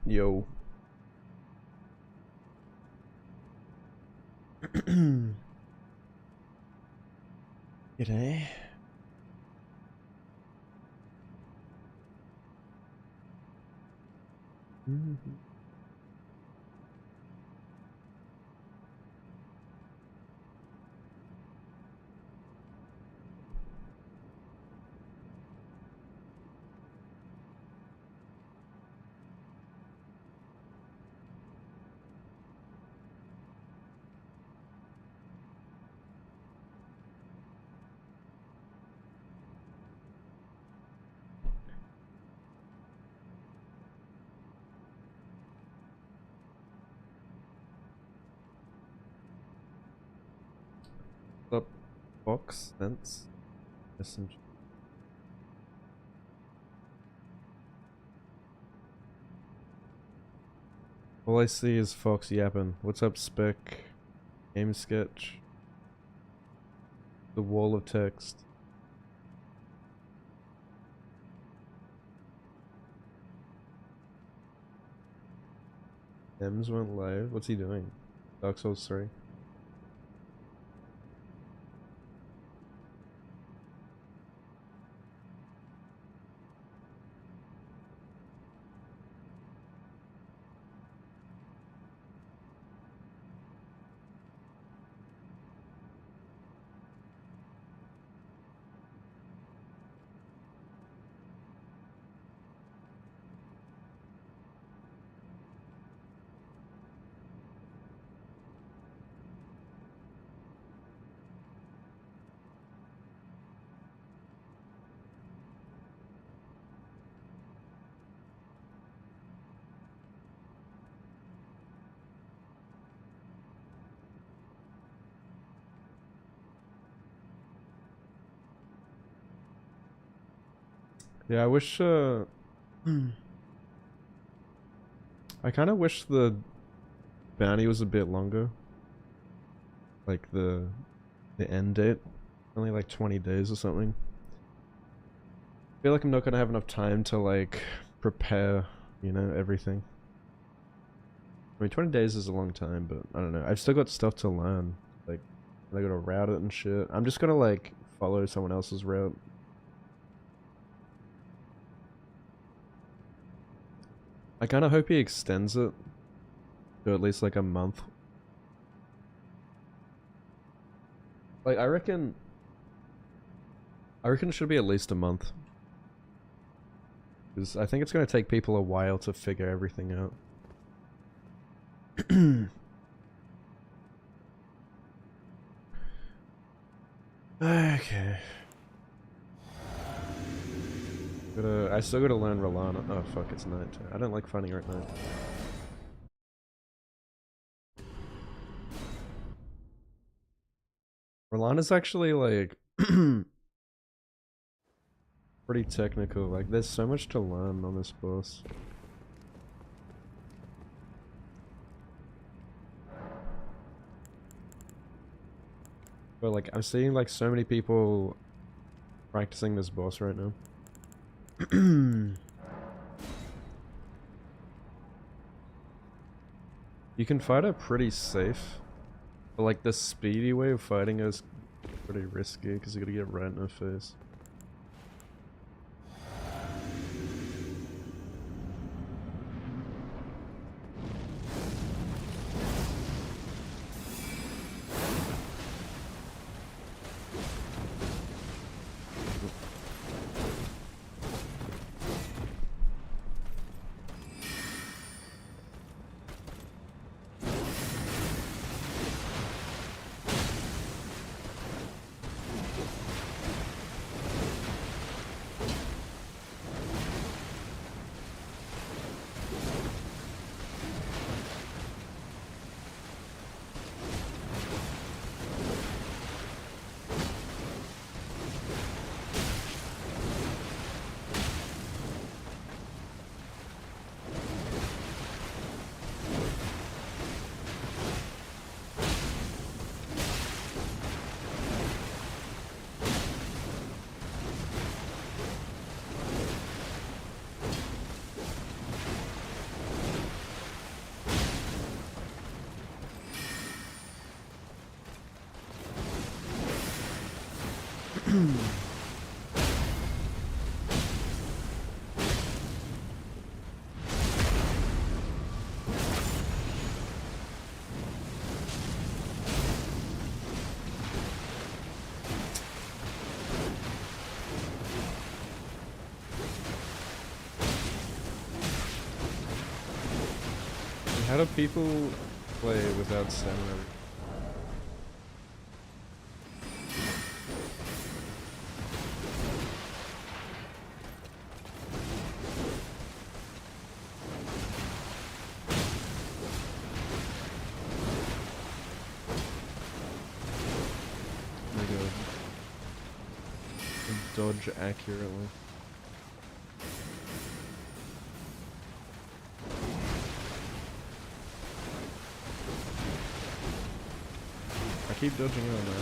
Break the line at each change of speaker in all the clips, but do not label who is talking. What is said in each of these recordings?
Yo. G'day. Up box sense. Messenger. All I see is Fox yapping. What's up, Spec? Game sketch. The wall of text. Ems went live. What's he doing? Dark Souls 3. Yeah, I wish, I kind of wish the bounty was a bit longer. Like the end date. Only like 20 days or something. I feel like I'm not gonna have enough time to like prepare, you know, everything. I mean, 20 days is a long time, but I don't know. I've still got stuff to learn. Like, I gotta route it and shit. I'm just gonna like follow someone else's route. I kind of hope he extends it to at least like a month. Like, I reckon it should be at least a month. Because I think it's going to take people a while to figure everything out. Okay. I still gotta learn Rellana. Oh fuck, it's night. I don't like fighting her at night. Rellana's actually like pretty technical. Like, there's so much to learn on this boss. But like, I'm seeing like so many people practicing this boss right now. You can fight her pretty safe, but like the speedy way of fighting her is pretty risky because you gotta get right in her face. How do people play without stamina? Like a dodge accurately. I keep dodging on that.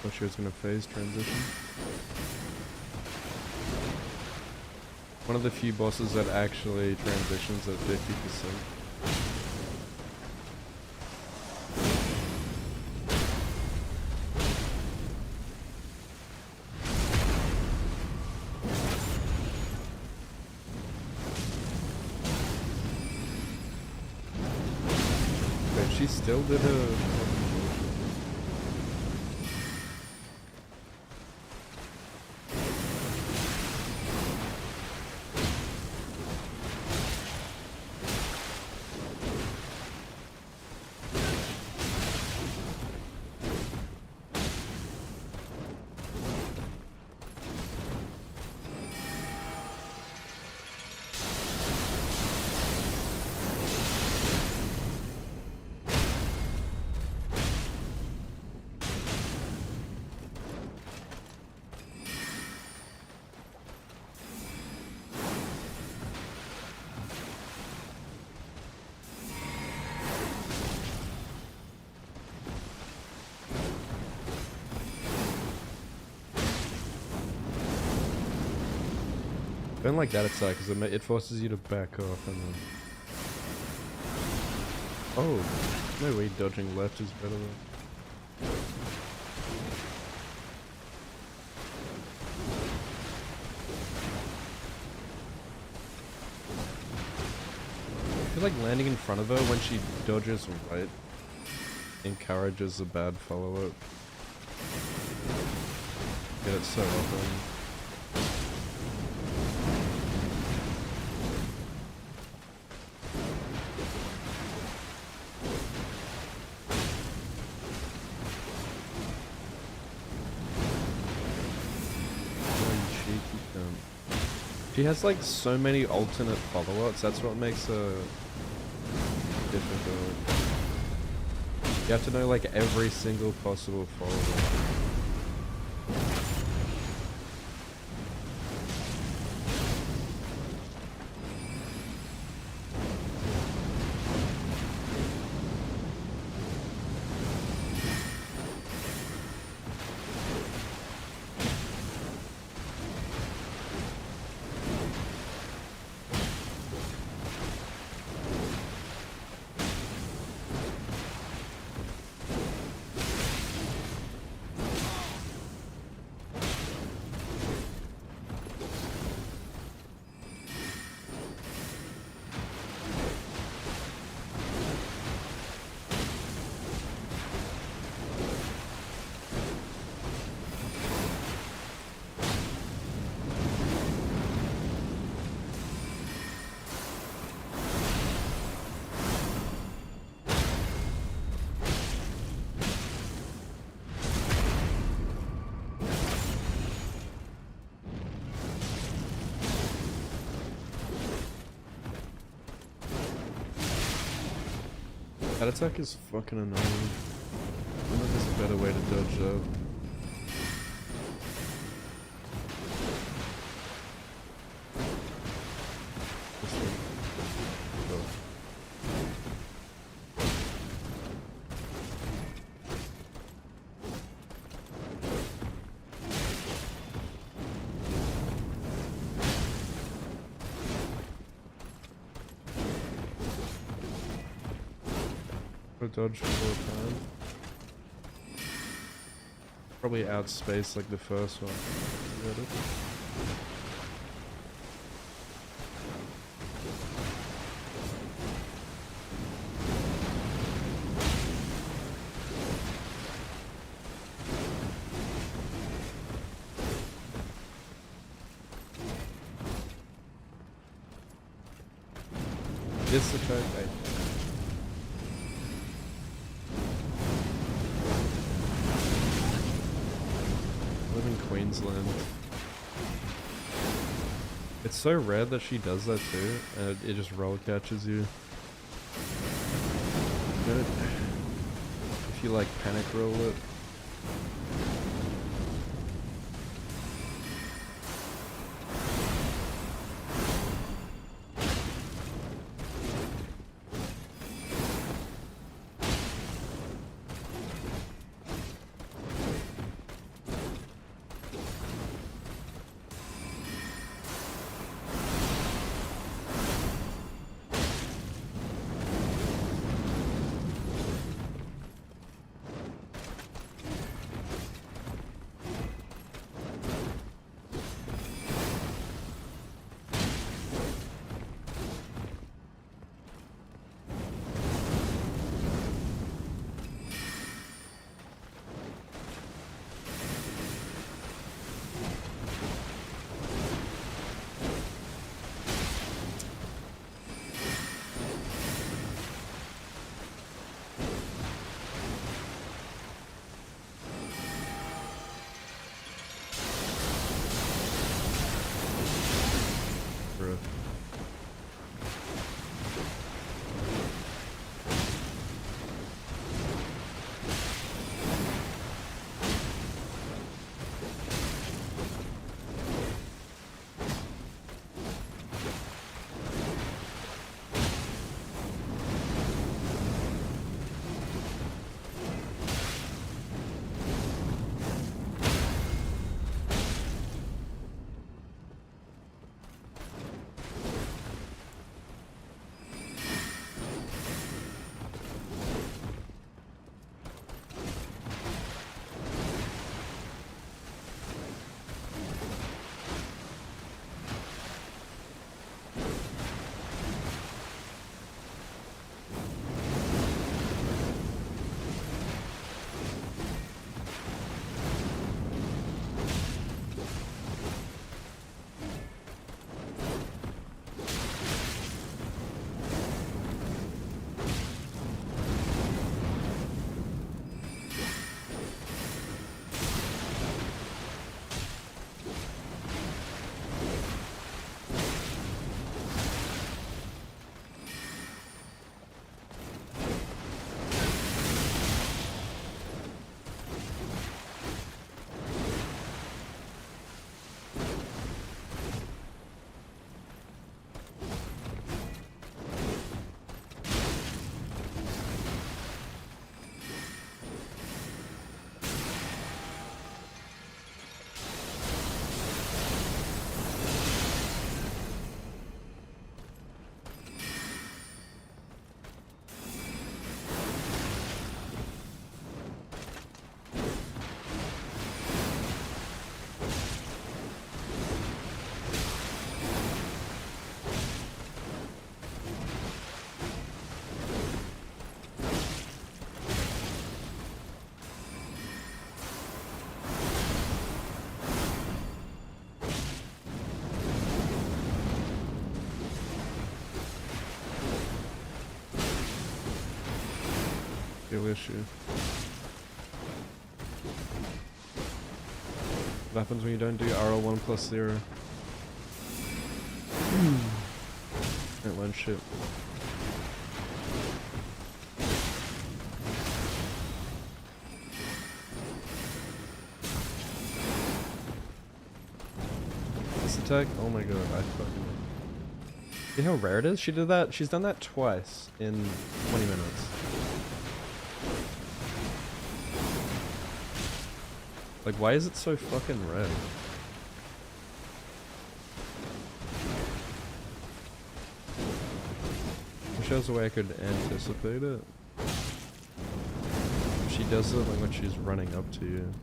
Thought she was gonna phase transition. One of the few bosses that actually transitions at 50%. But she still did a... Don't like that attack because it forces you to back off and then Oh, no way dodging left is better than... I feel like landing in front of her when she dodges right encourages a bad follow-up. Get it so often. She has like so many alternate follow-ups, that's what makes her difficult. You have to know like every single possible follow-up. That attack is fucking annoying. I wonder if there's a better way to dodge that. Dodge 4 times. Probably outspace like the first one. This attack, Queensland. It's so rare that she does that too, and it just roll catches you. If you like panic roll it. real issue. What happens when you don't do RL1 plus 0? Can't learn shit. This attack? Oh my god, I fucking... See how rare it is? She did that, she's done that twice in 20 minutes. Like, why is it so fucking rare? I wish there was a way I could anticipate it. She does it like when she's running up to you.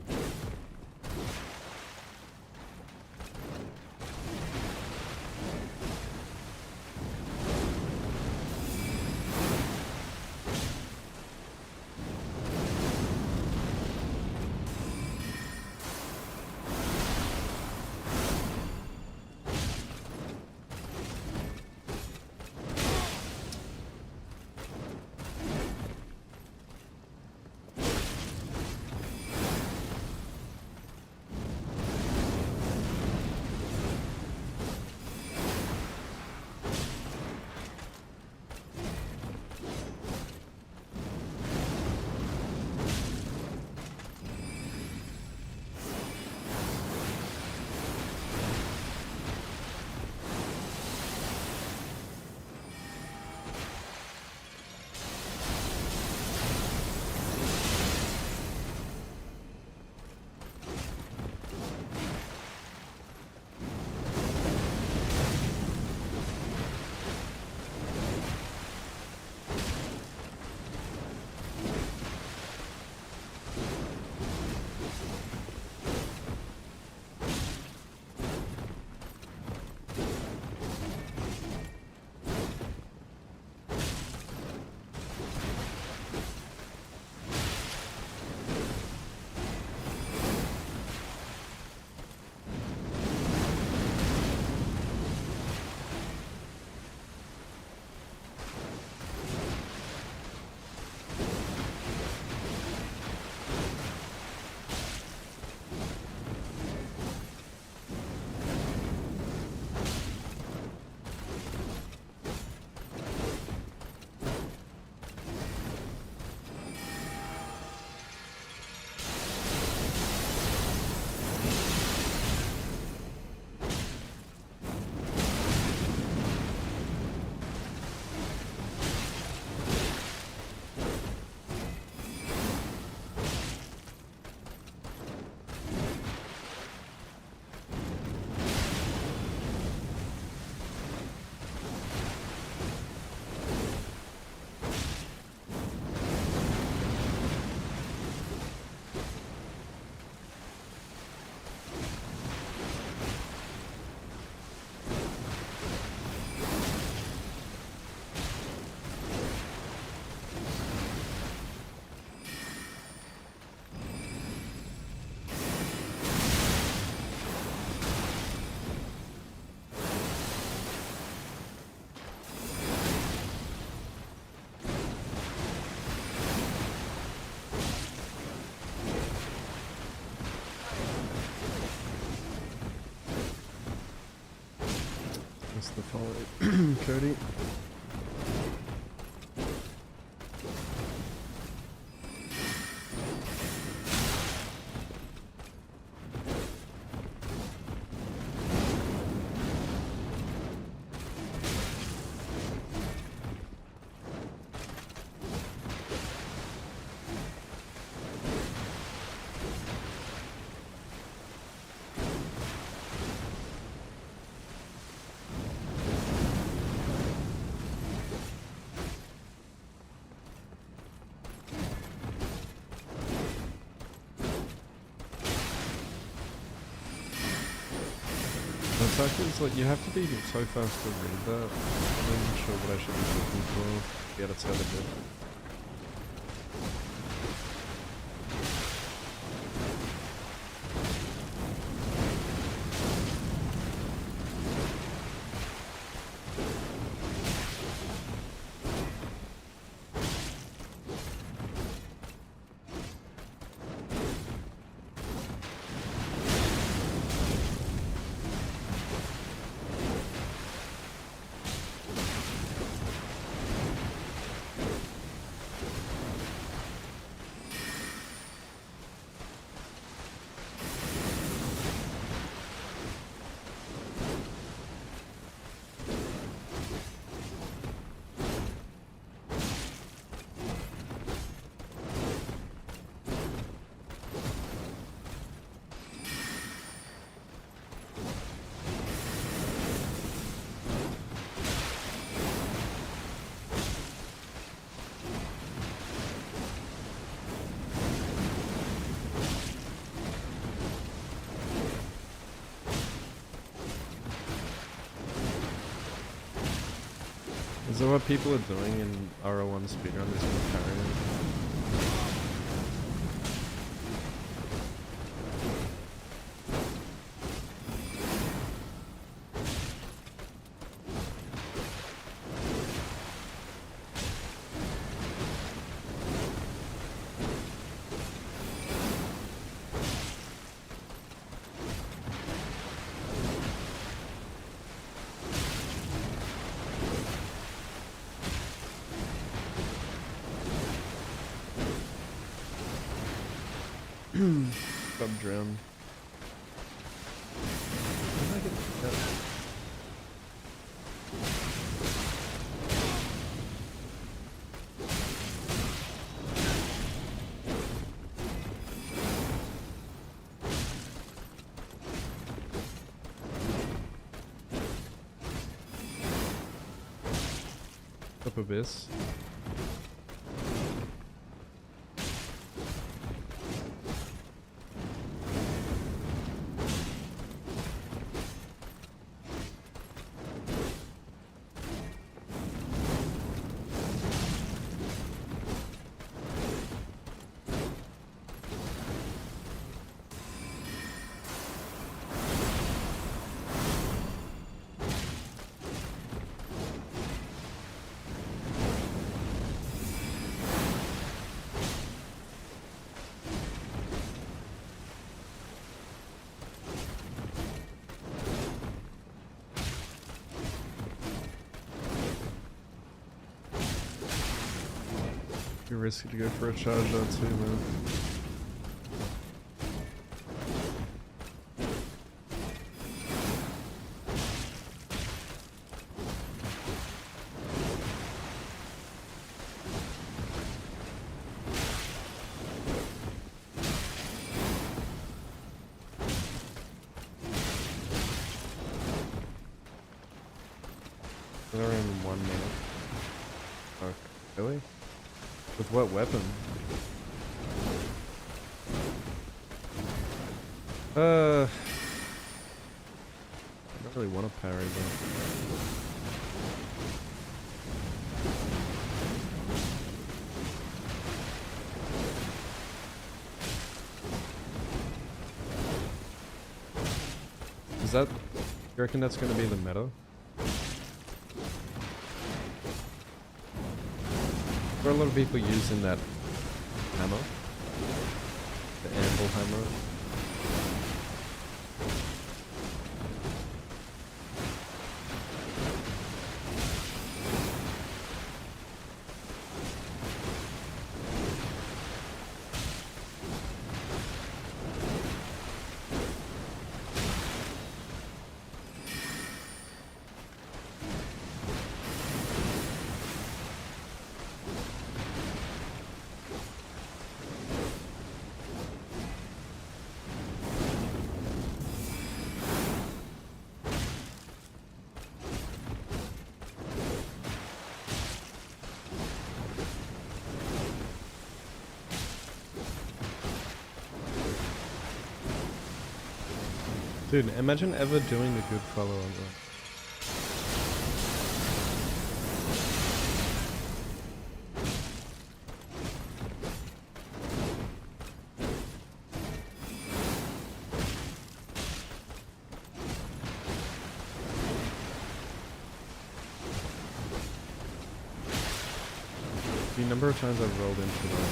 That's the follow, Cody. The fact is, like, you have to be so fast to read that. I'm not sure what I should be looking for. Yeah, that's how they do. Is that what people are doing in RL1 speedrun? Is parrying? Stop drown. How did I get that? Up abyss. You're risky to go for a charge though too, man. They're in 1 minute. Fuck. Really? With what weapon? I don't really want to parry though. Is that... You reckon that's gonna be the meta? There are a lot of people using that hammer. The anvil hammer. Dude, imagine ever doing the good follow on that. The number of times I've rolled into that.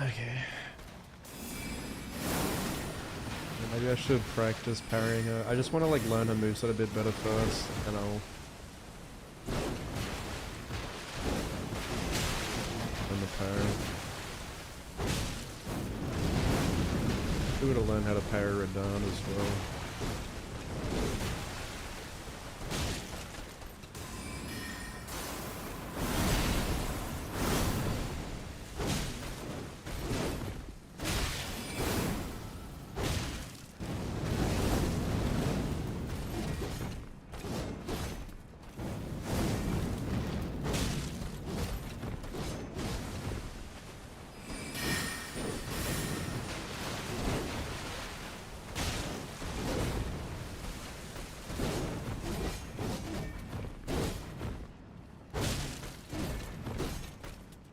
Okay. Maybe I should practice parrying her. I just want to like learn her moveset a bit better first, and I'll cool to learn how to parry Rellana as well.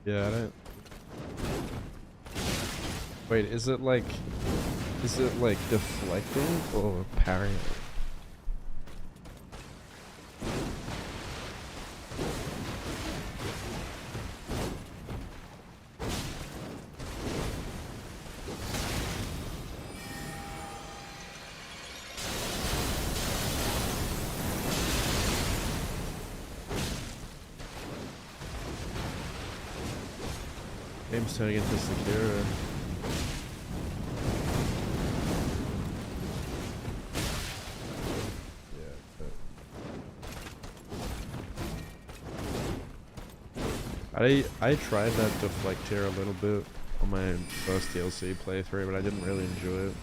Yeah, I don't... Wait, is it like deflecting or parrying? Game's turning into Sekiro. I tried that deflect here a little bit on my first DLC playthrough, but I didn't really enjoy it.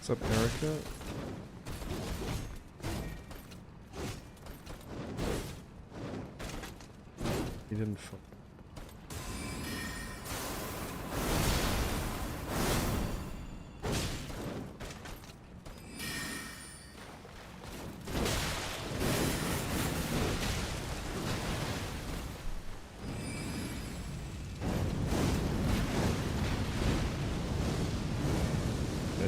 What's up, Erica? He didn't fall.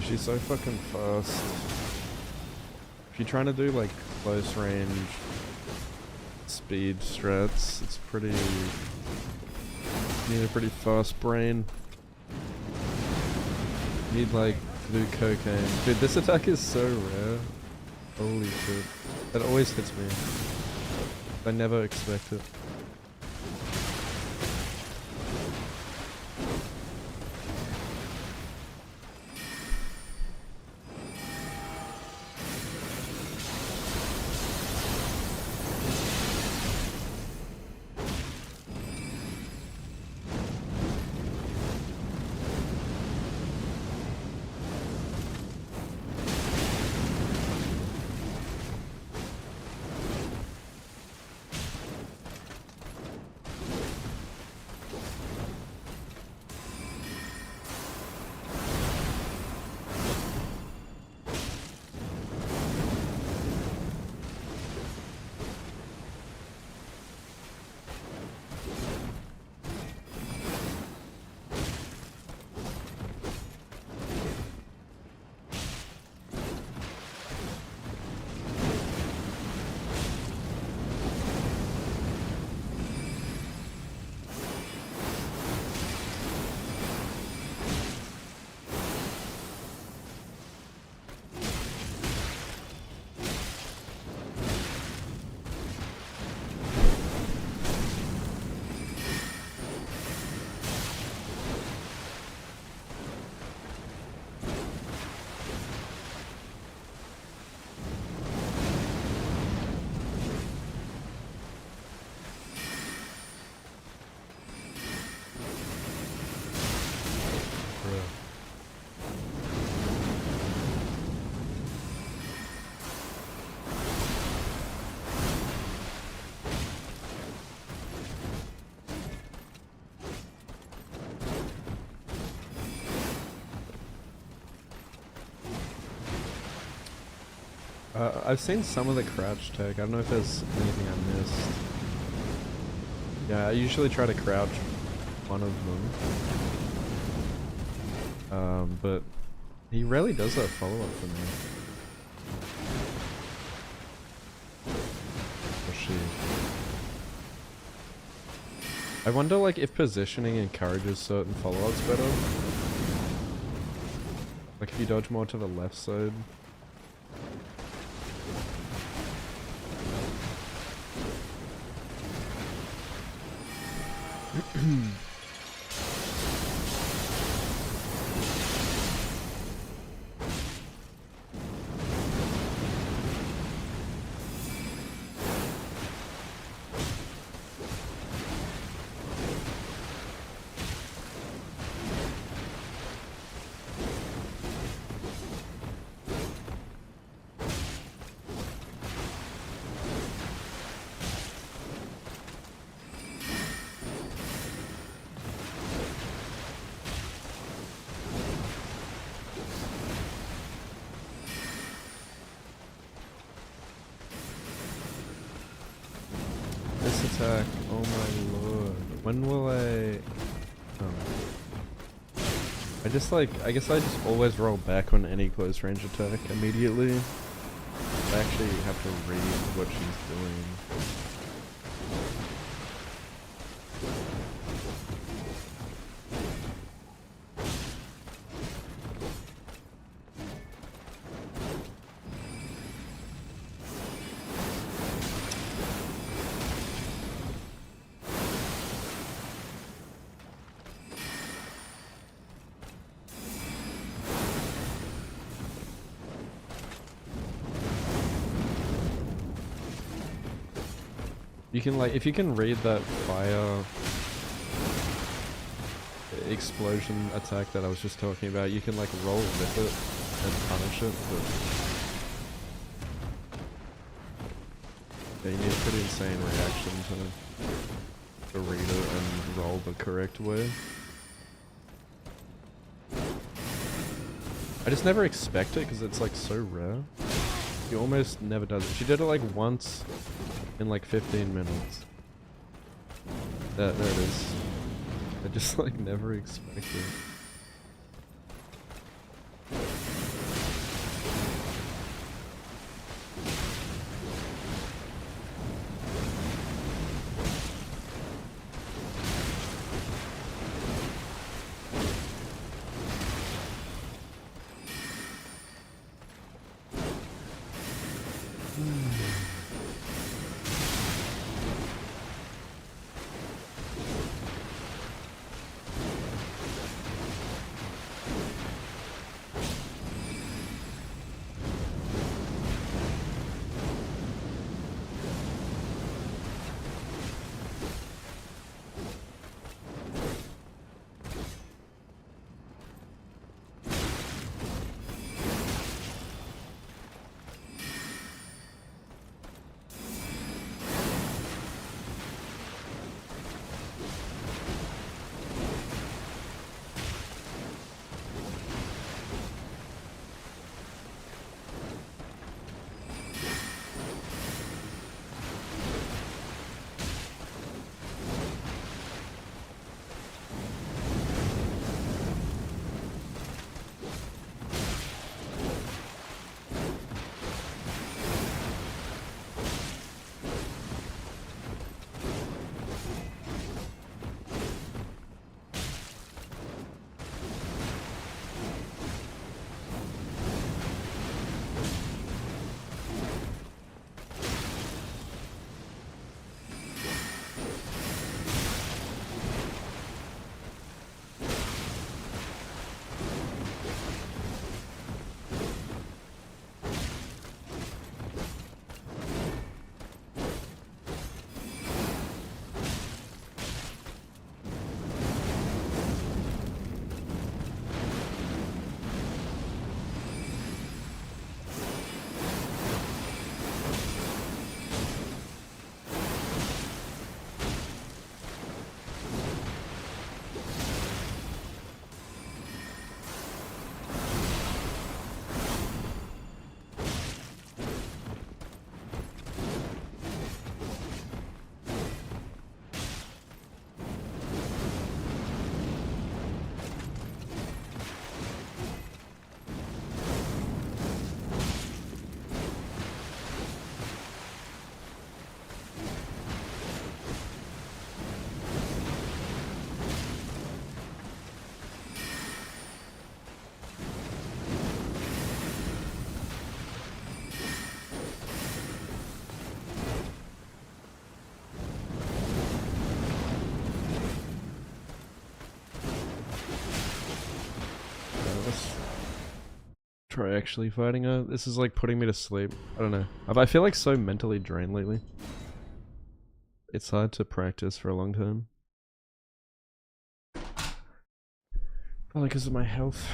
She's so fucking fast. If you're trying to do like close range speed strats, it's pretty... You need a pretty fast brain. You need like to do cocaine. Dude, this attack is so rare. Holy shit. It always hits me. I never expect it. I've seen some of the crouch tech. I don't know if there's anything I missed. Yeah, I usually try to crouch one of them. But he rarely does that follow-up for me. Or she. I wonder like if positioning encourages certain follow-ups better. Like if you dodge more to the left side. This attack, oh my lord. When will I... Oh. I guess I just always roll back on any close range attack immediately. I actually have to read what she's doing. You can like, if you can read that fire explosion attack that I was just talking about, you can like roll with it and punish it, but yeah, you need a pretty insane reaction to read it and roll the correct way. I just never expect it because it's like so rare. She almost never does it. She did it like once in like 15 minutes. There it is. I just like never expect it. try actually fighting her. This is like putting me to sleep. I don't know. I feel like so mentally drained lately. It's hard to practice for a long time. Probably because of my health.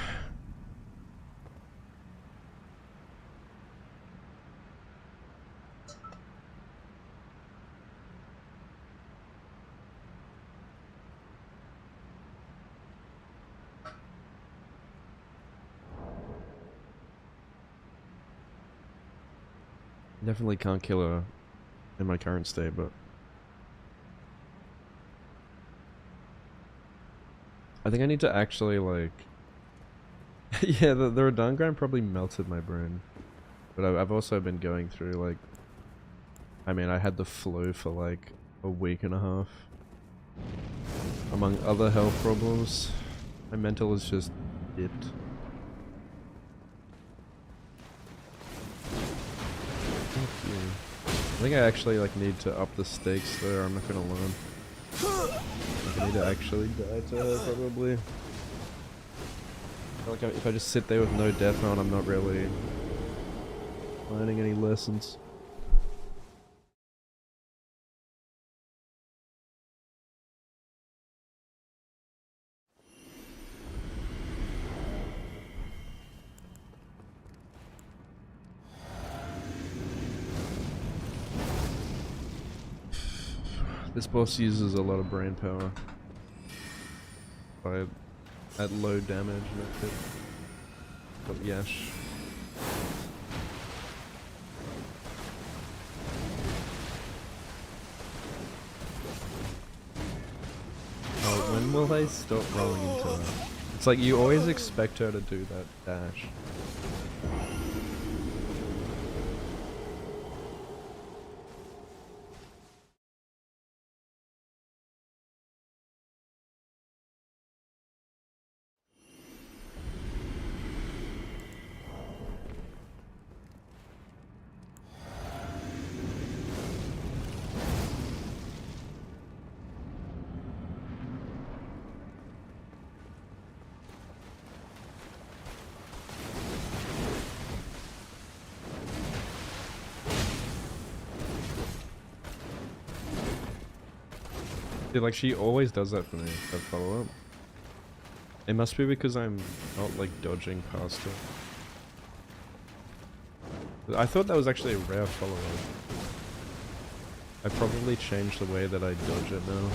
Definitely can't kill her in my current state, but I think I need to actually like yeah, the Rellana grind probably melted my brain. But I've also been going through like, I mean, I had the flu for like a week and a half. Among other health problems, my mental is just dipped. I think I actually like need to up the stakes there, I'm not gonna learn. I need to actually die to her probably. I feel like if I just sit there with no death on, I'm not really learning any lessons. This boss uses a lot of brain power at low damage and that shit. But Yash. Oh, when will they stop rolling into her? It's like you always expect her to do that dash. Dude, like she always does that for me, that follow up. It must be because I'm not like dodging past her. I thought that was actually a rare follow up. I probably changed the way that I dodge it now.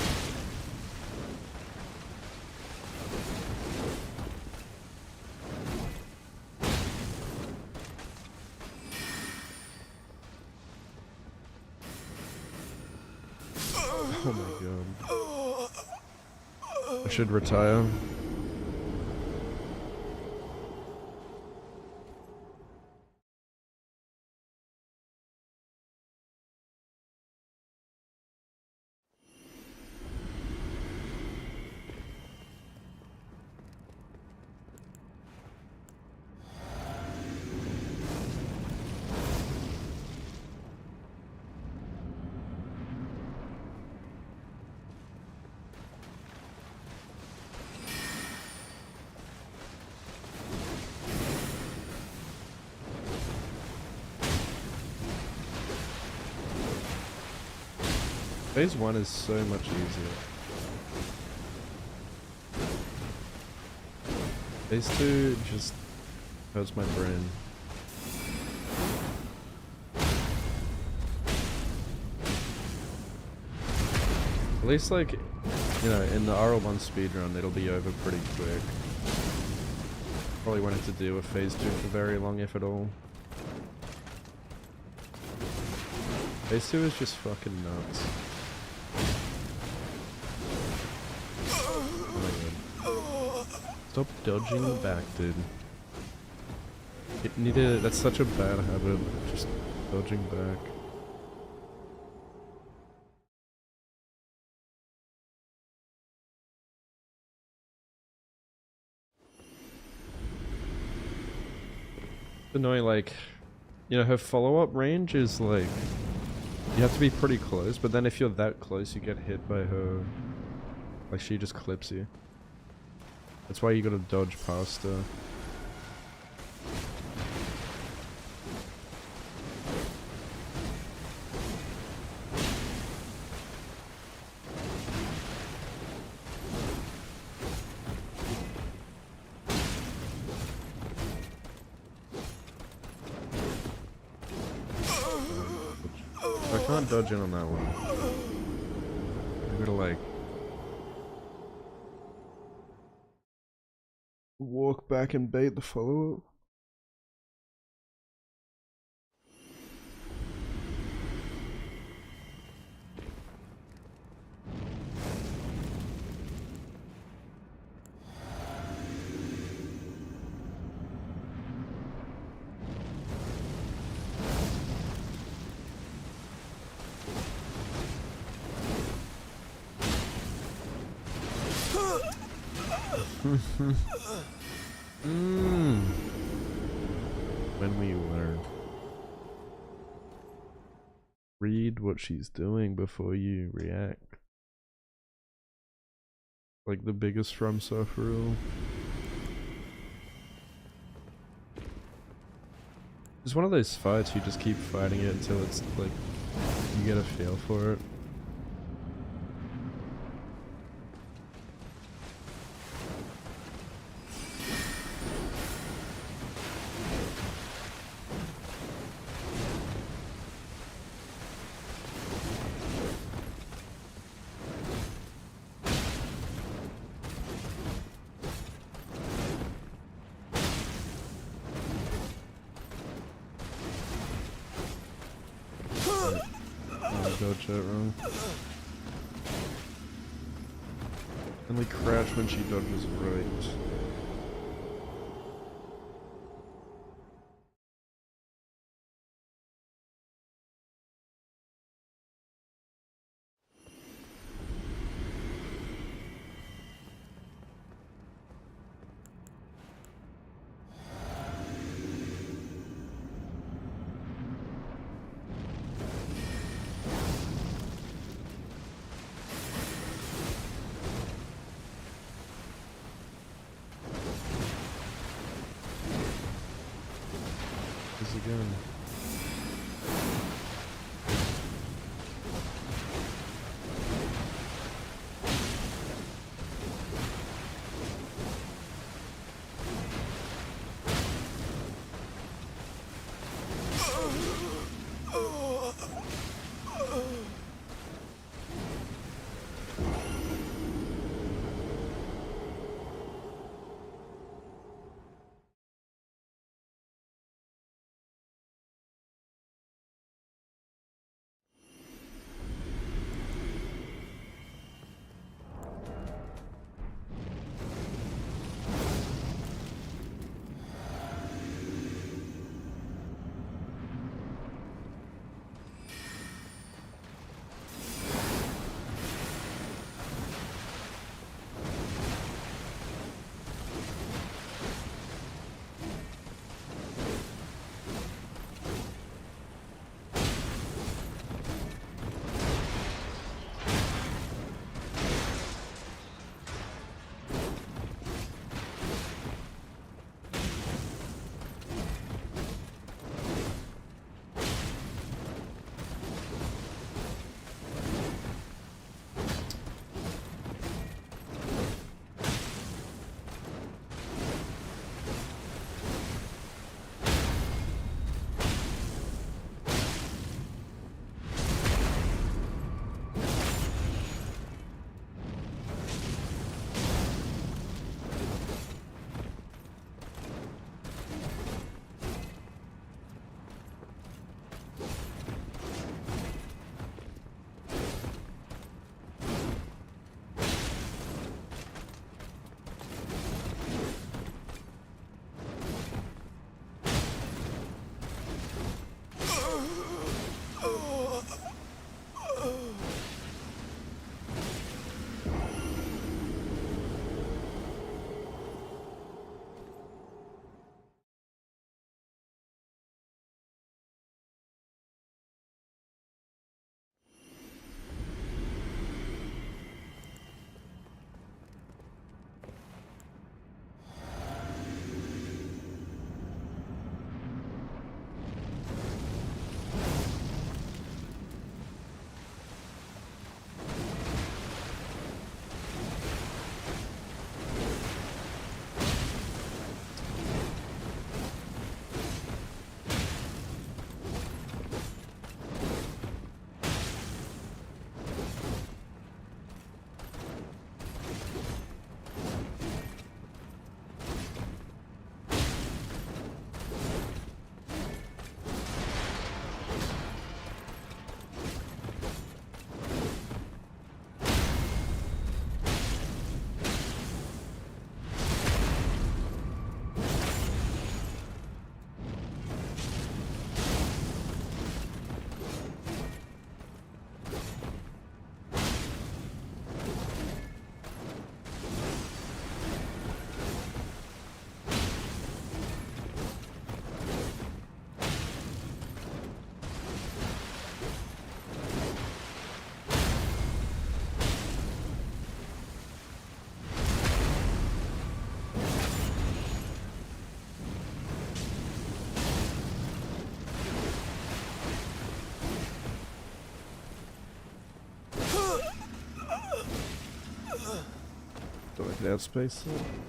Oh my god. I should retire. Phase 1 is so much easier. Phase 2 just hurts my brain. At least like, you know, in the RL1 speedrun it'll be over pretty quick. Probably won't have to deal with phase 2 for very long, if at all. Phase 2 is just fucking nuts. Stop dodging back, dude. That's such a bad habit, just dodging back. It's annoying, like, you know, her follow-up range is like, you have to be pretty close, but then if you're that close, you get hit by her. Like, she just clips you. That's why you gotta dodge past her. can't dodge in on that one. You gotta like walk back and bait the follow-up. When we learn. Read what she's doing before you react. Like the biggest FromSoft rule. It's one of those fights you just keep fighting it until it's like you get a feel for it. Dodge that wrong. Only crouch when she dodges right. Again. So I can outspace it.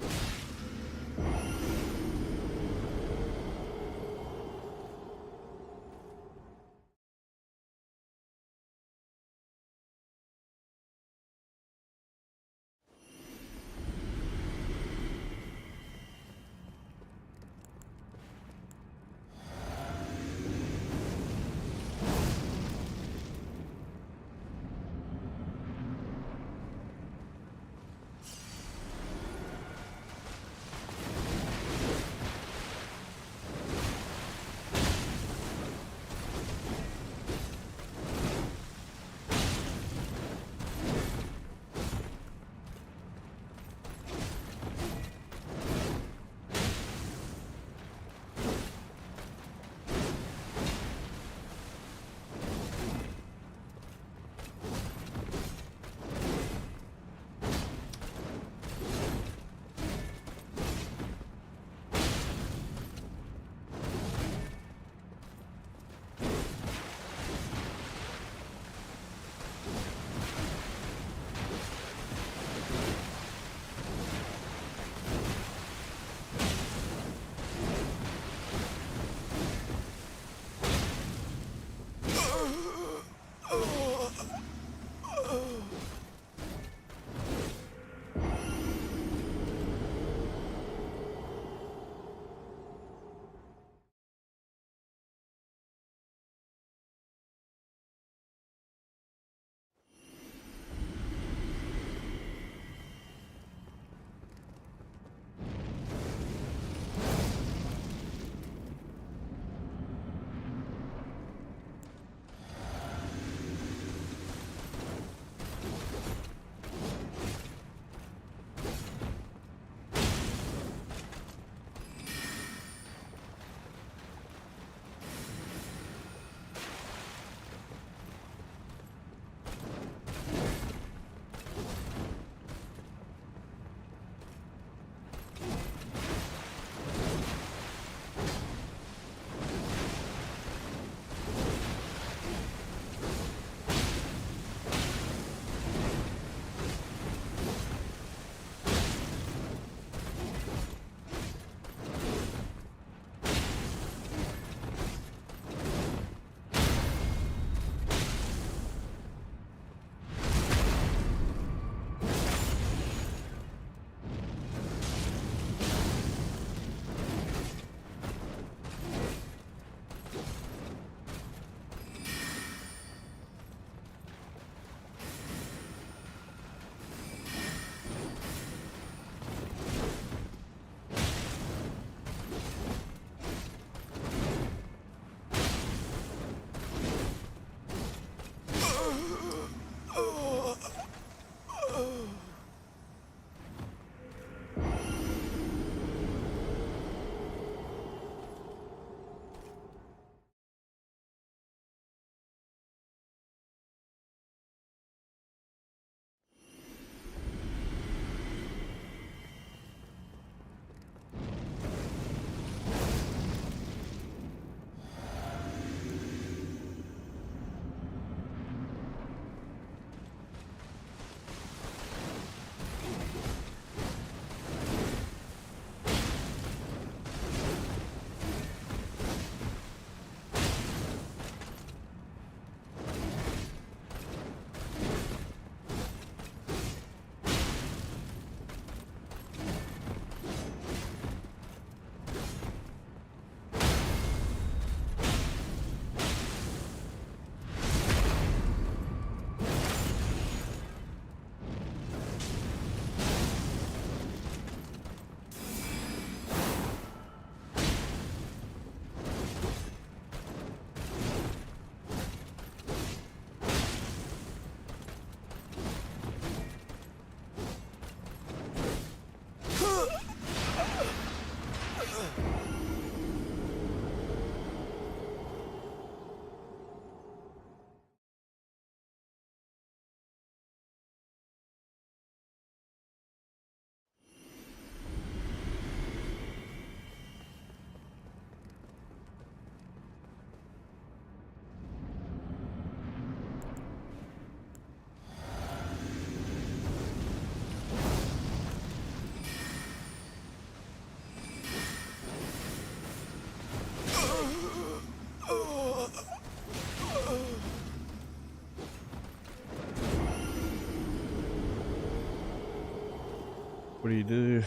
What do you do?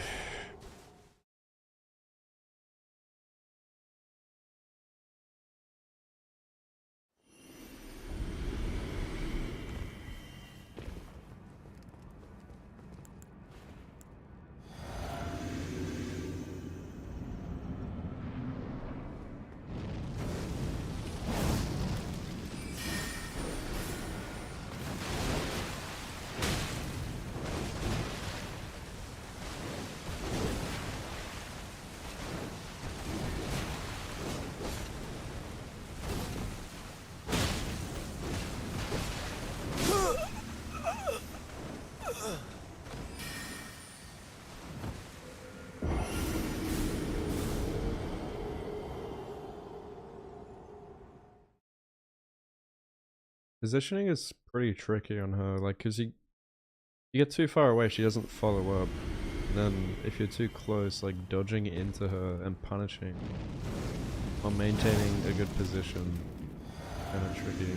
Positioning is pretty tricky on her, like, cause you get too far away, she doesn't follow up. And then if you're too close, like dodging into her and punishing while maintaining a good position, kind of tricky.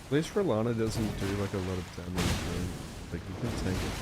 At least Rellana doesn't do like a lot of damage, right? Like you can tank it.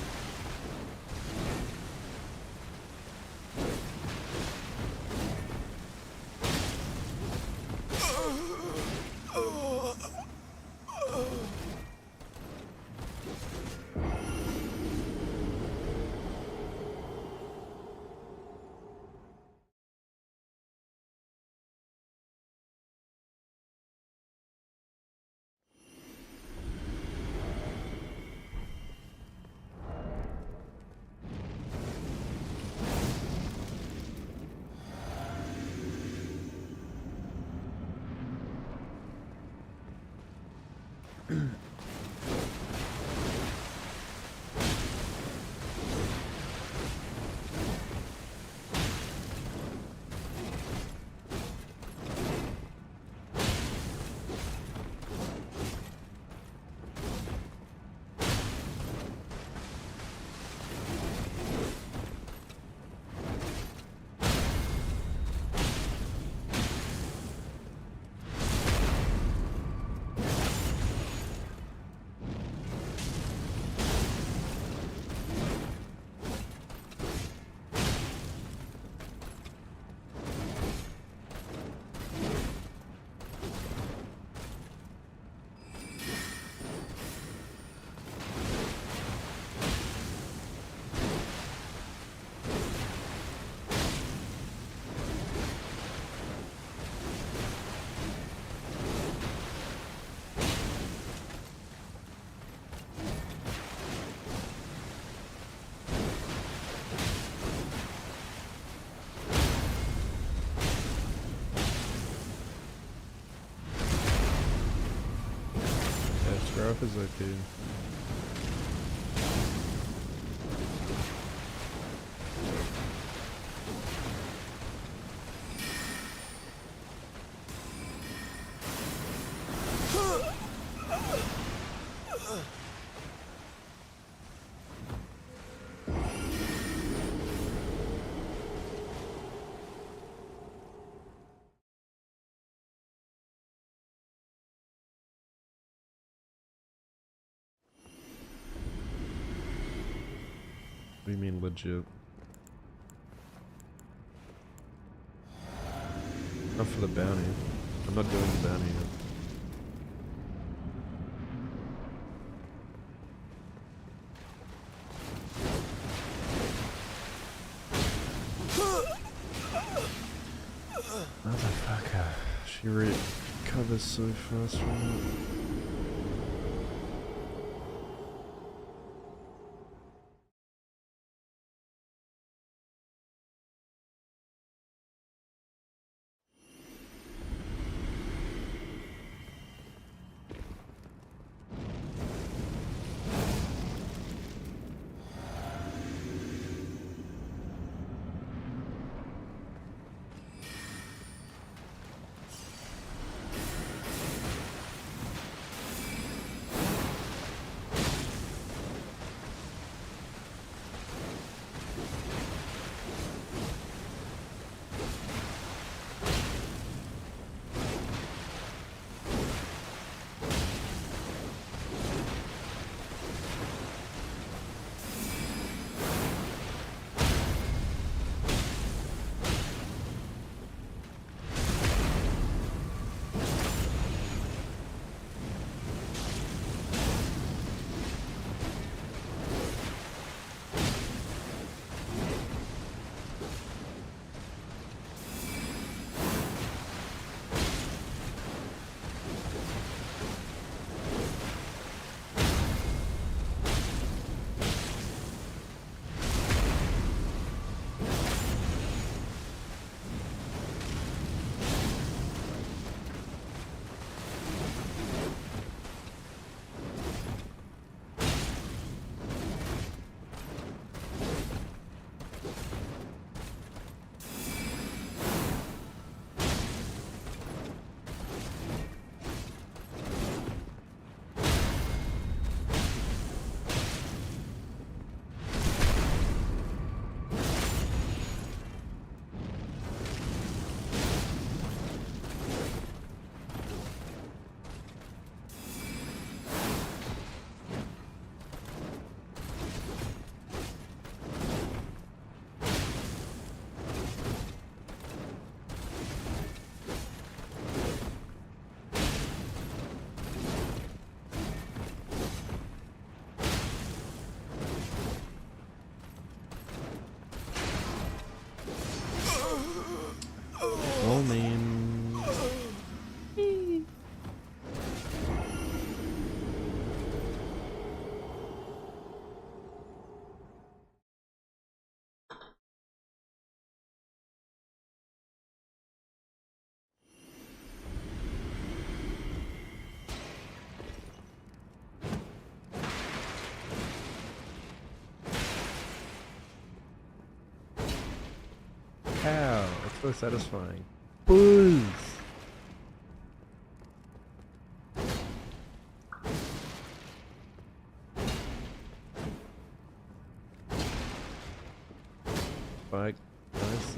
Graph is OP. What do you mean legit? Not for the bounty. I'm not doing the bounty yet. Motherfucker. She recovers so fast from that. Ow, it's so satisfying. Buzz! Bike, nice.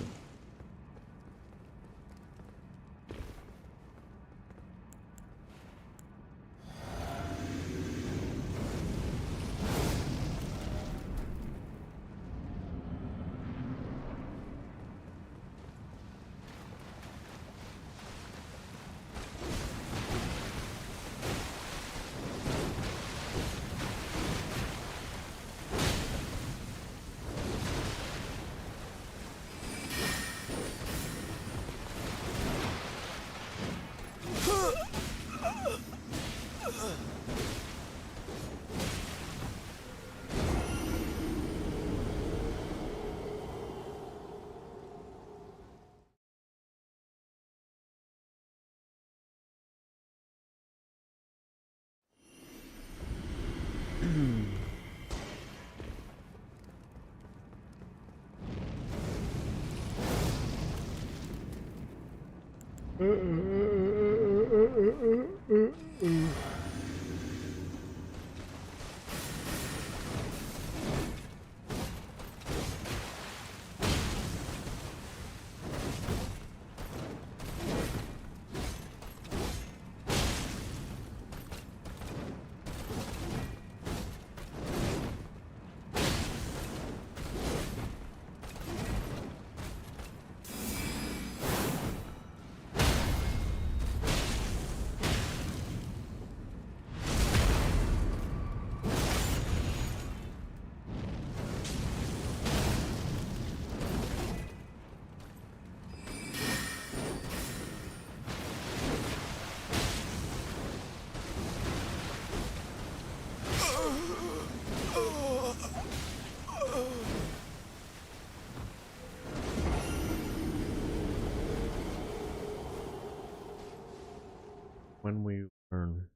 When we learn.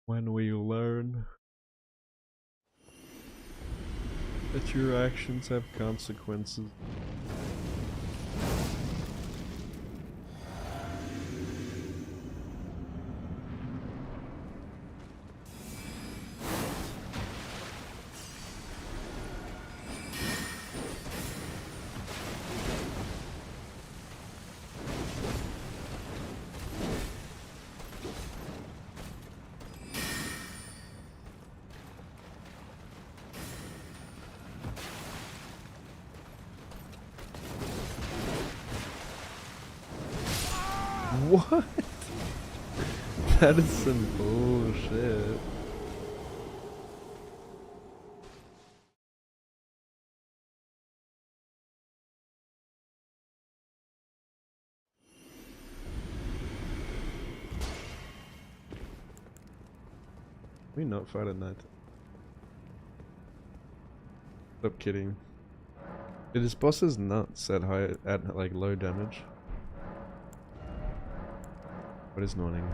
When we learn that your actions have consequences. What? That is some bullshit. We not fight at night. Stop kidding. Did his boss's nuts at high at like low damage? What is nodding?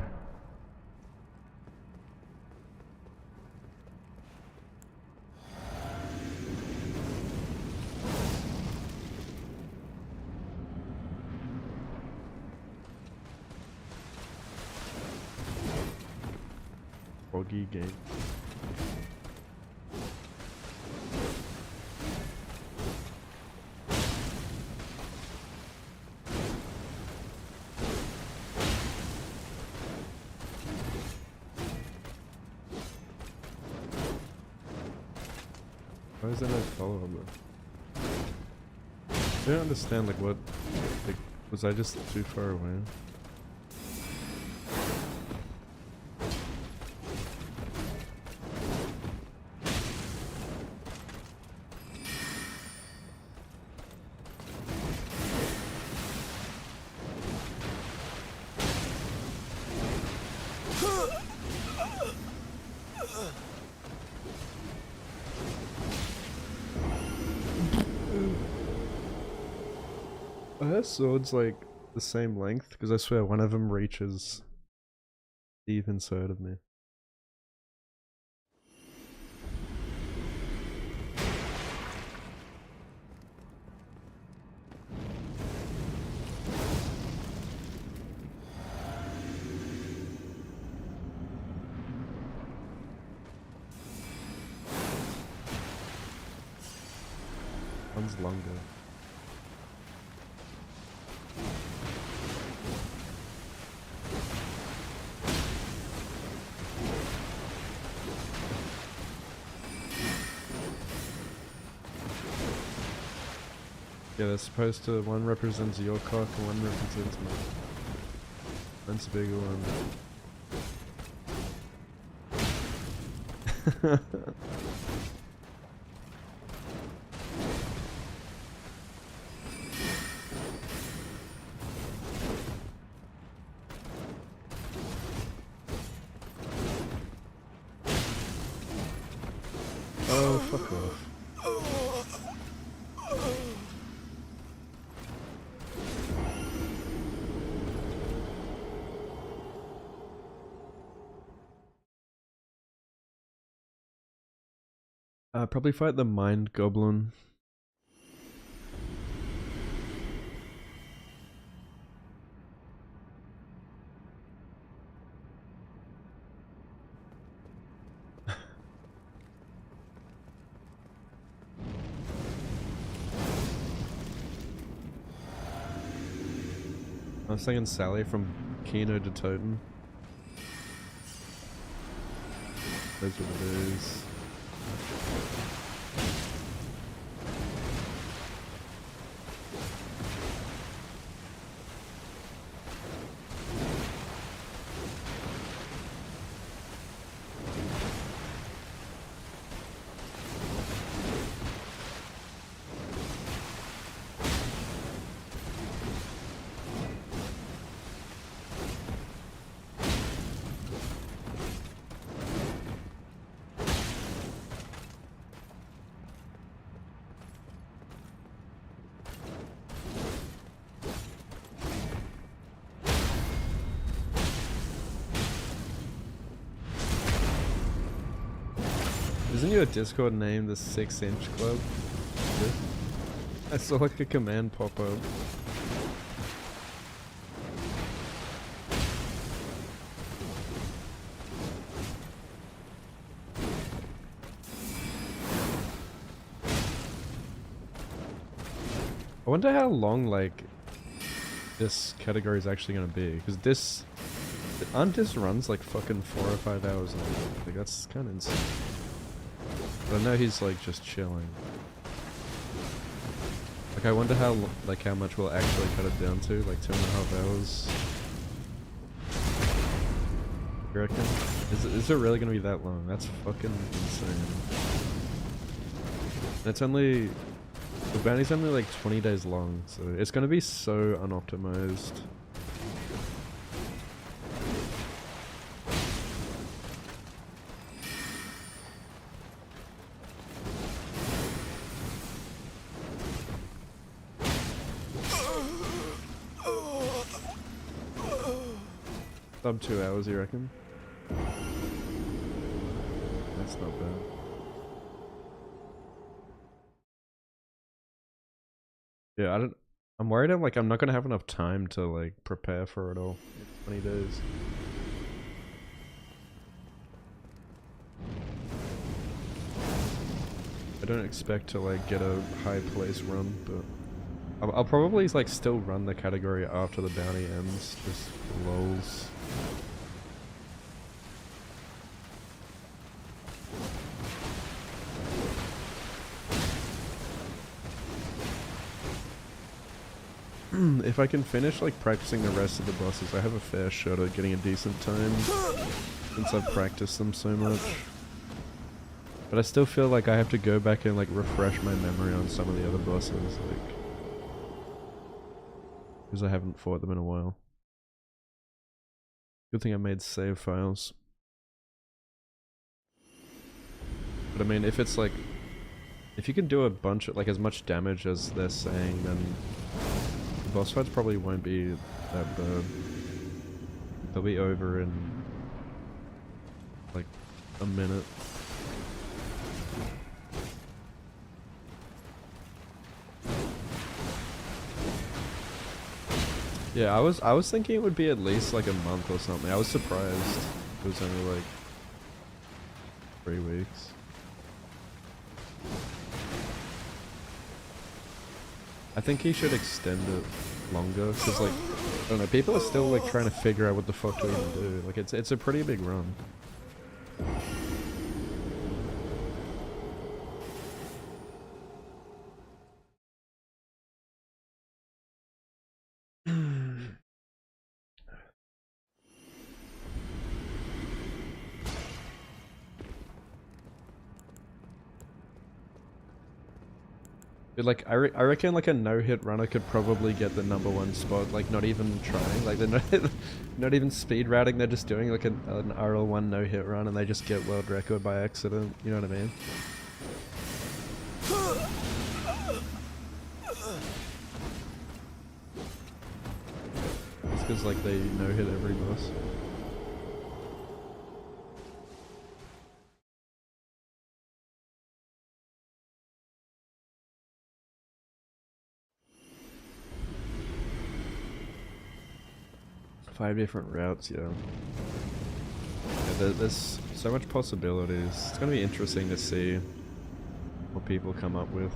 Foggy game. Why is there no follow on though? I don't understand like what, like was I just too far away? Are their swords like the same length? Because I swear one of them reaches deep inside of me. one's longer. Yeah, they're supposed to, one represents your cock and one represents mine. Mine's a bigger one. Oh, fuck off. Probably fight the Mind Goblin. I was thinking Sally from Kino to Toten. Those are the days. Isn't your Discord name the 6-inch Club? Yeah. I saw like a command pop up. I wonder how long like this category is actually gonna be, because this aren't this runs like fucking 4 or 5 hours long. Like that's kind of insane. But I know he's like just chilling. Like I wonder how much we'll actually cut it down to, like 2.5 hours. You reckon? Is it really gonna be that long? That's fucking insane. And it's only, the bounty's only like 20 days long, so it's gonna be so unoptimized. Sub 2 hours, you reckon? That's not bad. Yeah, I'm worried I'm not gonna have enough time to like prepare for it all in 20 days. I don't expect to like get a high place run, but I'll probably like still run the category after the bounty ends, just for lols. If I can finish like practicing the rest of the bosses, I have a fair shot at getting a decent time since I've practiced them so much. But I still feel like I have to go back and like refresh my memory on some of the other bosses, like, because I haven't fought them in a while. Good thing I made save files. But I mean, if it's like, if you can do a bunch of like as much damage as they're saying, then the boss fights probably won't be that bad. They'll be over in like a minute. Yeah, I was thinking it would be at least like a month or something. I was surprised it was only like 3 weeks. I think he should extend it longer, because like, I don't know, people are still like trying to figure out what the fuck to even do. Like it's a pretty big run. But like, I reckon like a no-hit runner could probably get the #1 spot, like not even trying, like they're not even speed routing, they're just doing like an RL1 no-hit run and they just get world record by accident, you know what I mean? It's because like they no-hit every boss. Five different routes, yeah. There's so much possibilities. It's gonna be interesting to see what people come up with.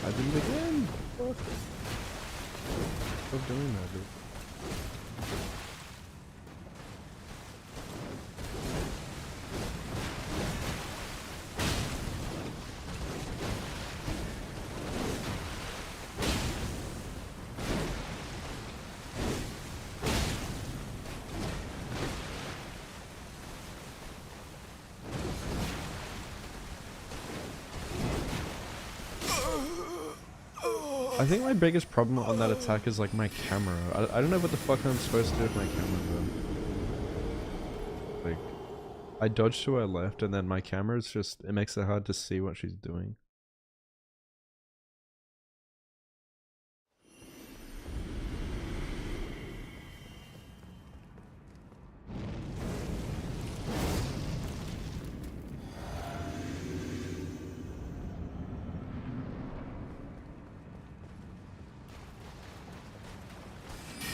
I did it again! Fuck. Stop doing that, dude. I think my biggest problem on that attack is like my camera. I don't know what the fuck I'm supposed to do with my camera though. Like, I dodge to her left and then my camera's just, it makes it hard to see what she's doing.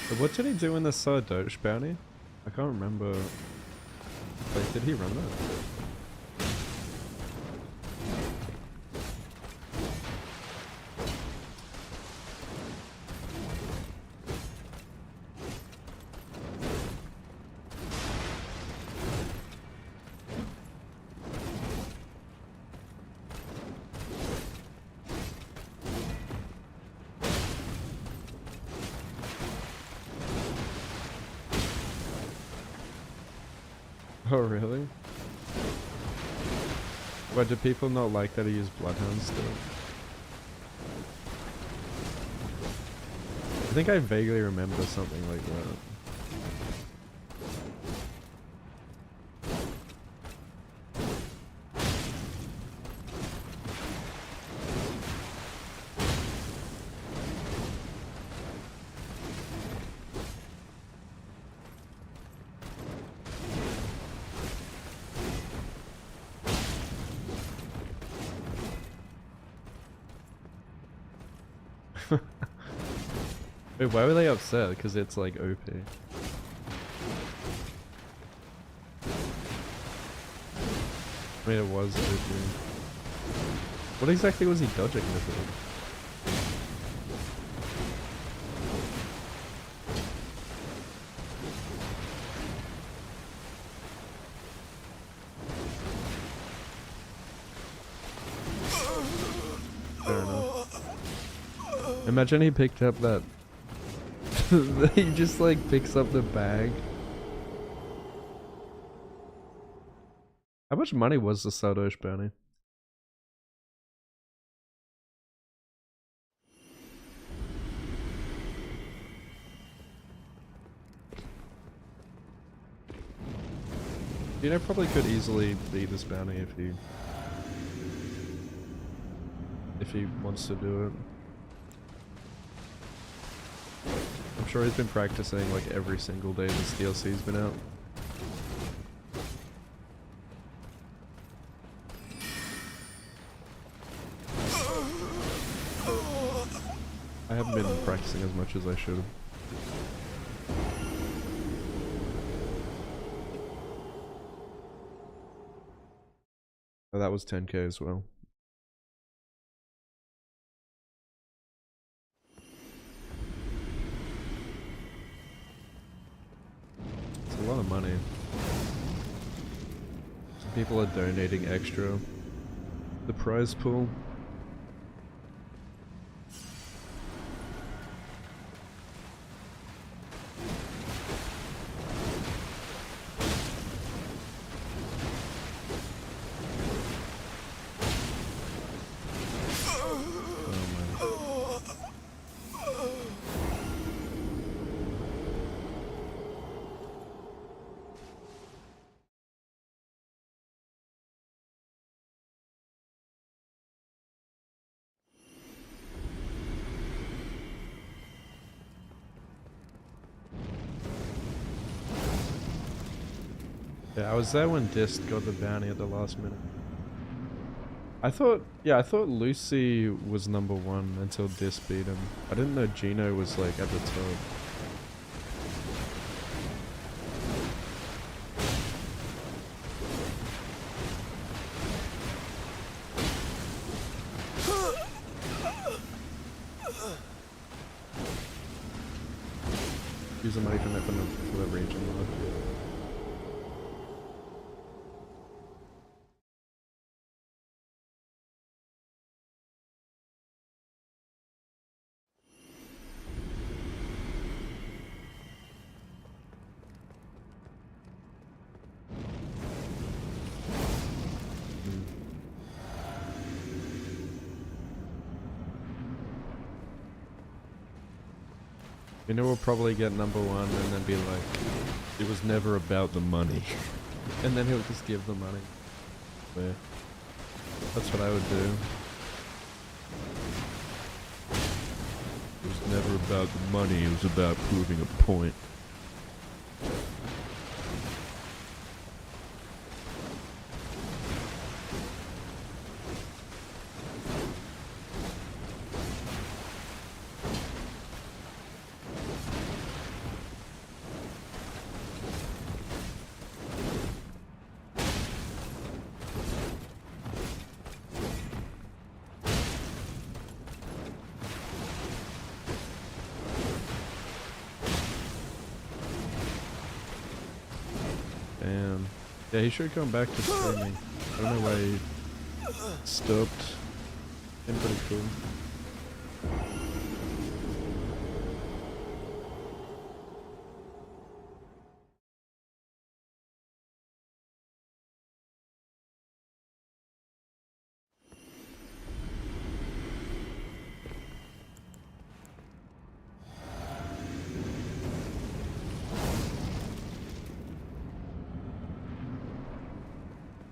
But what did he do in the Doge bounty? I can't remember. Like, did he run that? Oh really? Why do people not like that he used Bloodhound still? I think I vaguely remember something like that. Wait, why were they upset? Because it's like OP. I mean, it was OP. What exactly was he dodging with it? Fair enough. Imagine he picked up that He just like picks up the bag. How much money was the Sardosh bounty? You know, probably could easily beat this bounty if he wants to do it. I'm sure he's been practicing like every single day this DLC's been out. I haven't been practicing as much as I should. Oh, that was 10k as well. It's a lot of money. Some people are donating extra. The prize pool. Yeah, I was there when Dist got the bounty at the last minute. I thought Lucy was number 1 until Dist beat him. I didn't know Gino was like at the top. Use the money from it for the region though. You know, we'll probably get number 1 and then be like, it was never about the money. And then he'll just give the money. Yeah. That's what I would do. It was never about the money, it was about proving a point. Damn. Yeah, he should come back to streaming. I don't know why he stopped. Been pretty cool.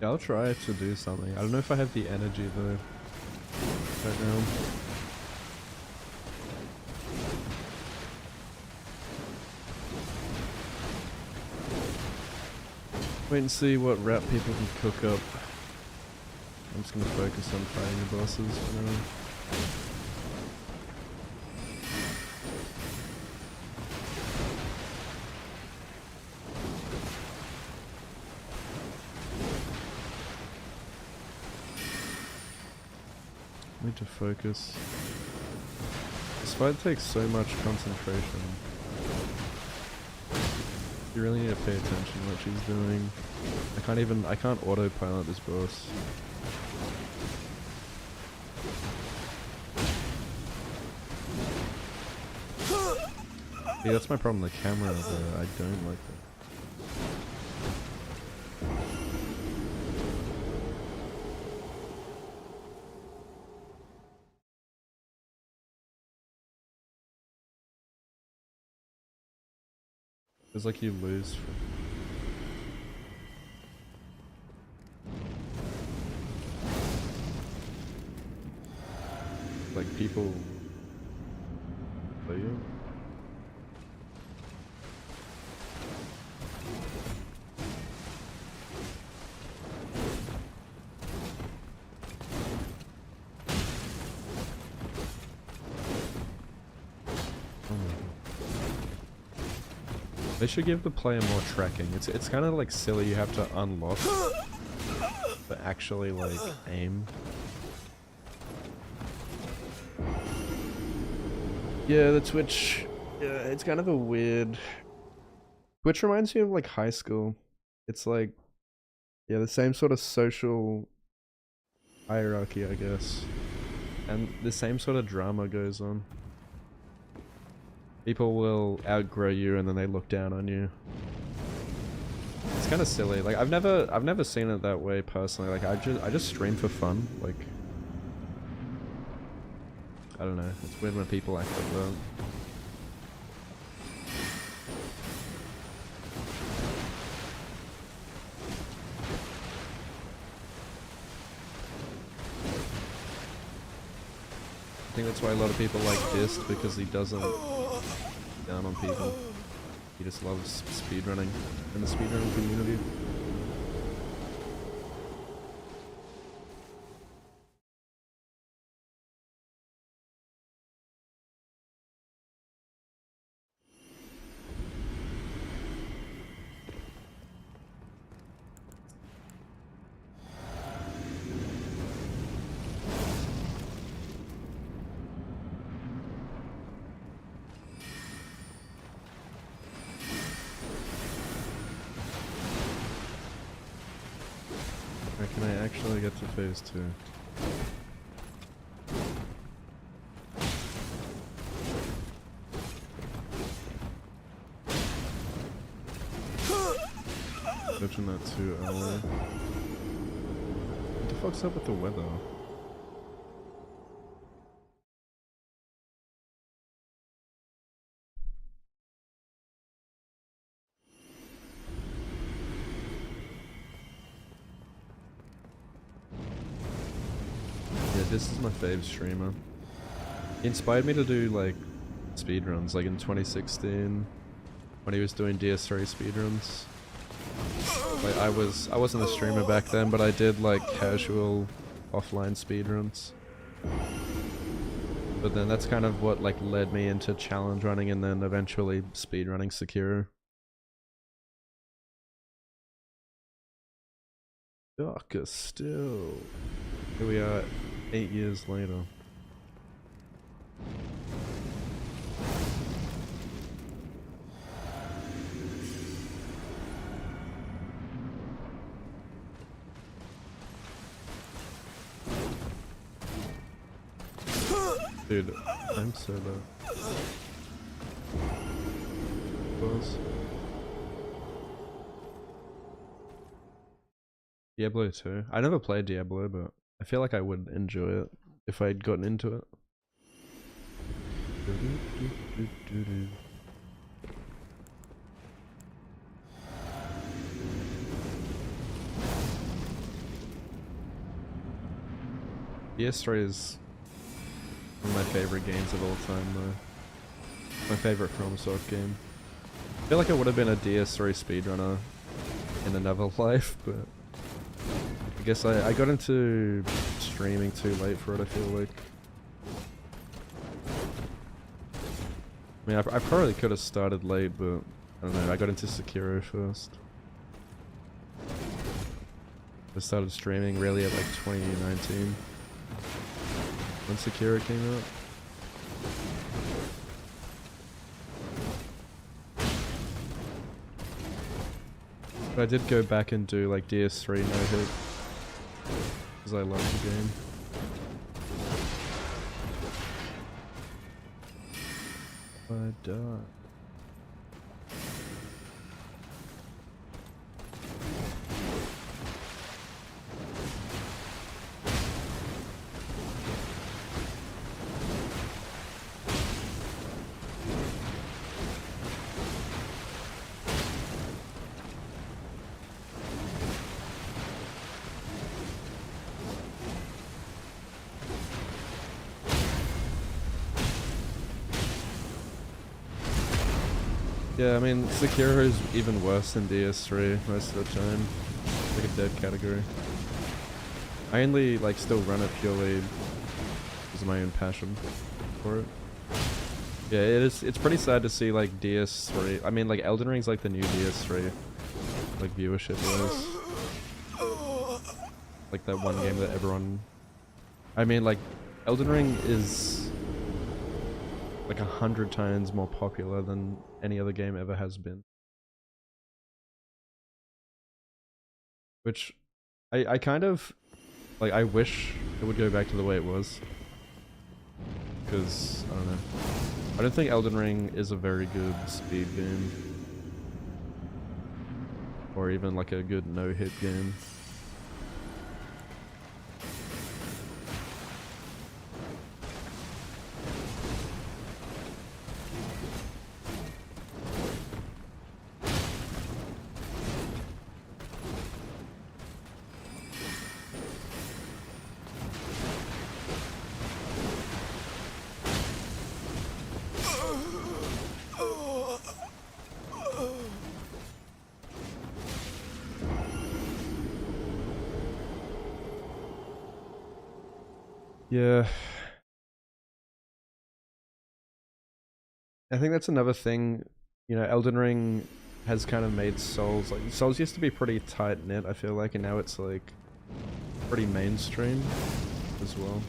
Yeah, I'll try to do something. I don't know if I have the energy though. Right now. Wait and see what rap people can cook up. I'm just gonna focus on fighting the bosses for now. Need to focus. This fight takes so much concentration. You really need to pay attention to what she's doing. I can't autopilot this boss. Yeah, that's my problem, the camera, though. I don't like that. It's like you lose from... Like people... play you? They should give the player more tracking. It's kind of like silly you have to unlock but actually like aim. Yeah, the Twitch. Yeah, it's kind of a weird. Twitch reminds me of like high school. It's like, yeah, the same sort of social hierarchy, I guess, and the same sort of drama goes on. People will outgrow you and then they look down on you. It's kind of silly. Like I've never seen it that way personally. Like I just stream for fun. Like I don't know. It's weird when people act like that. I think that's why a lot of people like Dist, because he doesn't down on people. He just loves speedrunning in the speedrunning community. Can I actually get to phase 2? Switching that too early. What the fuck's up with the weather? This is my fave streamer. He inspired me to do like speedruns, like in 2016 when he was doing DS3 speedruns. Like I wasn't a streamer back then, but I did like casual offline speedruns. But then that's kind of what like led me into challenge running and then eventually speedrunning Sekiro. Darker still. Here we are 8 years later. Dude, I'm so low. Pause. Diablo 2. I never played Diablo, but I feel like I would enjoy it if I'd gotten into it. DS3 is one of my favorite games of all time, though. My favorite FromSoft game. I feel like I would have been a DS3 speedrunner in another life, but I guess I got into streaming too late for it, I feel like. I mean, I probably could have started late, but I don't know, I got into Sekiro first. I started streaming really at like 2019. When Sekiro came out. But I did go back and do like DS3 no-hit. Because I love the game. I die. Yeah, I mean, Sekiro is even worse than DS3 most of the time. It's like a dead category. I only like still run it purely because of my own passion for it. Yeah, it's pretty sad to see like DS3. I mean, like Elden Ring's like the new DS3, like viewership wise. Like that one game that everyone. I mean, like Elden Ring is like 100 times more popular than any other game ever has been. Which I kind of like. I wish it would go back to the way it was. Because I don't know. I don't think Elden Ring is a very good speed game. Or even like a good no-hit game. Yeah. I think that's another thing, you know, Elden Ring has kind of made Souls, like, Souls used to be pretty tight-knit, I feel like, and now it's, like, pretty mainstream as well.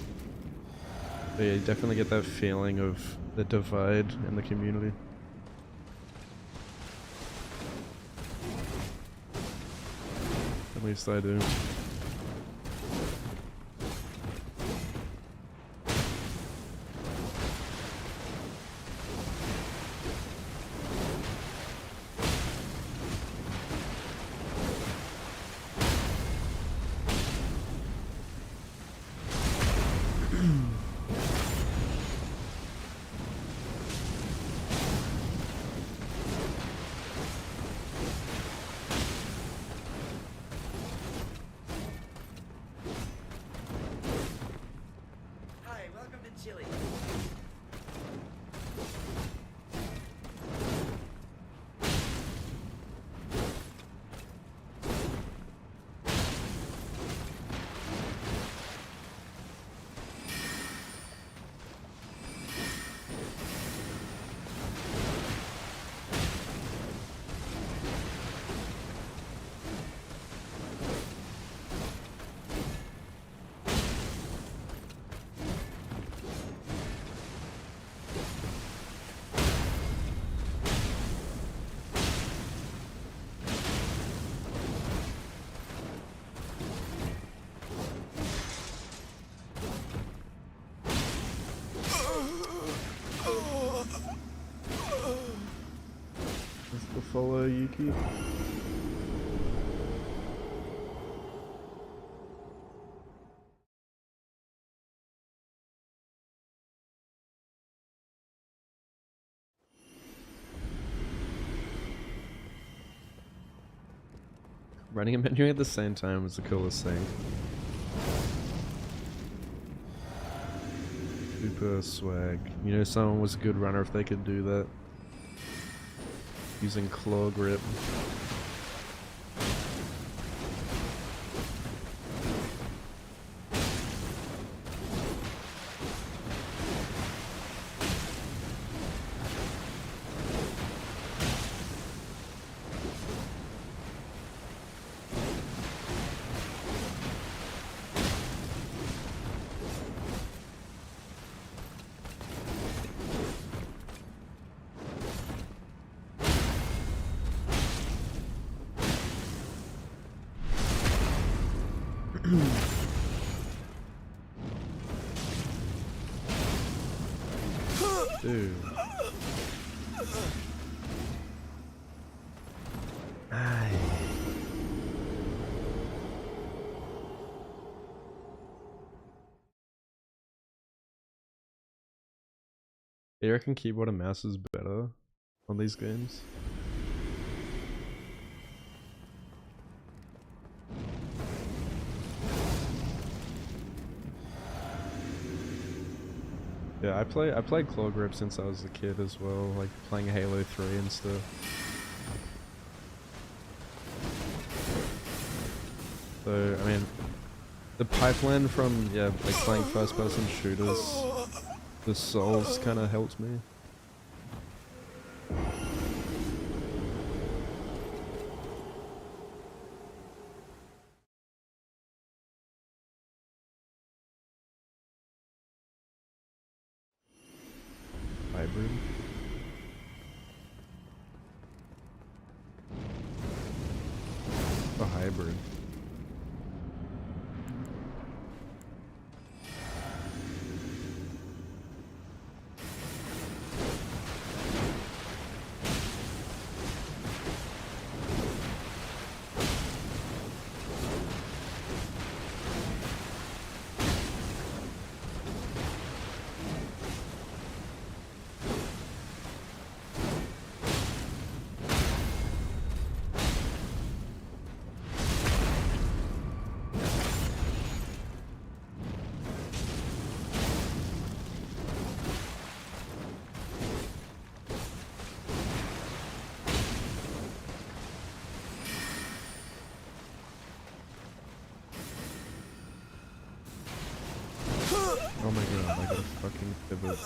But yeah, you definitely get that feeling of the divide in the community. At least I do. Follow Yuki. Running a menu at the same time was the coolest thing. Super swag. You know, someone was a good runner if they could do that. Using claw grip. Dude. Aye. Do you reckon keyboard and mouse is better on these games? Yeah, I played claw grip since I was a kid as well, like playing Halo 3 and stuff. So, I mean, the pipeline from, yeah, like playing first person shooters, the Souls kind of helps me. Hybrid. A hybrid. Oh my god, I got a fucking pivot.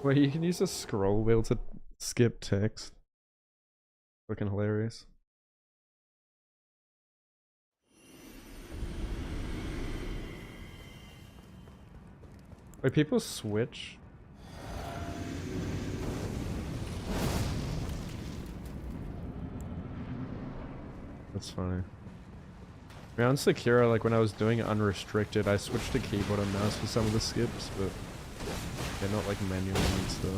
Wait, you can use a scroll wheel to skip text. Fucking hilarious. Wait, people switch? That's funny. I mean, on Sekiro, like when I was doing it unrestricted, I switched to keyboard and mouse for some of the skips, but they're not like manual and stuff.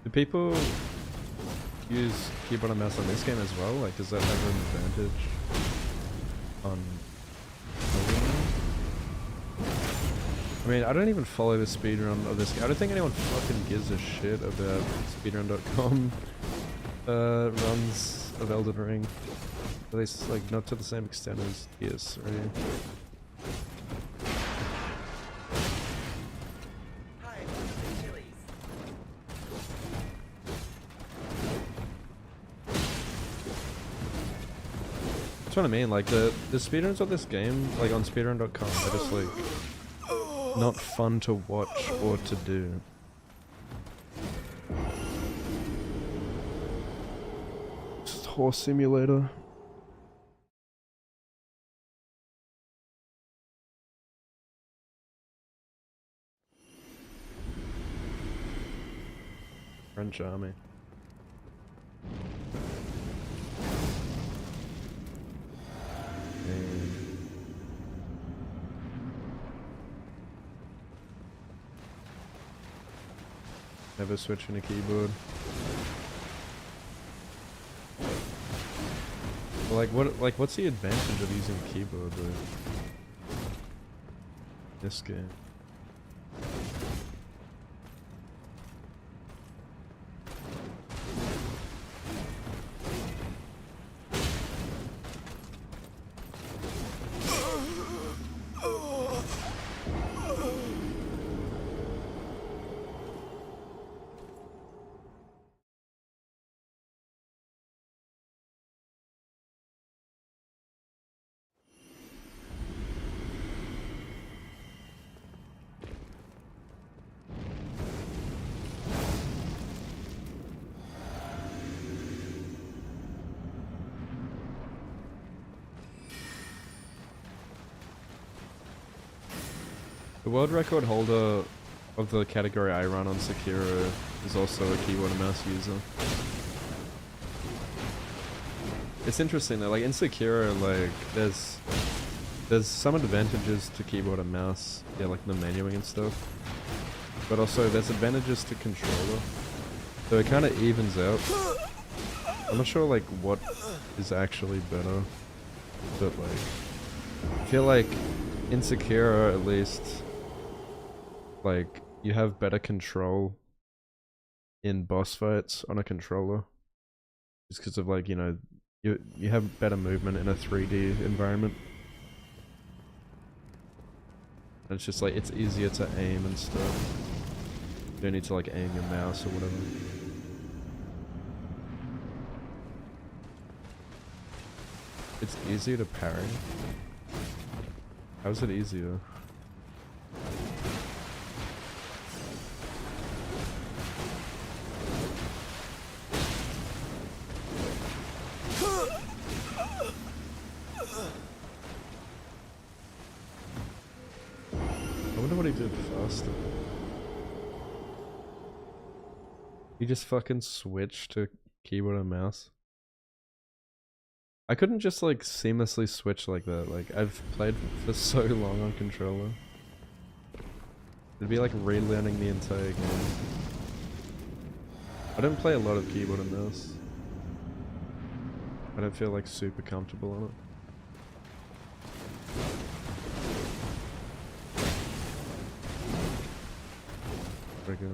Do people use keyboard and mouse on this game as well? Like, does that have an advantage on I mean, I don't even follow the speedrun of this game. I don't think anyone fucking gives a shit about speedrun.com runs of Elden Ring. At least, like, not to the same extent as PS3. That's what I mean, like, the speedruns of this game, like, on speedrun.com, are just, like, not fun to watch or to do. Just horse simulator. French army. Never switching a keyboard. Like what's the advantage of using a keyboard with this game? The world record holder of the category I run on Sekiro is also a keyboard and mouse user. It's interesting though, like in Sekiro, like there's some advantages to keyboard and mouse, yeah, like the menuing and stuff. But also there's advantages to controller. So it kind of evens out. I'm not sure like what is actually better, but like I feel like in Sekiro at least, like you have better control in boss fights on a controller, just because of like, you know, you have better movement in a 3D environment. And it's just like it's easier to aim and stuff. You don't need to like aim your mouse or whatever. It's easier to parry. How's it easier? I wonder what he did faster. He just fucking switched to keyboard and mouse. I couldn't just like seamlessly switch like that. Like I've played for so long on controller. It'd be like relearning the entire game. I don't play a lot of keyboard and mouse. I don't feel like super comfortable on it. There we go.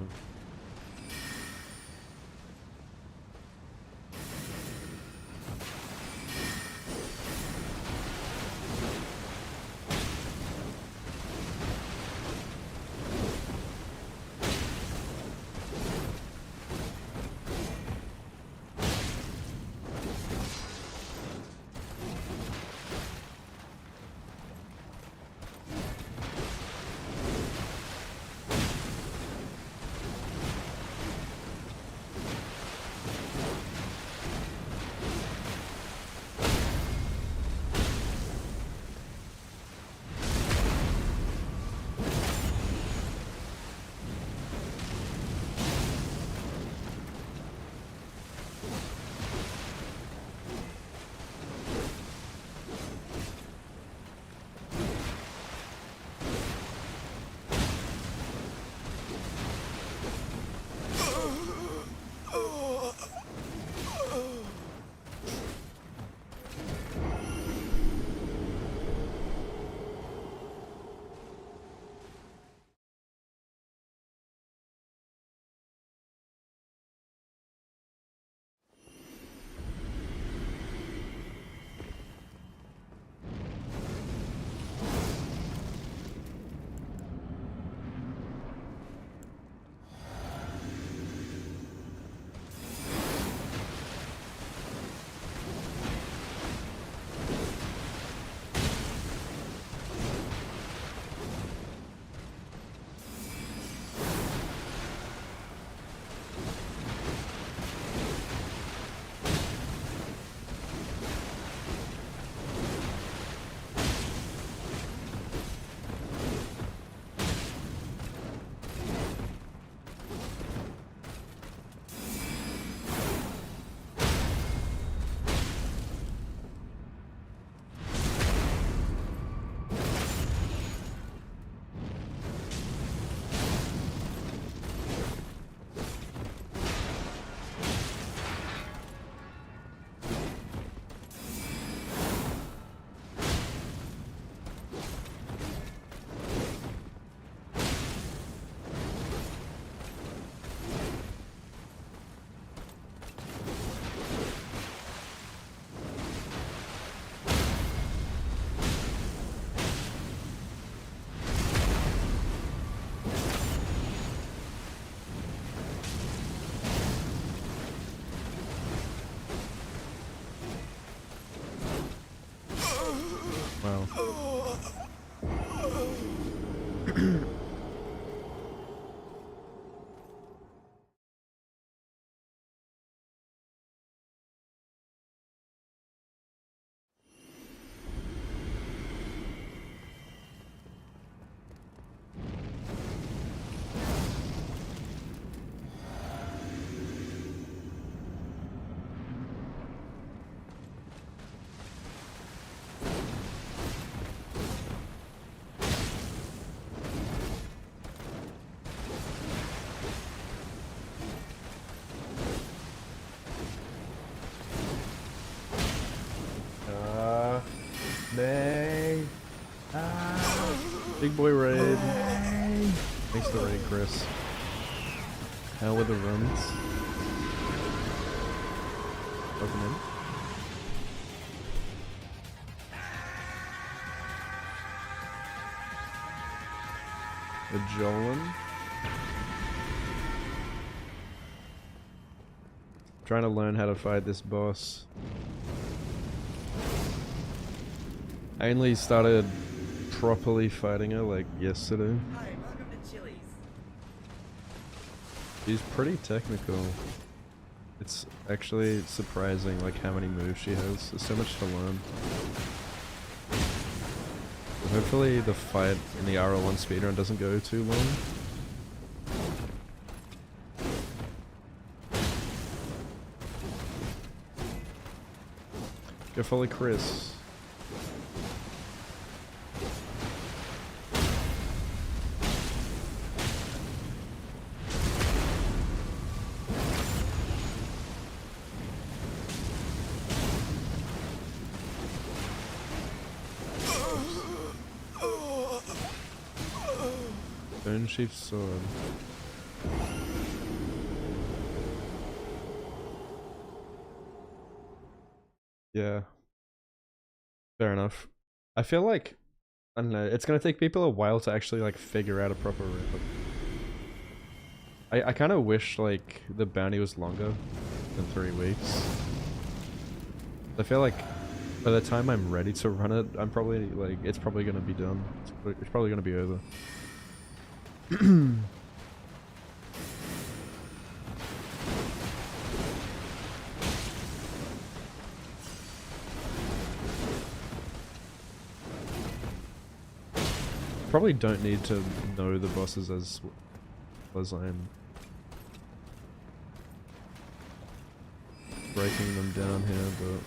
Big boy raid. Thanks for the raid, Chris. How were the runs? Welcome in. The Jolin. Trying to learn how to fight this boss. I only started properly fighting her like yesterday.
Hi, welcome to Chili's.
She's pretty technical. It's actually surprising like how many moves she has. There's so much to learn. Hopefully the fight in the RL1 speedrun doesn't go too long. Go follow Chris. Bone sheath sword. Yeah. Fair enough. I feel like, I don't know, it's gonna take people a while to actually like figure out a proper route. I kind of wish like the bounty was longer than 3 weeks. I feel like by the time I'm ready to run it, I'm probably like, it's probably gonna be done. It's probably gonna be over. Probably don't need to know the bosses as well as I am breaking them down here, but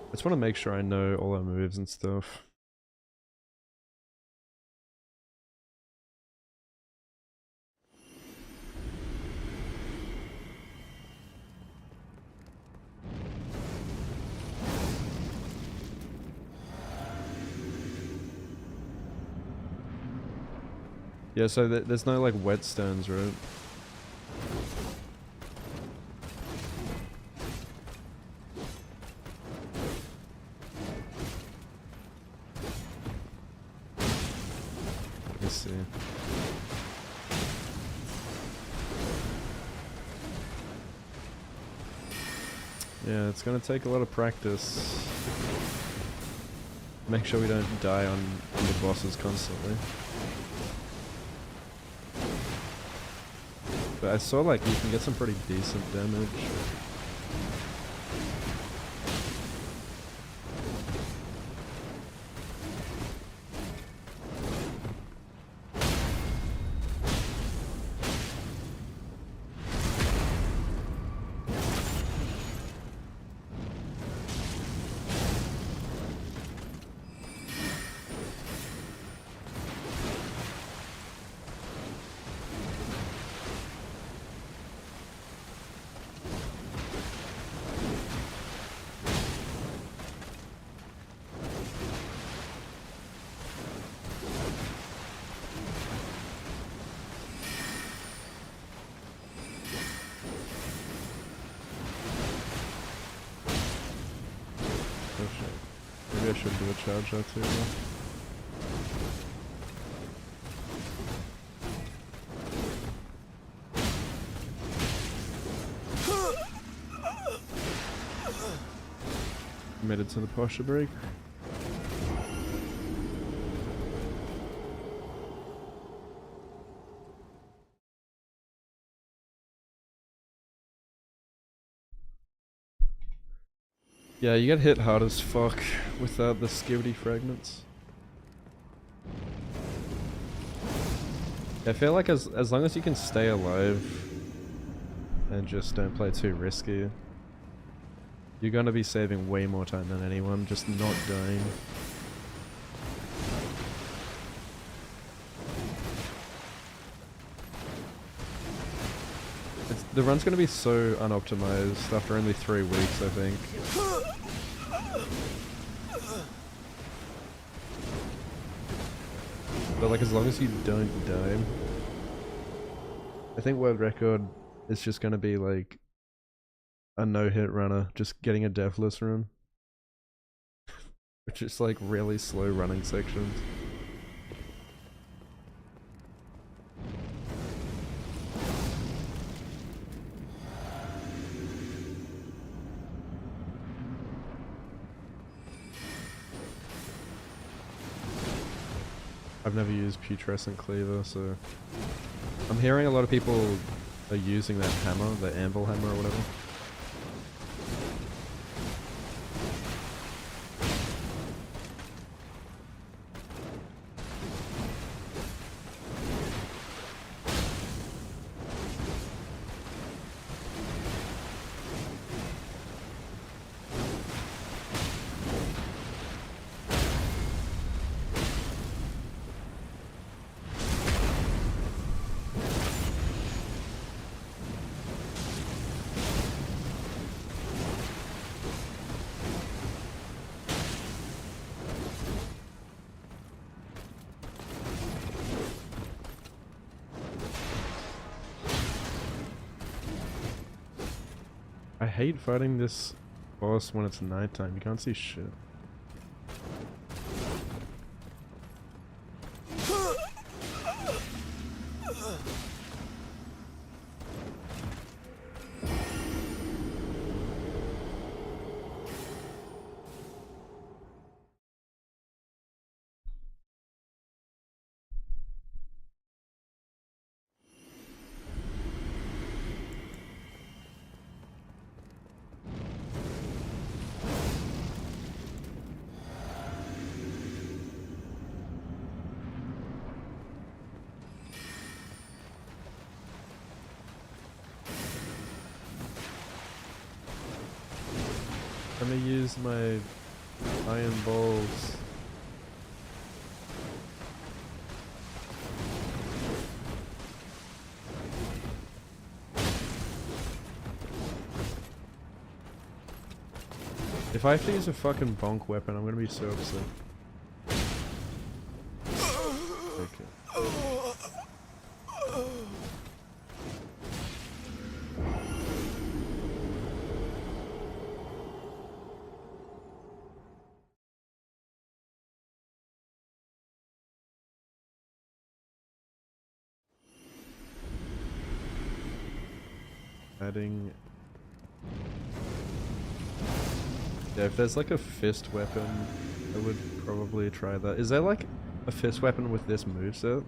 I just want to make sure I know all our moves and stuff. Yeah, so there's no like whetstones, right? Let's see. Yeah, it's gonna take a lot of practice. Make sure we don't die on the bosses constantly. But I saw like you can get some pretty decent damage. Maybe I should do a charge out too. Made it to the posture break. Yeah, you get hit hard as fuck without the skivity fragments. I feel like as long as you can stay alive and just don't play too risky, you're gonna be saving way more time than anyone, just not dying. The run's gonna be so unoptimized after only 3 weeks, I think. But like, as long as you don't die, I think world record is just gonna be like a no-hit runner, just getting a deathless run. Which is like really slow running sections. I've never used putrescent cleaver, so I'm hearing a lot of people are using that hammer, the anvil hammer or whatever. I hate fighting this boss when it's nighttime, you can't see shit. I'm gonna use my iron balls. If I have to use a fucking bonk weapon, I'm gonna be so upset. Okay. Adding... Yeah, if there's like a fist weapon, I would probably try that. Is there like a fist weapon with this moveset?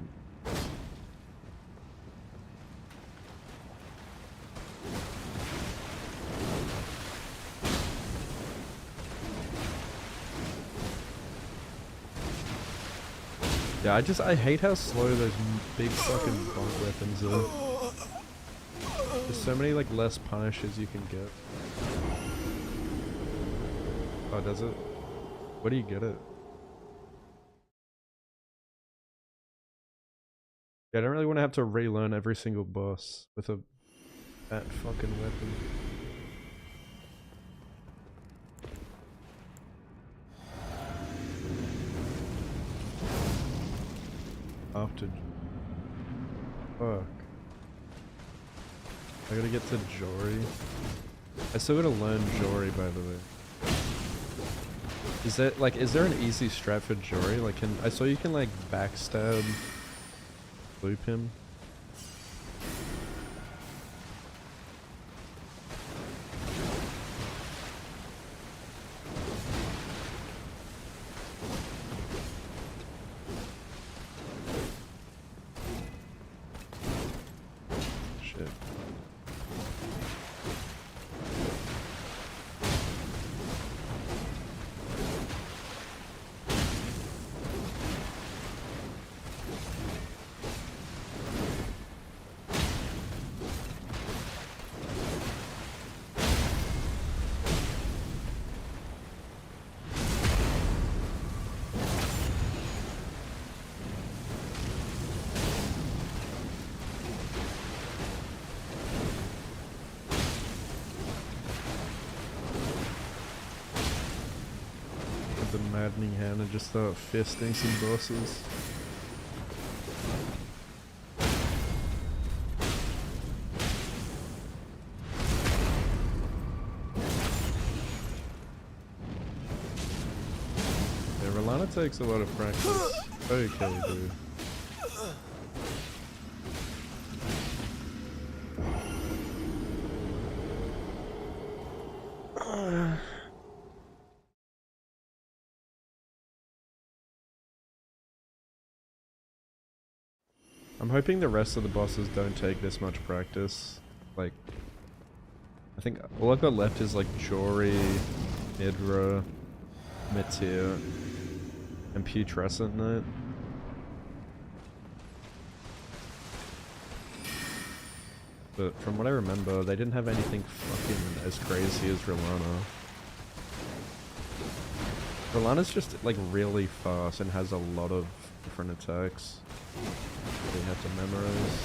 Yeah, I hate how slow those big fucking bonk weapons are. There's so many like less punishes you can get. Oh, does it? Where do you get it? Yeah, I don't really want to have to relearn every single boss with a that fucking weapon. After... Fuck. I gotta get to Jory. I still gotta learn Jory, by the way. Is there an easy strat for Jory? Like, I saw you can like backstab loop him. Shit. maddening hand and just start fisting some bosses. Yeah, Rellana takes a lot of practice. Okay, dude. I'm hoping the rest of the bosses don't take this much practice. Like, I think all I've got left is like Jory, Midra, Meteor, and Putrescent Knight. But from what I remember, they didn't have anything fucking as crazy as Rellana. Rellana's just like really fast and has a lot of different attacks that you have to memorize.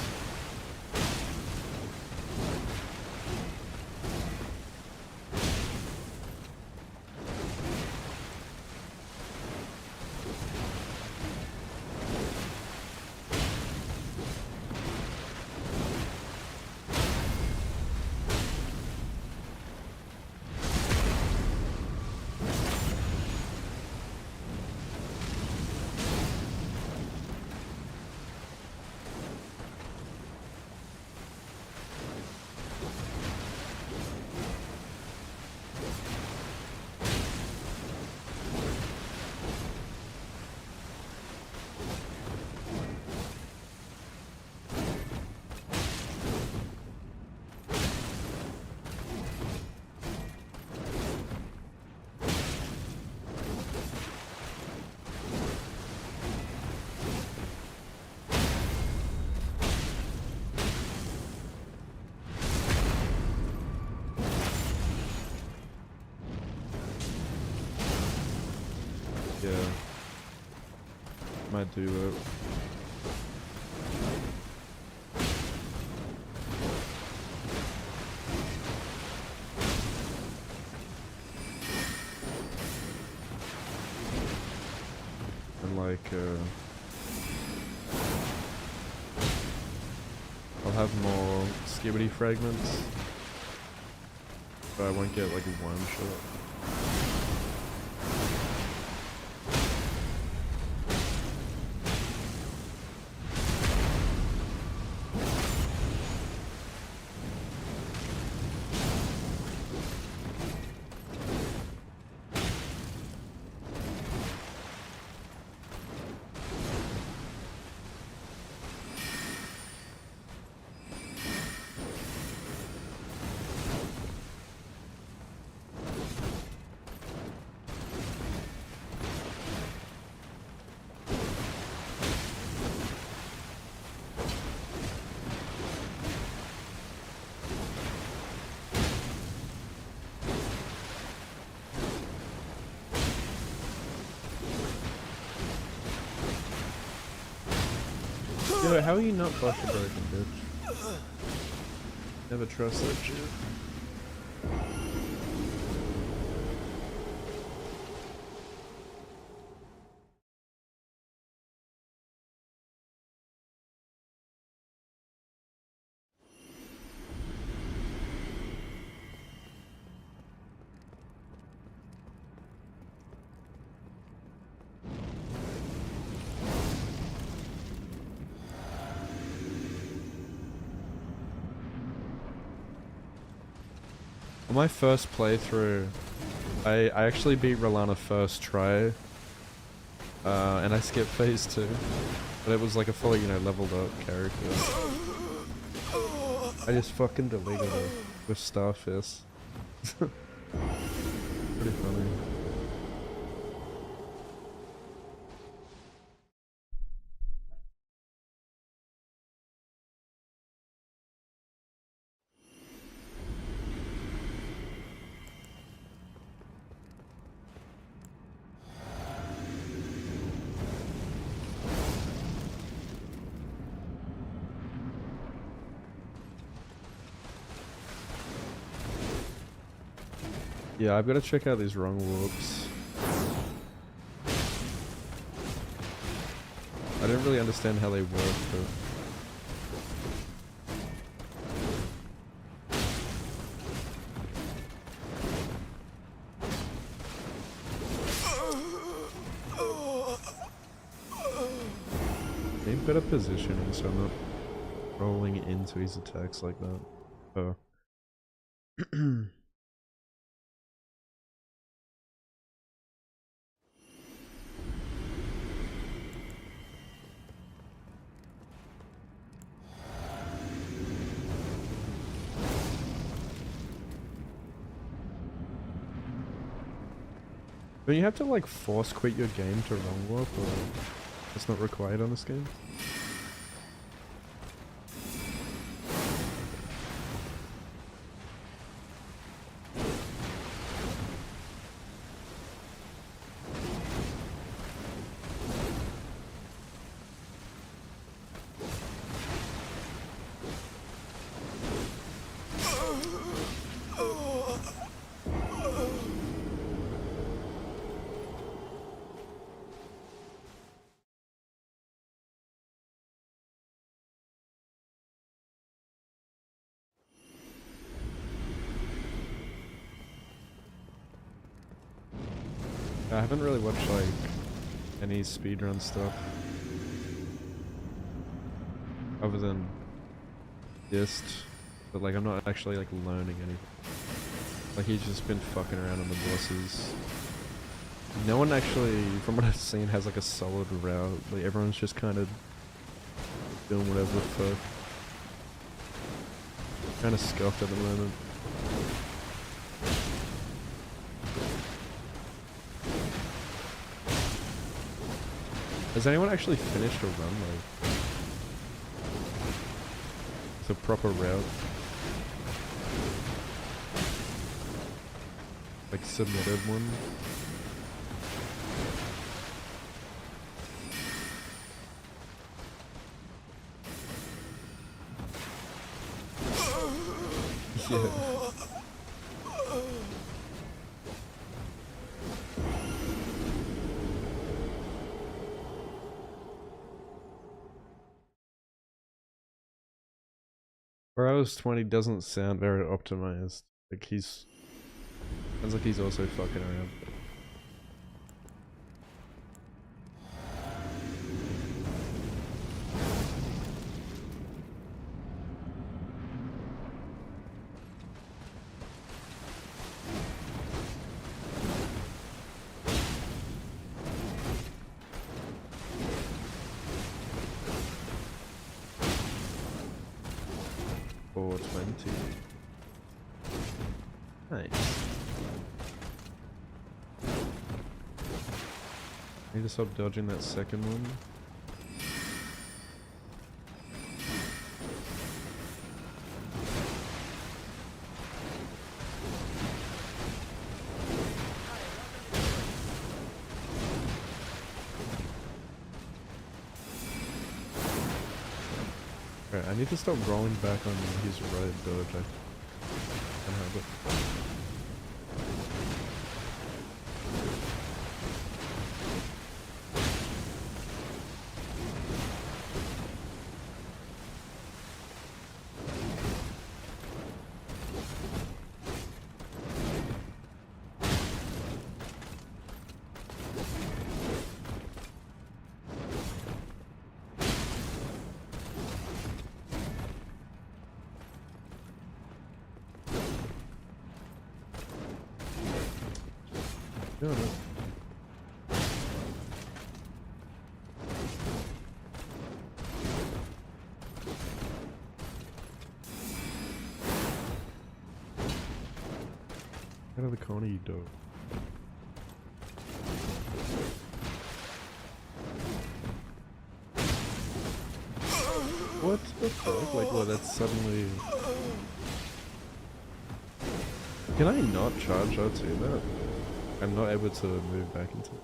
Yeah. Might do it. And like, I'll have more skibbity fragments, but I won't get like one shot. Yo, how are you not buffer broken, bitch? Never trust that shit. On my first playthrough, I actually beat Rellana first try, and I skipped phase 2, but it was like a fully, you know, leveled up character. I just fucking deleted it with Starfist. Pretty funny. Yeah, I've got to check out these wrong warps. I didn't really understand how they work, but need better positioning so I'm not rolling into his attacks like that. Oh. Don't you have to like force quit your game to wrong warp, or it's not required on this game? I haven't really watched like any speedrun stuff other than Gist, but like I'm not actually like learning anything. Like he's just been fucking around on the bosses. No one actually, from what I've seen, has like a solid route. Like everyone's just kind of doing whatever the fuck. Kind of scuffed at the moment. Has anyone actually finished a run like with a proper route? Like submitted one? Yeah. RL1 doesn't sound very optimized. Like he's sounds like he's also fucking around. Nice. Need to stop dodging that second one. Alright, I need to stop rolling back on his right dodge. I can't have it. No, no. Out of the corner, you dog. What the fuck? Like, what, that's suddenly... Can I not charge out to that? I'm not able to move back into it.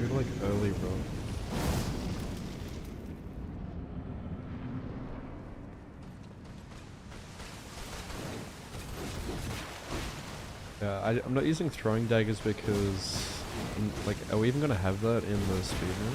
You're like early, bro. Yeah, I'm not using throwing daggers because, like, are we even gonna have that in the speedrun?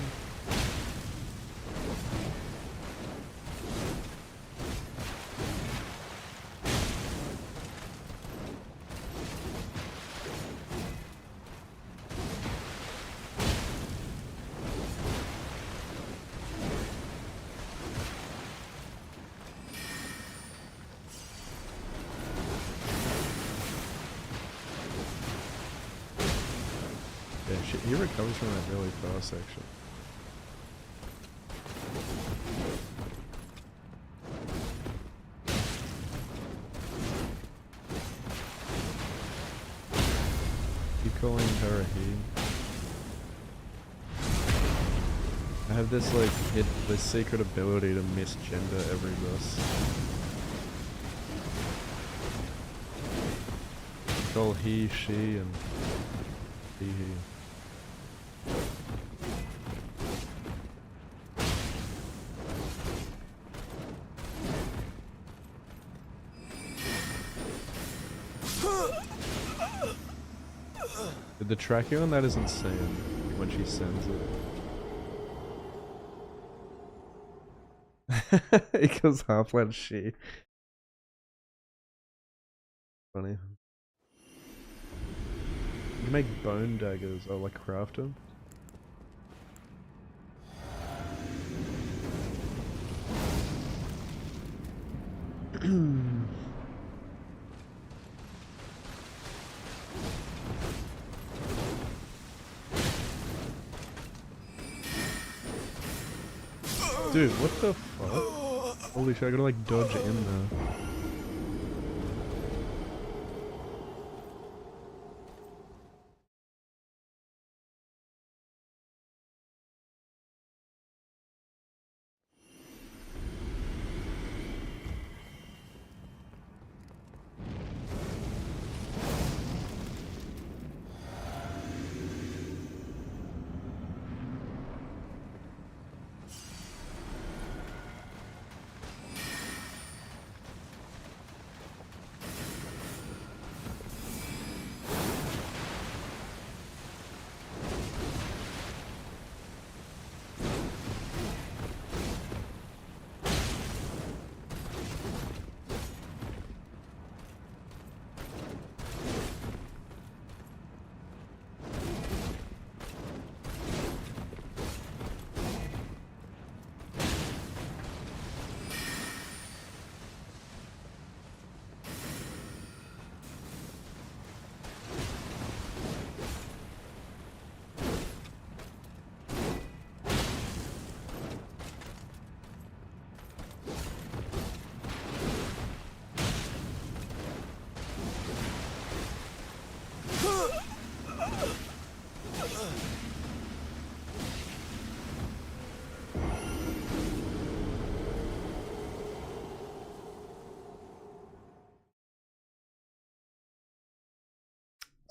Yeah, shit, he recovers from that really fast, actually. Keep calling her a he. I have this, like, this secret ability to misgender every boss. Call he, she, and he. The tracking on that is insane when she sends it. It goes half like she. Funny. You can make bone daggers, or like craft them. Dude, what the fuck? Holy shit, I gotta like dodge in there.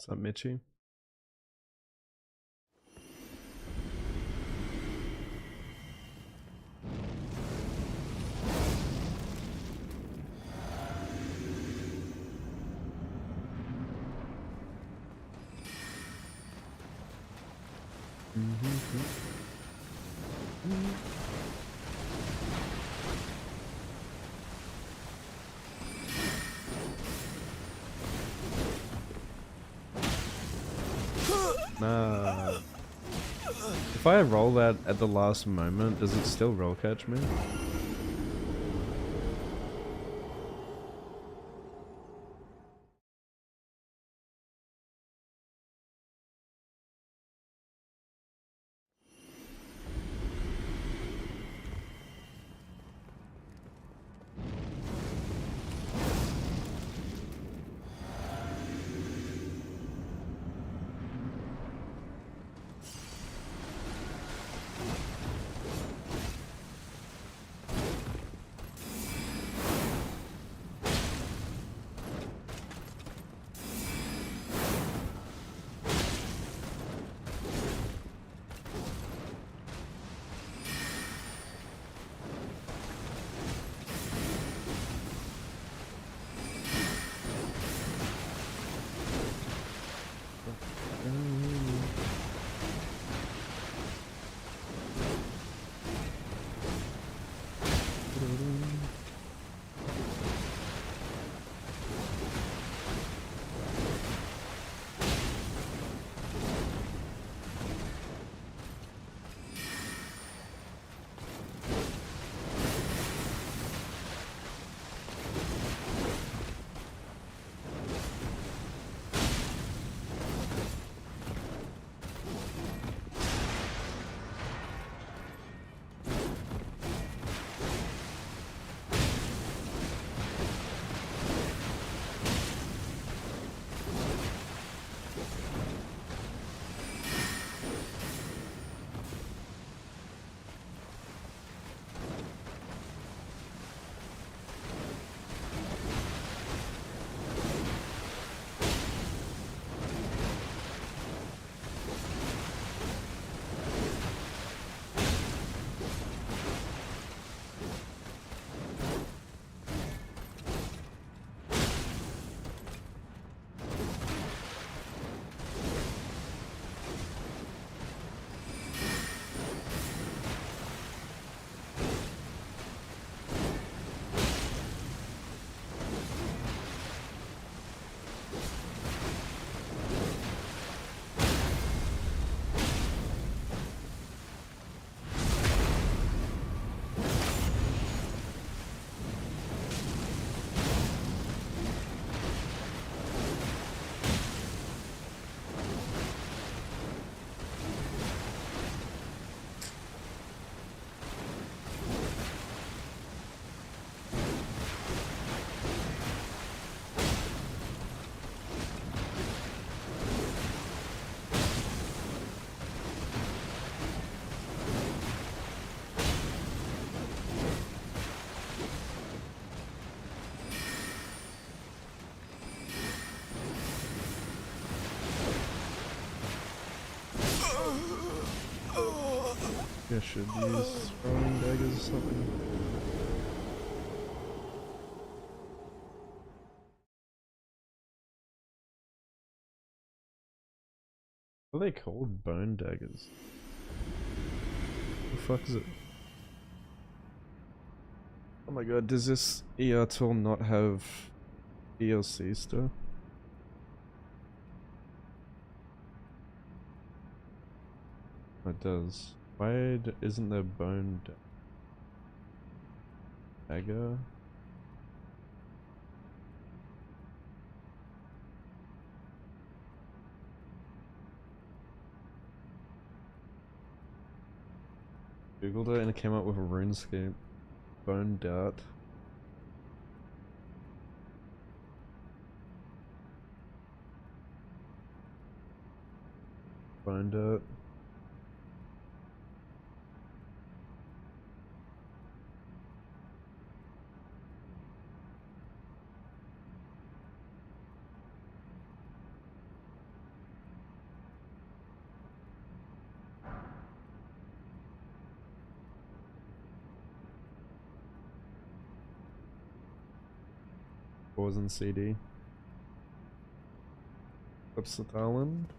What's up, Mitchie? Nah. If I roll that at the last moment, does it still roll catch me? I should use throwing daggers or something. What are they called? Bone daggers? The fuck is it? Oh my god, does this ER tool not have DLC stuff? It does. Why isn't there bone dagger? Googled it and it came up with a RuneScape. Bone dart. Bone dart. Pause and CD. What's the Island?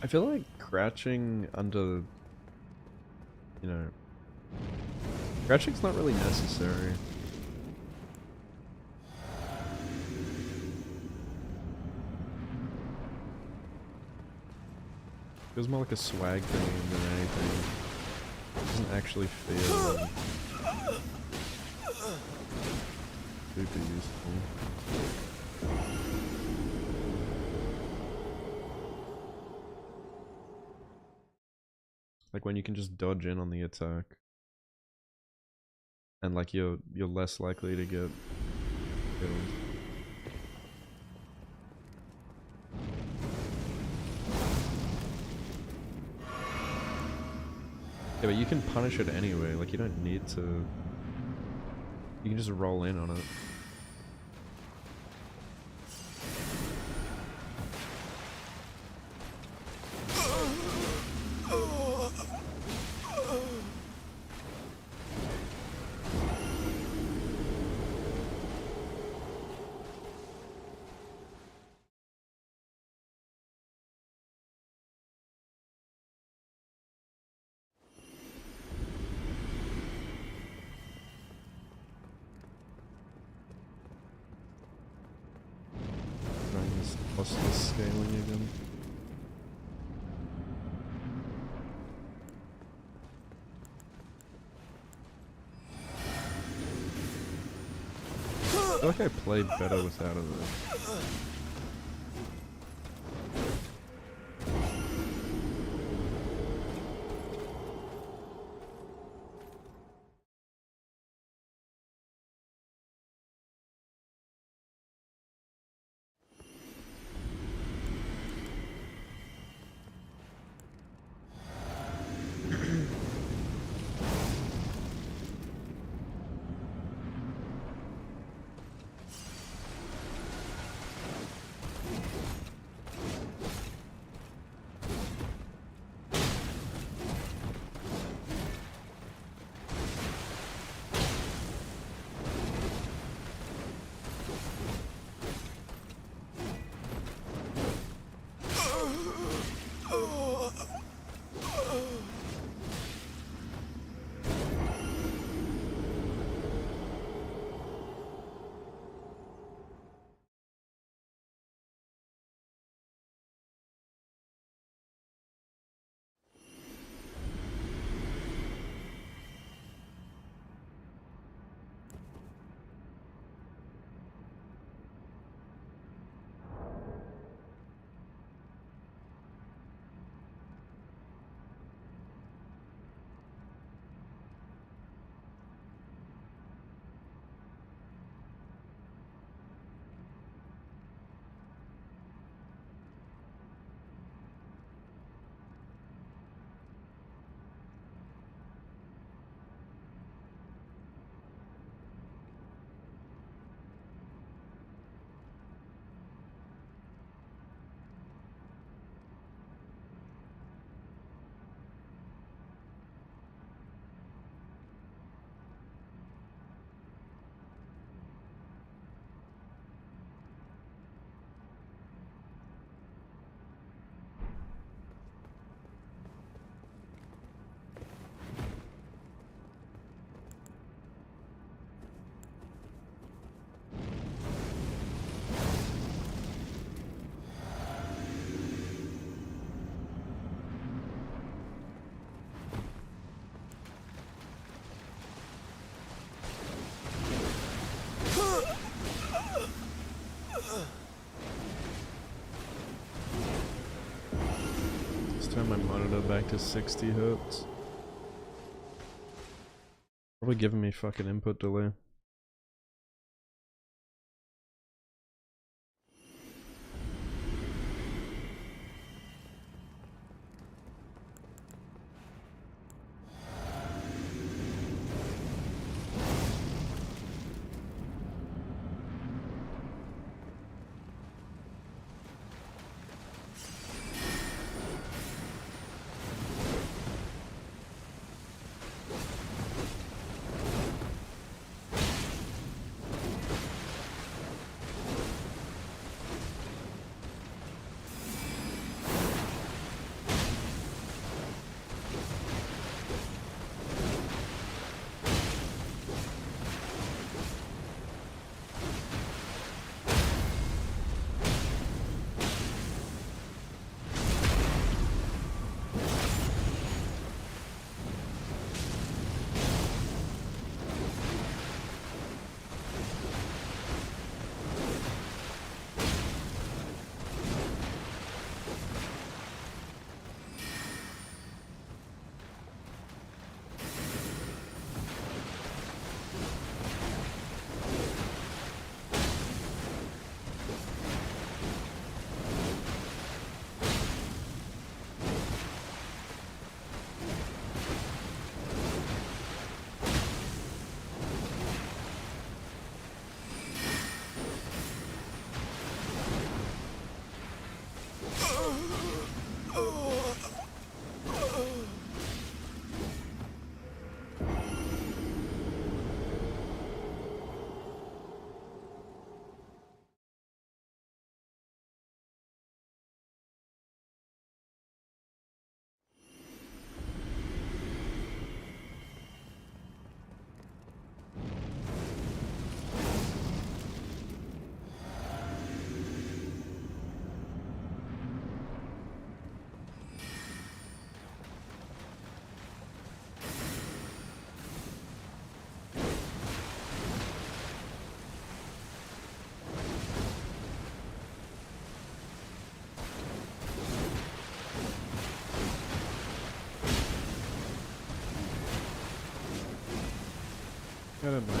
I feel like crouching under, you know, crouching's not really necessary. Feels more like a swag thing than anything. It doesn't actually feel super useful. Like when you can just dodge in on the attack, and like you're less likely to get killed. Yeah, but you can punish it anyway. Like you don't need to. You can just roll in on it. Plus the scaling again. I feel like I played better without it. turn my monitor back to 60 Hz. Probably giving me fucking input delay. I don't know.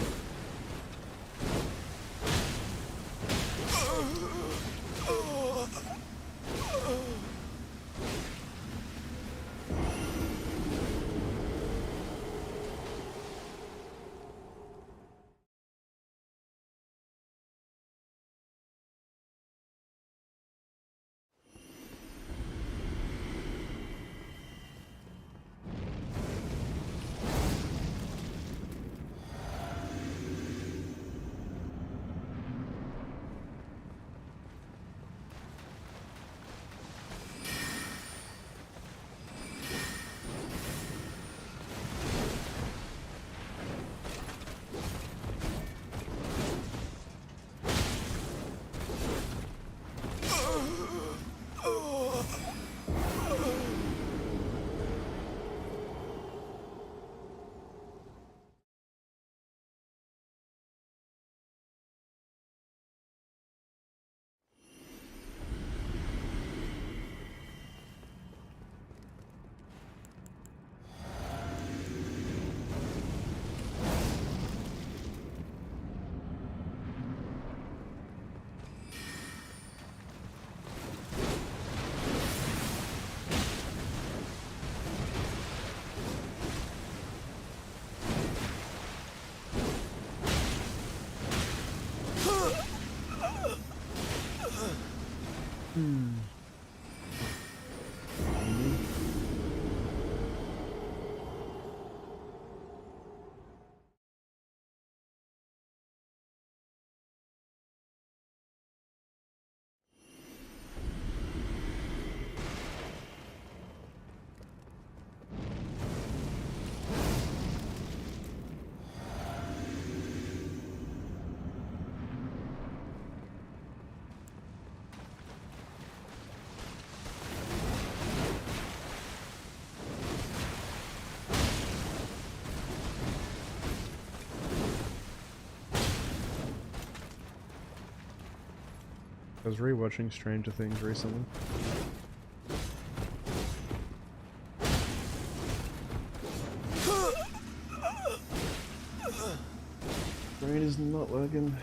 I was rewatching Stranger Things recently. screen is not working.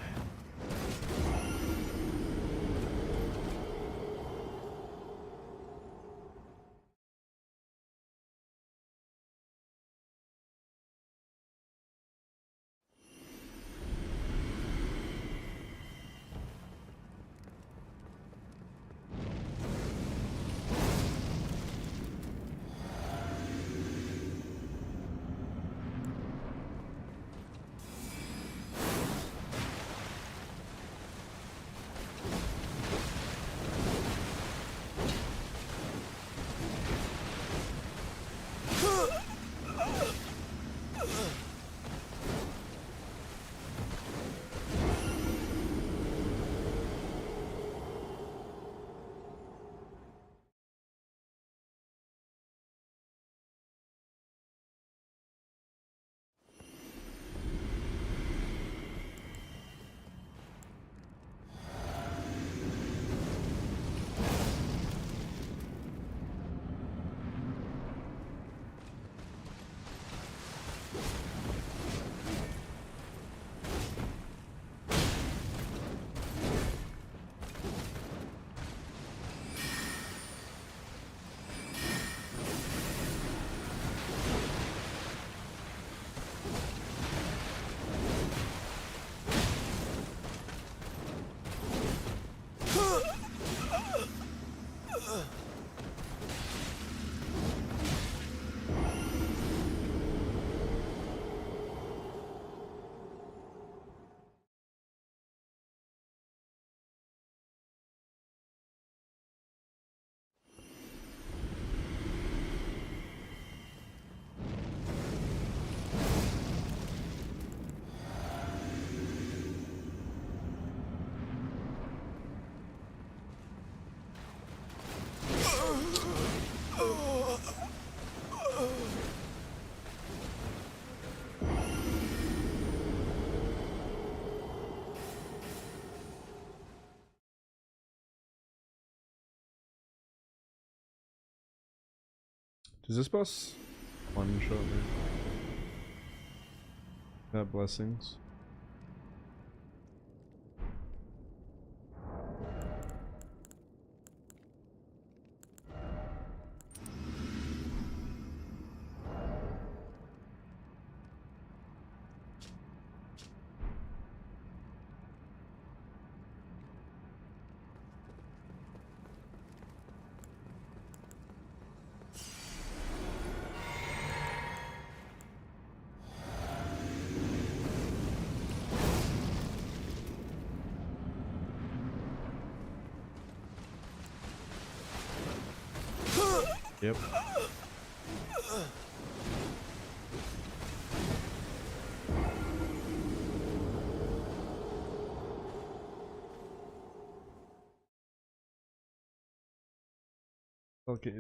Does this boss one shot me? Got blessings. Yep. Okay.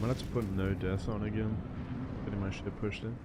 I'm gonna have to put no death on again. Getting my shit pushed in.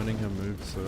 learning her moves, so...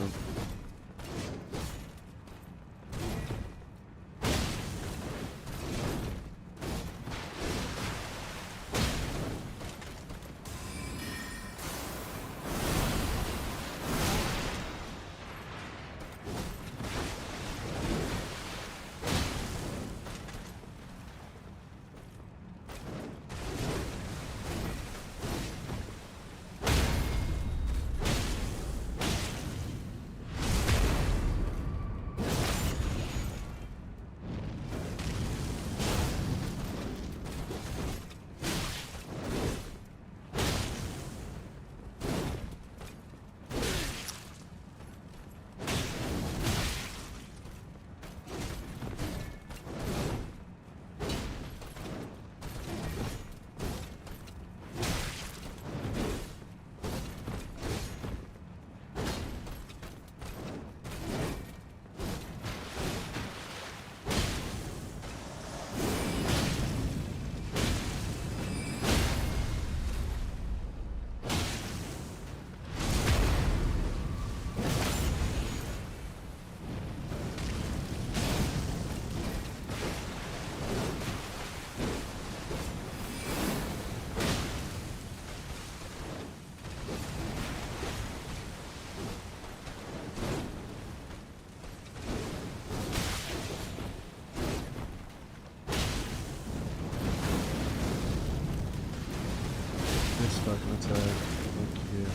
This fucking attack. Thank you.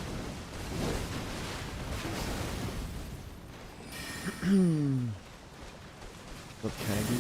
What candy?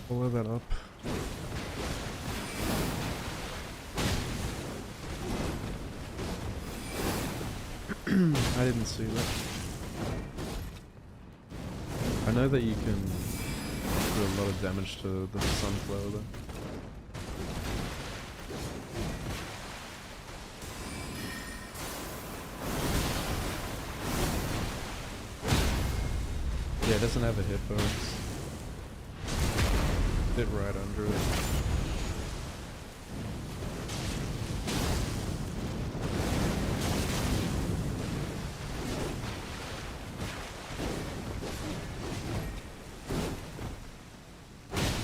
Follow that up. I didn't see that. I know that you can do a lot of damage to the sunflower though. Yeah, it doesn't have a hitbox. Fit right under it.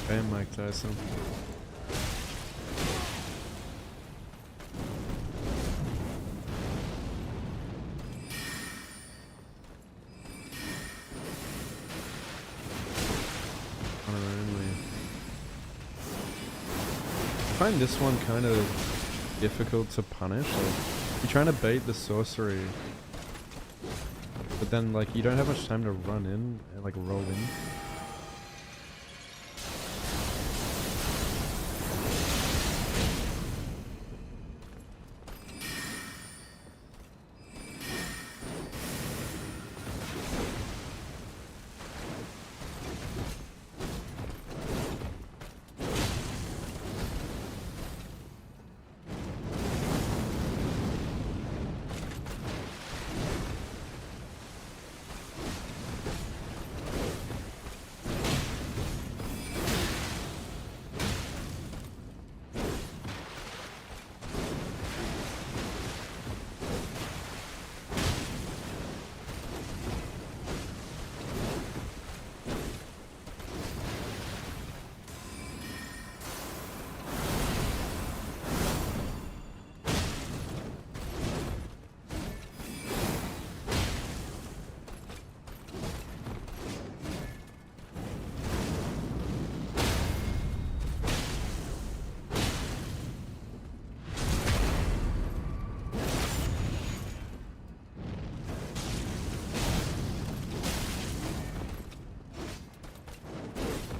Bam, Mike Tyson. I find this one kind of difficult to punish. Like, you're trying to bait the sorcery, but then like you don't have much time to run in and like roll in.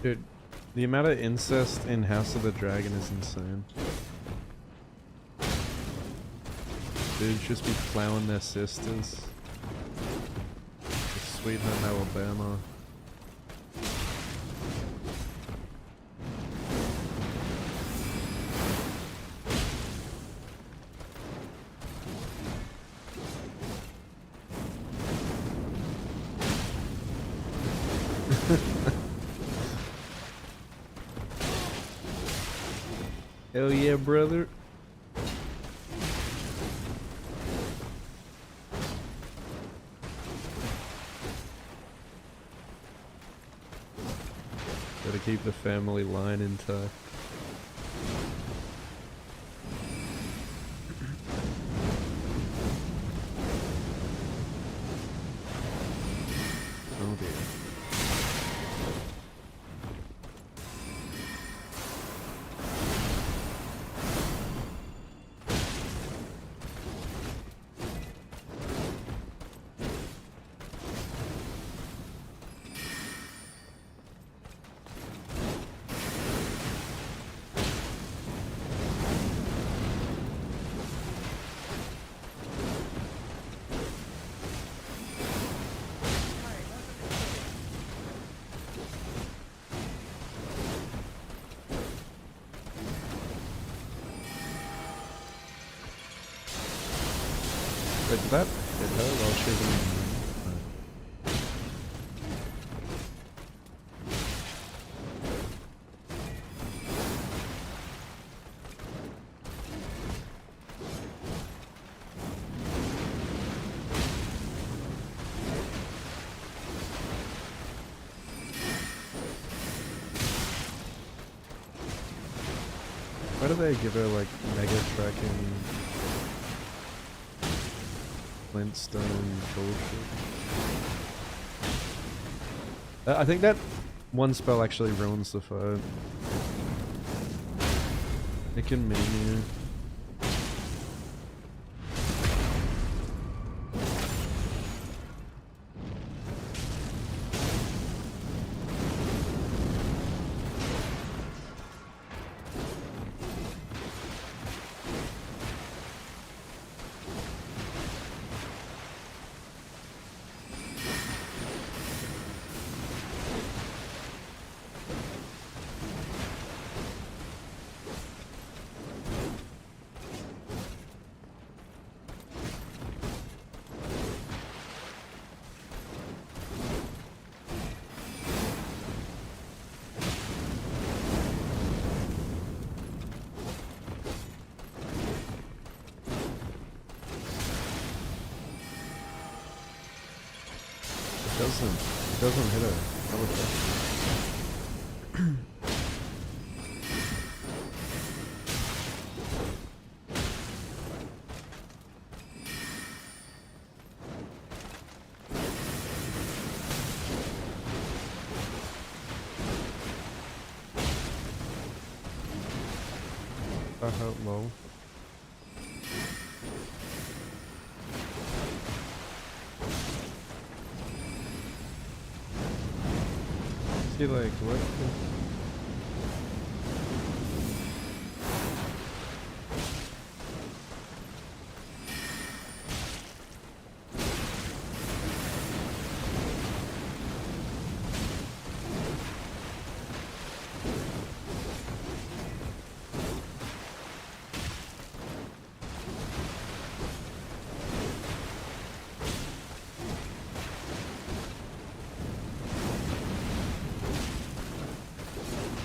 Dude, the amount of incest in House of the Dragon is insane. Dudes just be plowing their sisters. Sweet home Alabama. Hell yeah, brother. Gotta keep the family line intact. Oh dear. Wait, did that hit her while she was in the room? Why do they give her like mega tracking Flintstone bullshit? I think that one spell actually ruins the fight. It can meme you. It doesn't hit her. How was that? That hurt low. Like what?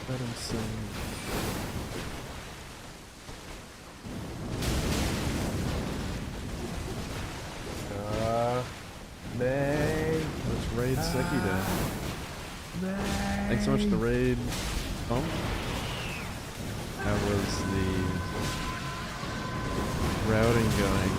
Let him sing. May. Let's raid Seki then. Thanks so much to raid Tom. How was the routing going?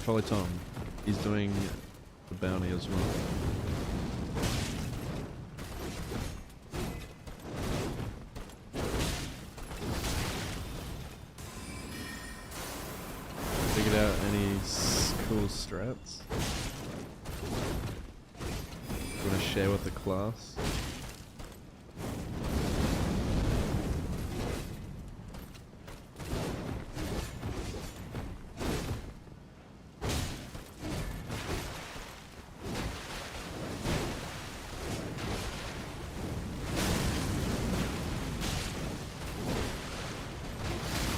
Follow Tom. He's doing the bounty as well. strats? You wanna share with the class?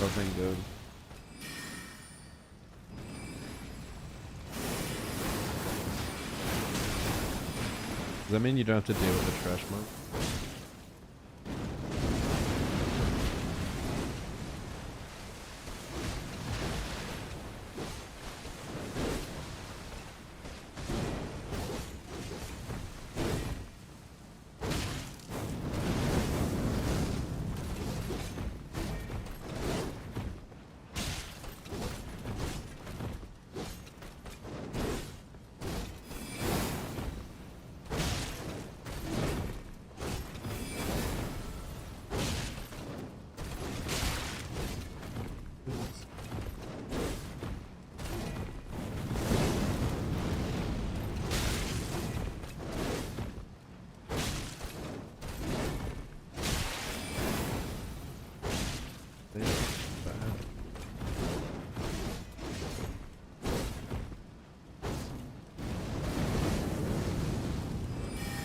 Nothing good. Does that mean you don't have to deal with the trash monk?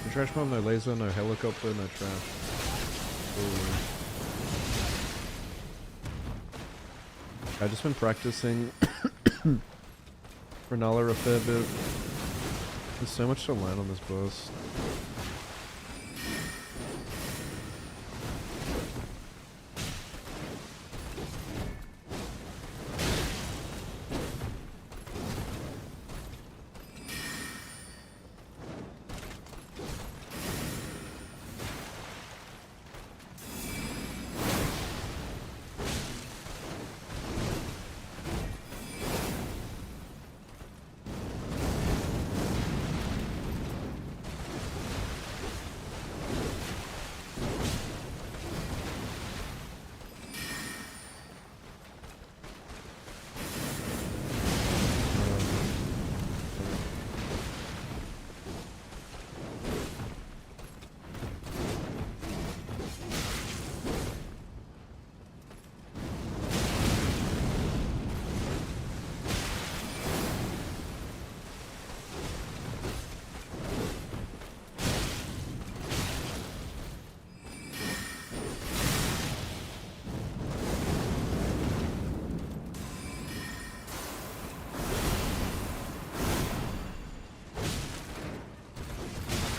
No trash bomb, no laser, no helicopter, no trash. Ooh. I've just been practicing Rellana a fair bit. There's so much to learn on this boss.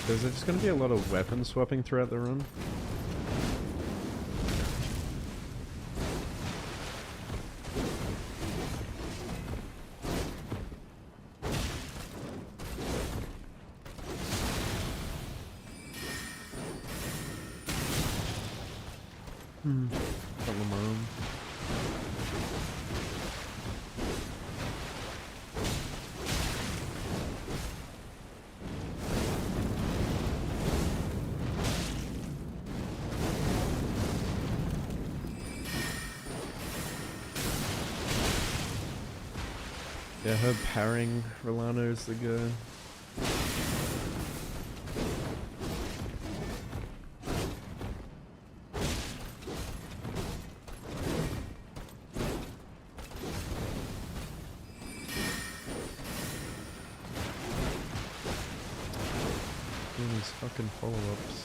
There's just going to be a lot of weapon swapping throughout the run. Something of my own. Yeah, her parrying Rellana is the guy. Doing these fucking follow-ups.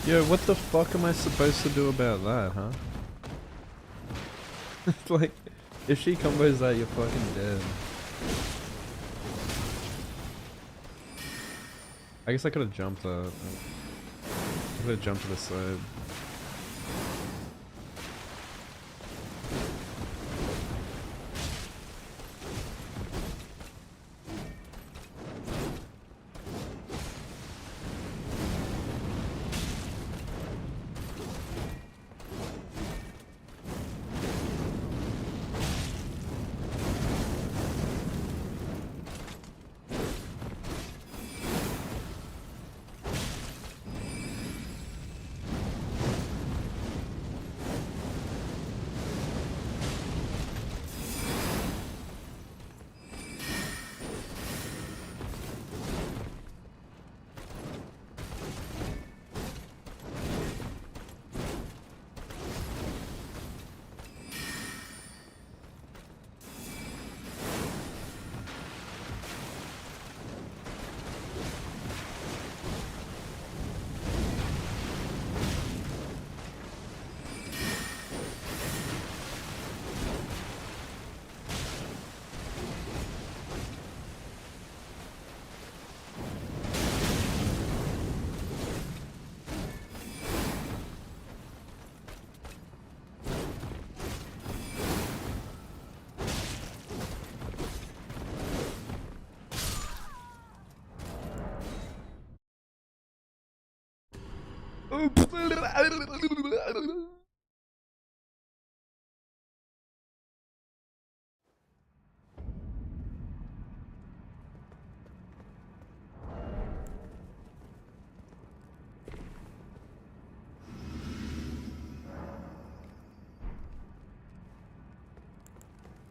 Yo, what the fuck am I supposed to do about that, huh? Like, if she combos that, you're fucking dead. I guess I could have jumped that. I could have jumped to the side.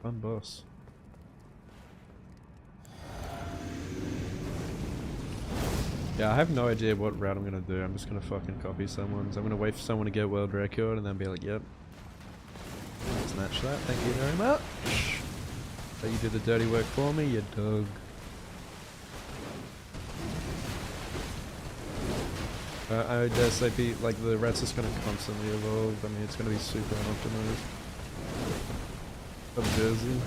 Fun boss. Yeah, I have no idea what route I'm gonna do. I'm just gonna fucking copy someone's. I'm gonna wait for someone to get world record and then be like, yep. Snatch that, thank you very much. So you did the dirty work for me, you dog. I dare say like the Reds is gonna constantly evolve. I mean, it's gonna be super unoptimized. Up Jersey.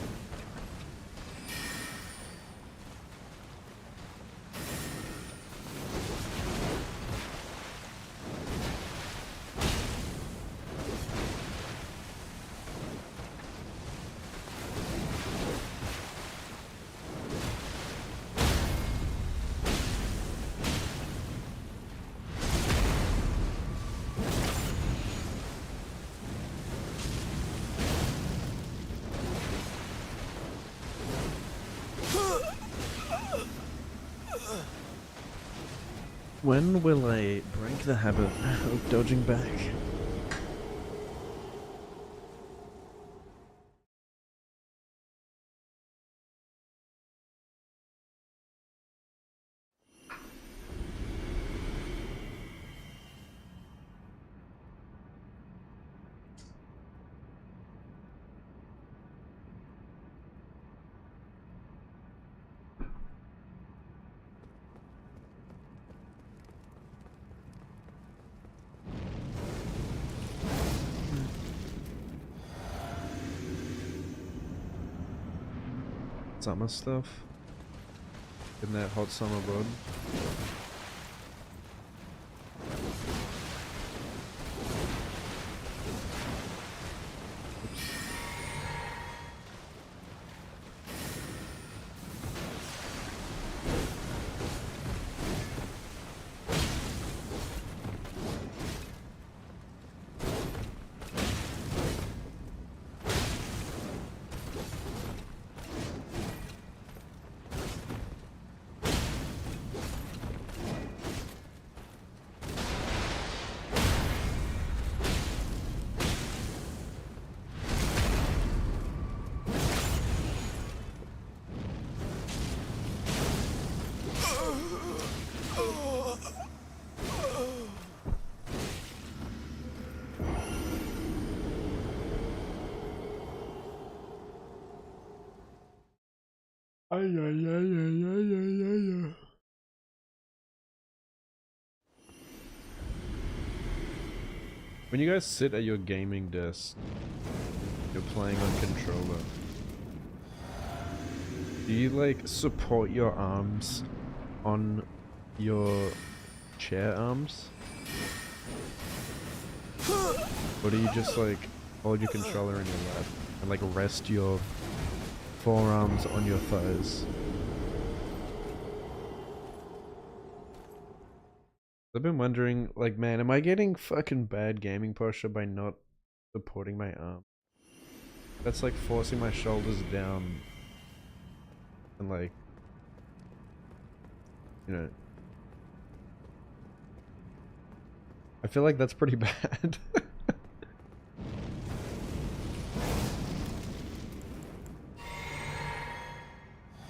When will I break the habit of dodging back? Summer stuff in that hot summer road. Ay, ay, ay, ay, ay, ay, ay, ay. When you guys sit at your gaming desk, you're playing on controller. Do you like support your arms on your chair arms? Or do you just like hold your controller in your lap and like rest your forearms on your thighs? I've been wondering, like, man, am I getting fucking bad gaming posture by not supporting my arm? That's like forcing my shoulders down and like, you know, I feel like that's pretty bad.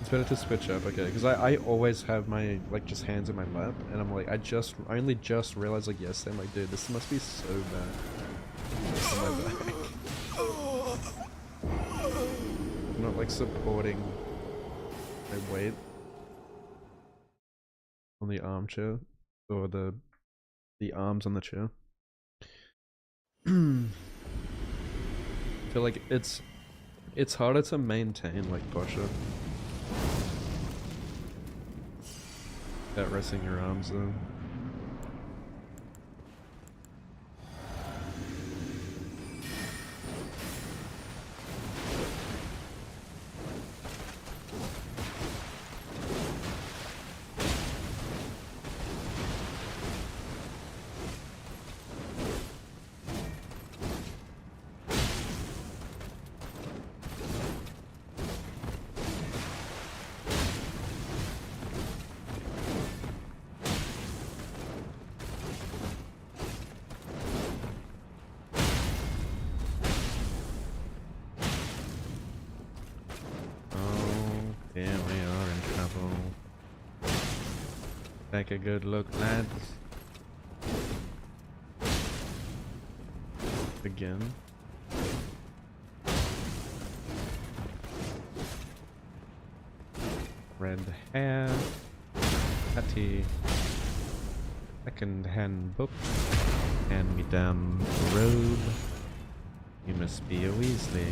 It's better to switch up, okay, because I always have my, like, just hands in my lap, and I'm like, I only just realized, like, yesterday, I'm like, dude, this must be so bad. Just on my back. I'm not, like, supporting my weight on the armchair, or the arms on the chair. I feel like it's harder to maintain, like, posture. Without resting your arms though. Take a good look, lads. Again. Red hair. Patty. Second-hand book. Hand-me-down robe. You must be a Weasley.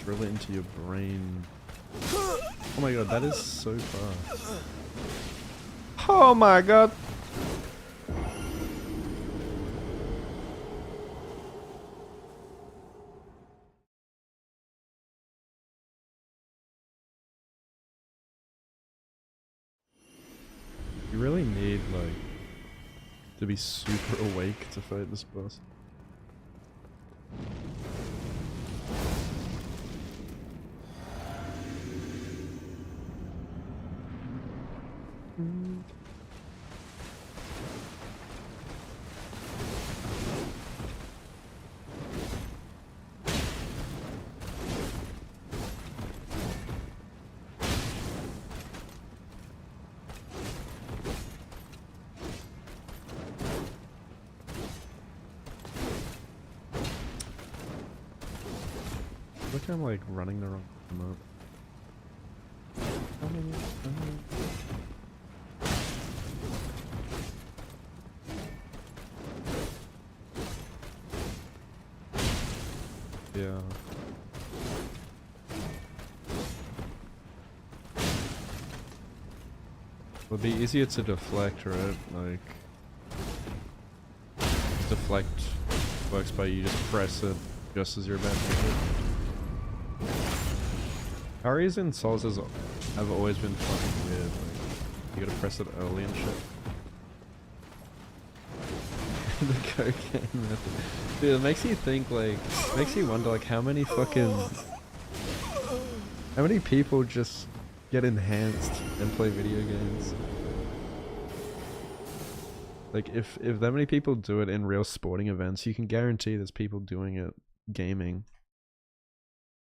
Drill it into your brain. Oh my god, that is so fast. Oh my god! You really need, like, to be super awake to fight this boss. Look, I'm like running the wrong map. Yeah. It would be easier to deflect, right? Like, deflect works by you just press it just as you're about to hit it. Parries in Souls have always been fucking weird. Like, you gotta press it early and shit. The cocaine method. Dude, it makes you think, like, makes you wonder, like, how many people just get enhanced and play video games? Like, if that many people do it in real sporting events, you can guarantee there's people doing it gaming.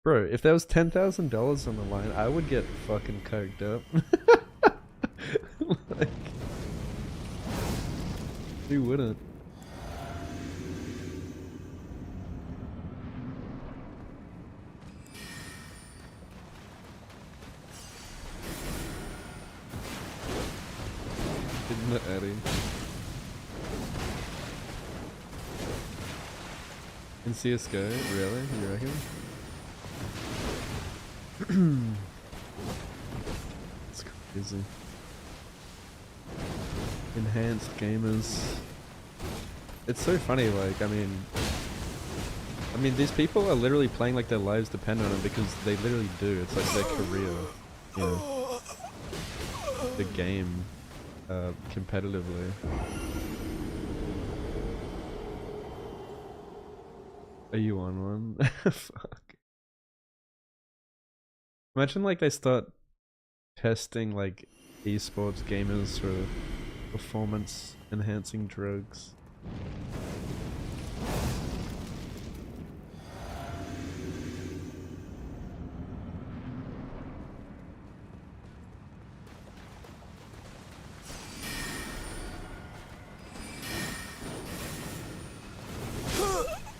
Bro, if there was $10,000 on the line, I would get fucking coked up. Like, who wouldn't? In the Eddie. In CSGO? Really? You reckon? It's crazy. Enhanced gamers. It's so funny, like, I mean, these people are literally playing like their lives depend on it because they literally do. It's like their career, you know, the game, competitively. Are you on one? Fuck. Imagine like they start testing like esports gamers for performance enhancing drugs.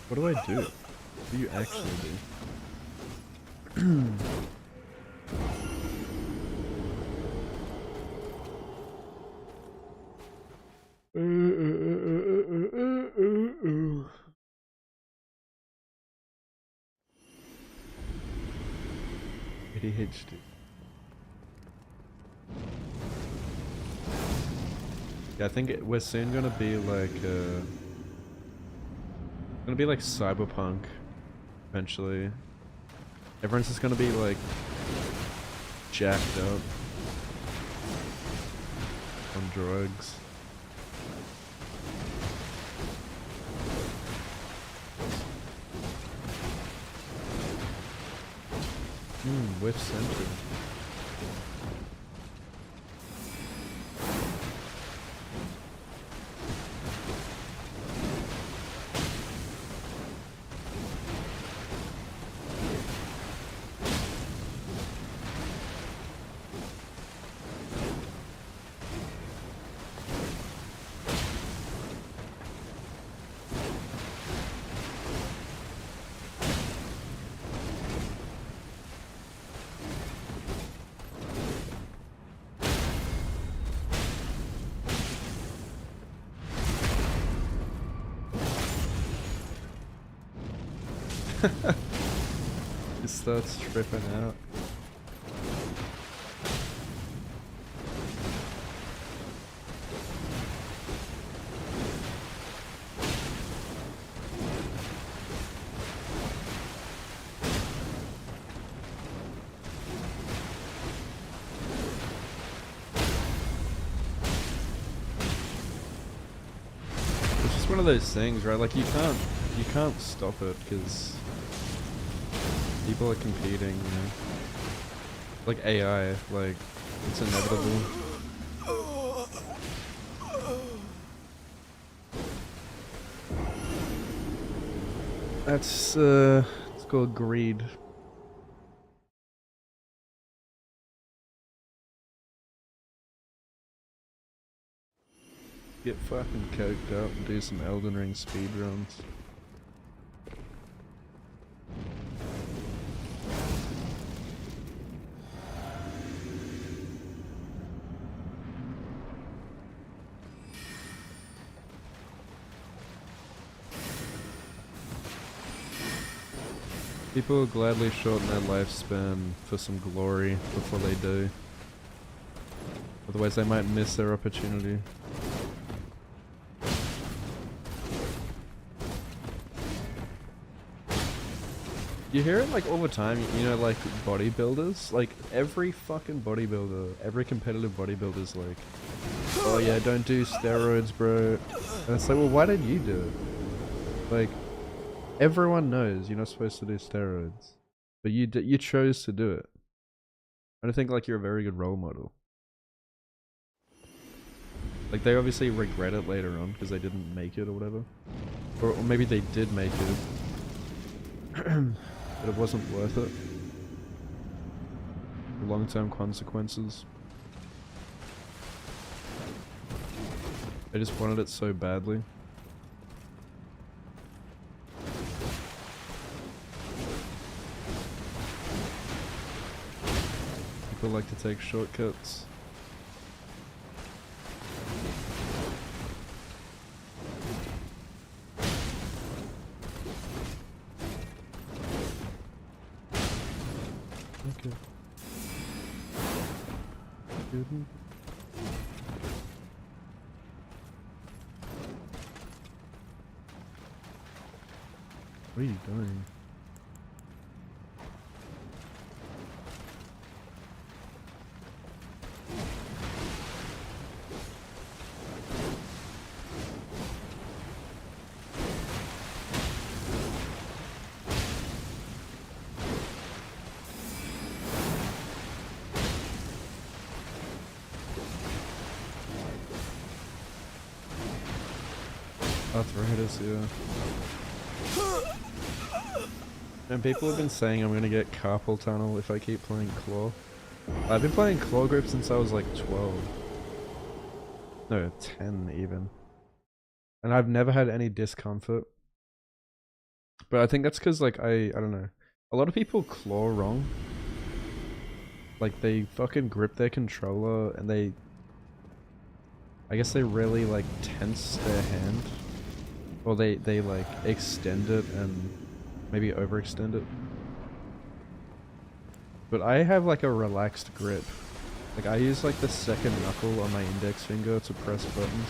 What do I do? What do you actually do? ADHD. Yeah, I think we're soon gonna be like gonna be like cyberpunk eventually. Everyone's just gonna be like jacked up on drugs. Whiff center. He starts tripping out. It's just one of those things, right? Like you can't stop it because people are competing, you know? Like AI, like, it's inevitable. That's, it's called greed. Get fucking coked up and do some Elden Ring speedruns. People will gladly shorten their lifespan for some glory before they do. Otherwise they might miss their opportunity. You hear it like all the time, you know, like bodybuilders, like every fucking bodybuilder, every competitive bodybuilder's like, oh yeah, don't do steroids, bro. And it's like, well, why did you do it? Like, everyone knows you're not supposed to do steroids, but you chose to do it. I don't think like you're a very good role model. Like they obviously regret it later on because they didn't make it or whatever, or maybe they did make it. but it wasn't worth it. The long-term consequences. I just wanted it so badly. People like to take shortcuts. Okay. Good. What are you doing? Arthritis, yeah. And people have been saying I'm gonna get carpal tunnel if I keep playing claw. I've been playing claw grip since I was like 12. No, 10 even. And I've never had any discomfort. But I think that's because like I don't know. A lot of people claw wrong. Like they fucking grip their controller and I guess they really like tense their hand. Or they like extend it and maybe overextend it. But I have like a relaxed grip. Like I use like the second knuckle on my index finger to press buttons.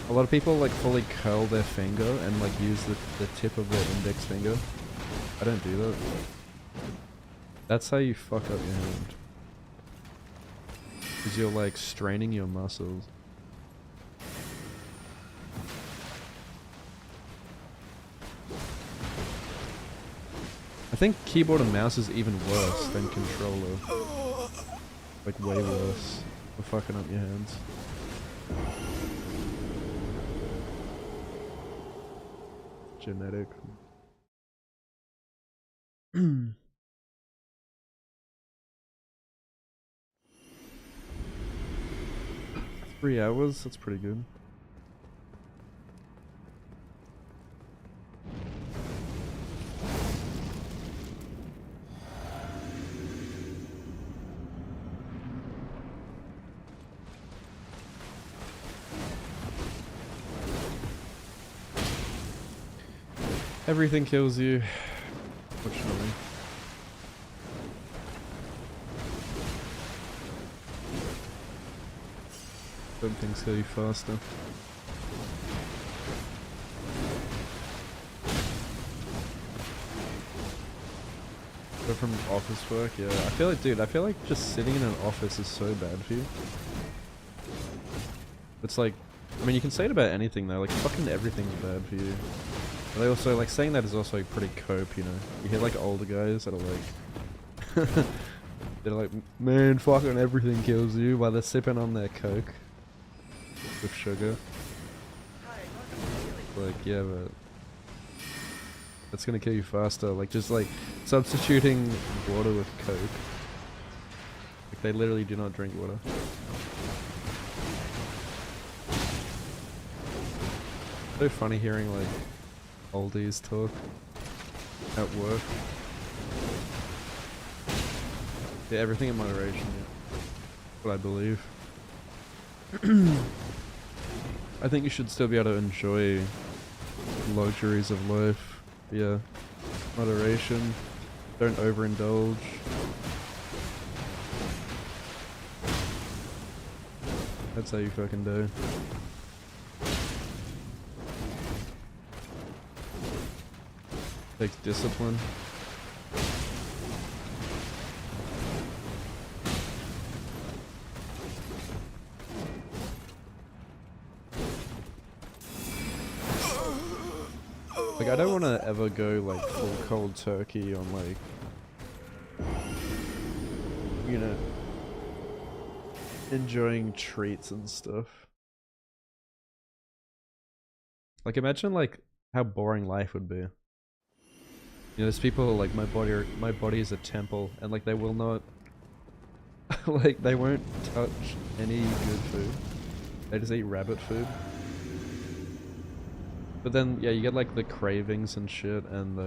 A lot of people like fully curl their finger and like use the tip of their index finger. I don't do that. That's how you fuck up your hand. Because you're like straining your muscles. I think keyboard and mouse is even worse than controller. Like way worse for fucking up your hands. Genetic. 3 hours? That's pretty good. Everything kills you, fortunately. Some things kill you faster. Go from office work, yeah. I feel like, dude, I feel like just sitting in an office is so bad for you. It's like, I mean, you can say it about anything though, like fucking everything's bad for you. But they also, like, saying that is also pretty cope, you know. You hear like older guys that are like, they're like, man, fucking everything kills you while they're sipping on their coke with sugar. Like, yeah, but that's gonna kill you faster. Like, just like substituting water with coke. Like, they literally do not drink water. So funny hearing like oldies talk at work. Yeah, everything in moderation, yeah. What I believe. I think you should still be able to enjoy luxuries of life. Yeah. Moderation. Don't overindulge. That's how you fucking do. Takes discipline. Like, I don't want to ever go like full cold turkey on like, you know, enjoying treats and stuff. Like, imagine like how boring life would be. You know, there's people who are like, my body is a temple, and like they will not, like they won't touch any good food. They just eat rabbit food. But then, yeah, you get like the cravings and shit, and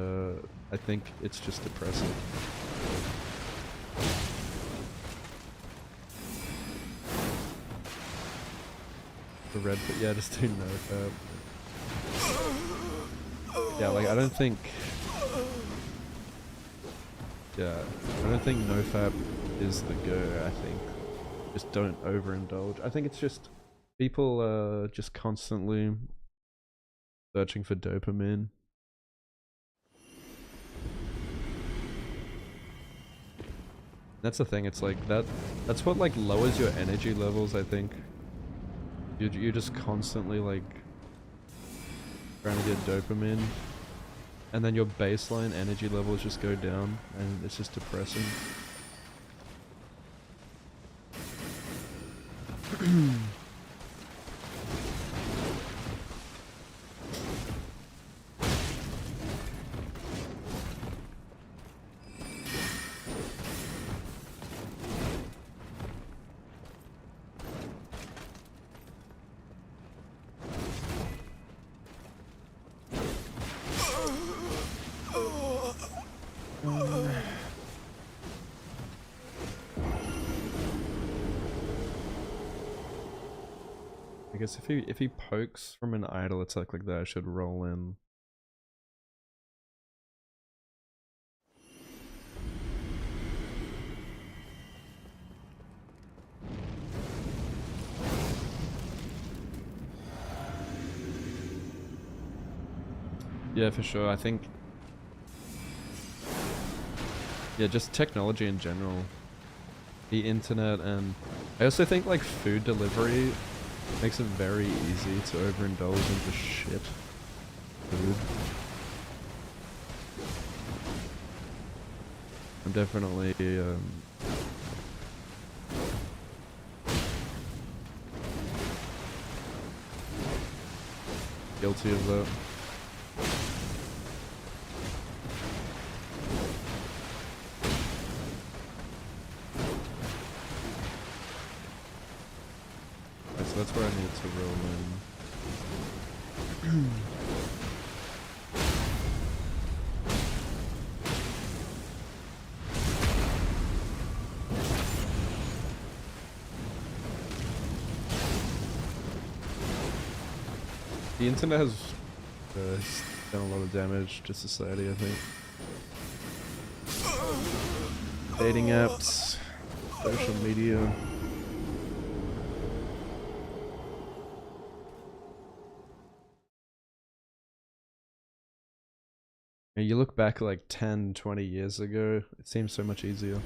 I think it's just depressing. The red, but yeah, just do no fat. Yeah, like I don't think no fap is the go. I think just don't overindulge. I think it's just people just constantly searching for dopamine. That's the thing. It's like that's what like lowers your energy levels. I think you're just constantly like trying to get dopamine. And then your baseline energy levels just go down, and it's just depressing. I guess if he pokes from an idle attack like that, I should roll in. Yeah, for sure. I think, yeah, just technology in general, the internet, and I also think like food delivery makes it very easy to overindulge into shit food. I'm definitely guilty of that. So that's where I need to roll in. The internet has done a lot of damage to society, I think. Dating apps, social media. And you look back like 10, 20 years ago, it seems so much easier.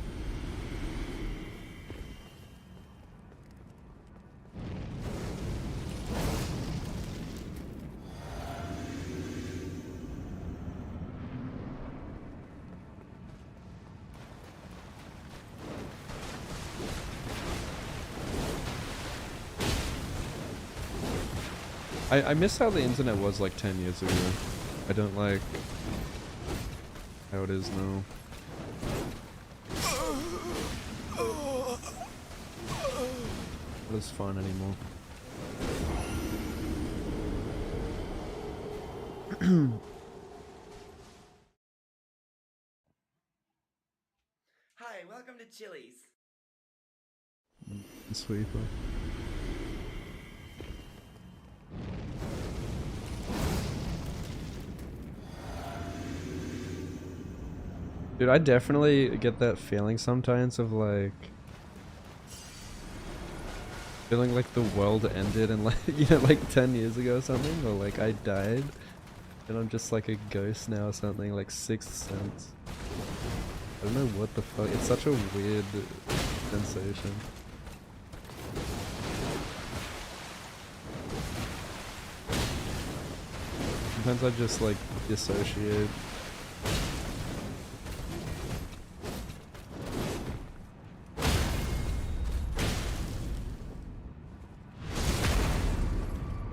I miss how the internet was like 10 years ago. I don't like how it is now. Not as fun anymore.
Hi, welcome to Chili's.
Sweeper. Dude, I definitely get that feeling sometimes of like feeling like the world ended and like, you know, like 10 years ago or something, or like I died and I'm just like a ghost now or something, like Sixth Sense. I don't know what the fuck, it's such a weird sensation. Sometimes I just like dissociate.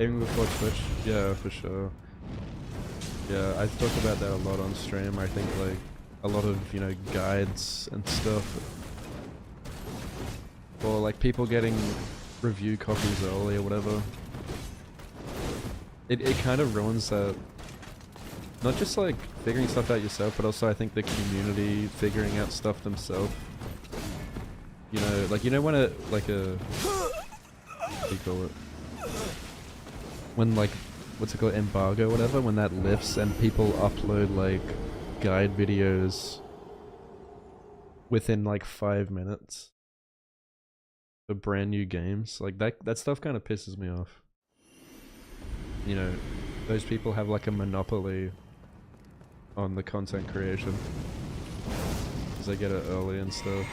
Even before Twitch, yeah, for sure. Yeah, I talk about that a lot on stream. I think like a lot of, you know, guides and stuff, or like people getting review copies early or whatever. It kind of ruins that, not just like figuring stuff out yourself, but also I think the community figuring out stuff themselves. You know, like, you know when like a, what do you call it? When like, what's it called, embargo or whatever, when that lifts and people upload like guide videos within like 5 minutes for brand new games, like that stuff kind of pisses me off. You know, those people have like a monopoly on the content creation because they get it early and stuff.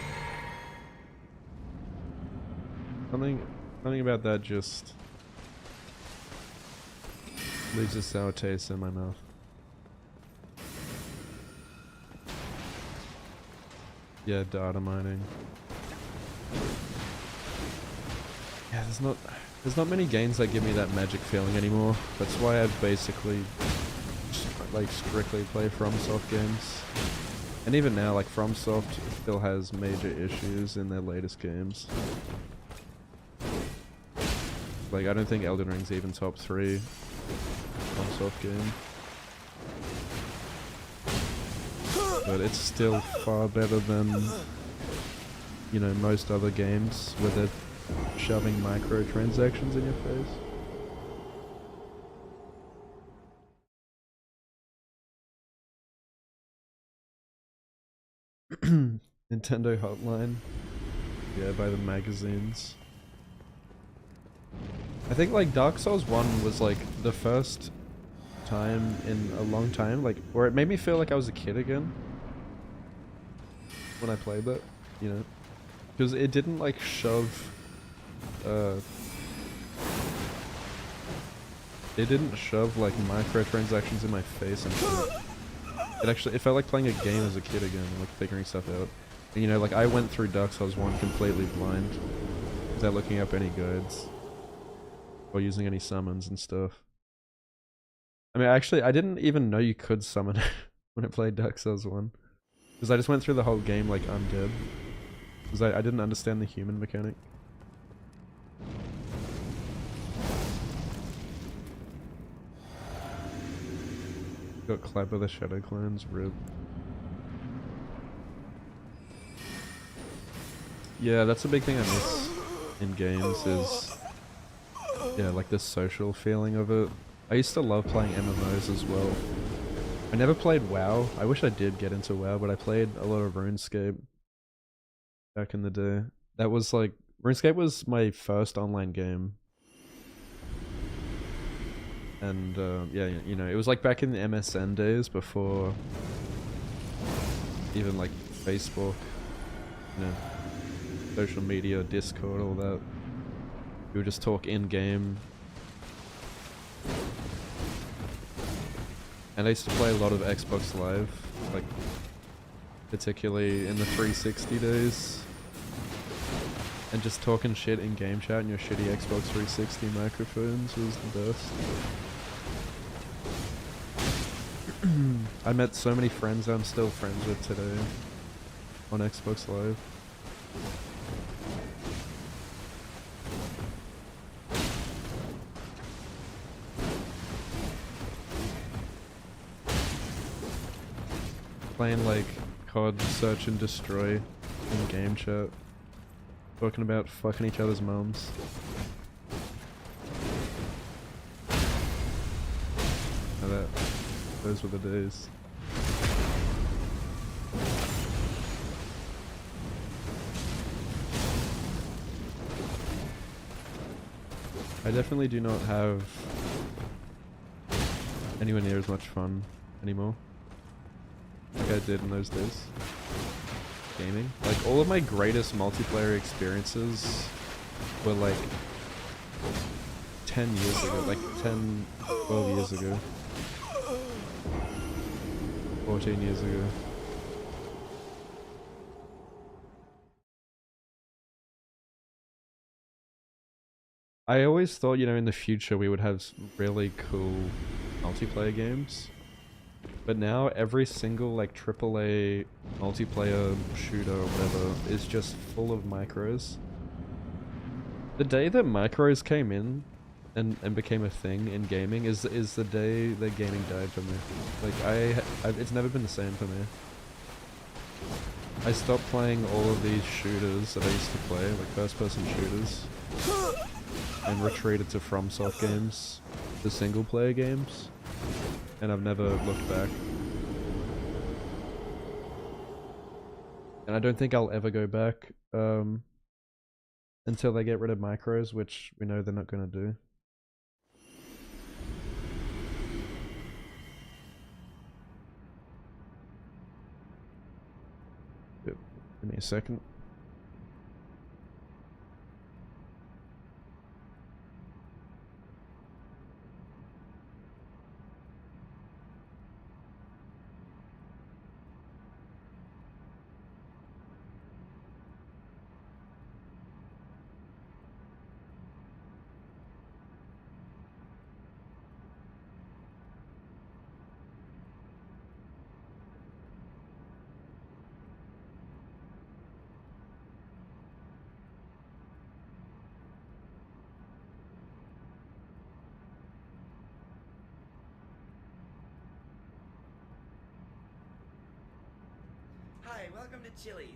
Something about that just leaves a sour taste in my mouth. Yeah, data mining. Yeah, there's not many games that give me that magic feeling anymore. That's why I basically like strictly play FromSoft games. And even now, like, FromSoft still has major issues in their latest games. Like, I don't think Elden Ring's even top 3 FromSoft game. But it's still far better than, you know, most other games where they're shoving microtransactions in your face. Nintendo Hotline. Yeah, by the magazines. I think like Dark Souls 1 was like the first time in a long time, like, where it made me feel like I was a kid again when I played that, you know? Because it didn't like shove, it didn't shove like microtransactions in my face and shit. It felt like playing a game as a kid again, like figuring stuff out. And, you know, like I went through Dark Souls 1 completely blind, without looking up any guides or using any summons and stuff. I mean, actually, I didn't even know you could summon when I played Dark Souls 1. Because I just went through the whole game like undead. Because I didn't understand the human mechanic. Got clapped by the Shadow Clans, rip. Yeah, that's a big thing I miss in games is, yeah, like the social feeling of it. I used to love playing MMOs as well. I never played WoW. I wish I did get into WoW, but I played a lot of RuneScape back in the day. That was like, RuneScape was my first online game. And yeah, you know, it was like back in the MSN days before even like Facebook, you know, social media, Discord, all that. We would just talk in-game. And I used to play a lot of Xbox Live, like particularly in the 360 days. And just talking shit in game chat and your shitty Xbox 360 microphones was the best. I met so many friends I'm still friends with today on Xbox Live. Playing like COD Search and Destroy in game chat. Talking about fucking each other's mums. Now those were the days. I definitely do not have anywhere near as much fun anymore like I did in those days. Gaming. Like, all of my greatest multiplayer experiences were like 10 years ago, like 10, 12 years ago. 14 years ago. I always thought, you know, in the future we would have really cool multiplayer games. But now every single like AAA multiplayer shooter or whatever is just full of micros. The day that micros came in and became a thing in gaming is the day that gaming died for me. Like it's never been the same for me. I stopped playing all of these shooters that I used to play, like first-person shooters, and retreated to FromSoft games, the single-player games, and I've never looked back. And I don't think I'll ever go back until they get rid of micros, which we know they're not going to do. Yep. Give me a second.
Hi, welcome to Chili's.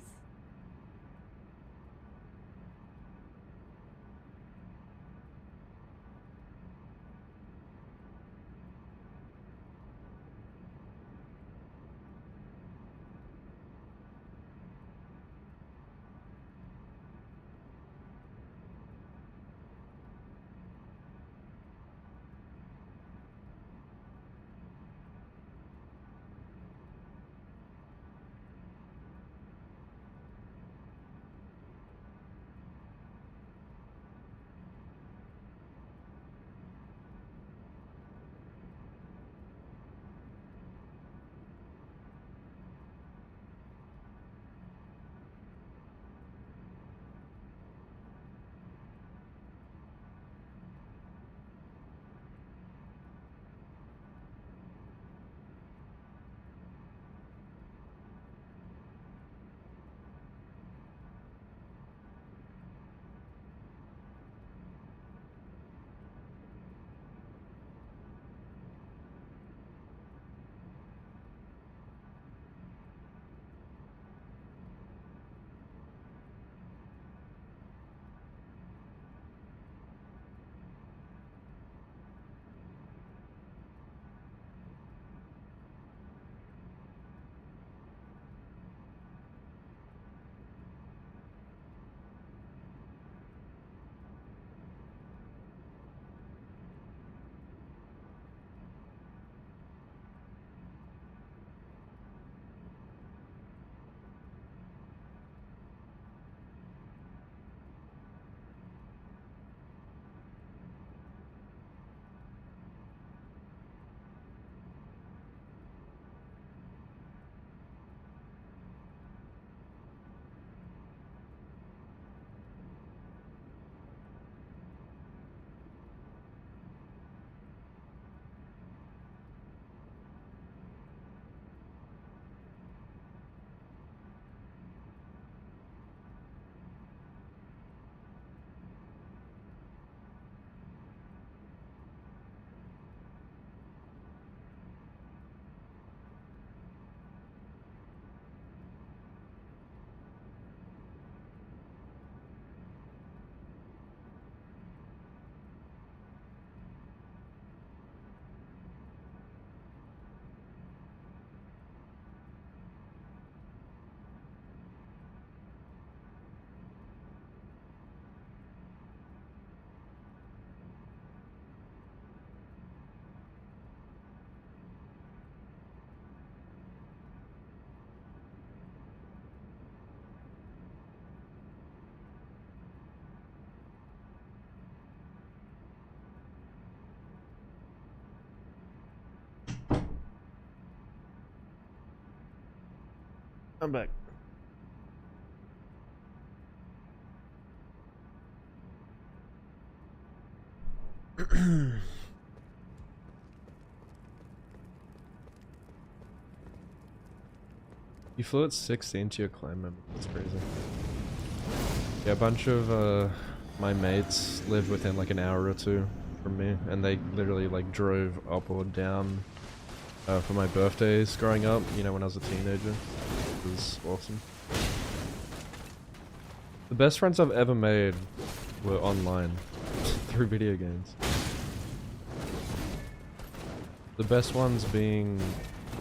I'm back. You flew at 16 to your clan member. That's crazy. Yeah, a bunch of my mates live within like an hour or two from me, and they literally like drove up or down for my birthdays growing up, you know, when I was a teenager. It was awesome. The best friends I've ever made were online, through video games. The best ones being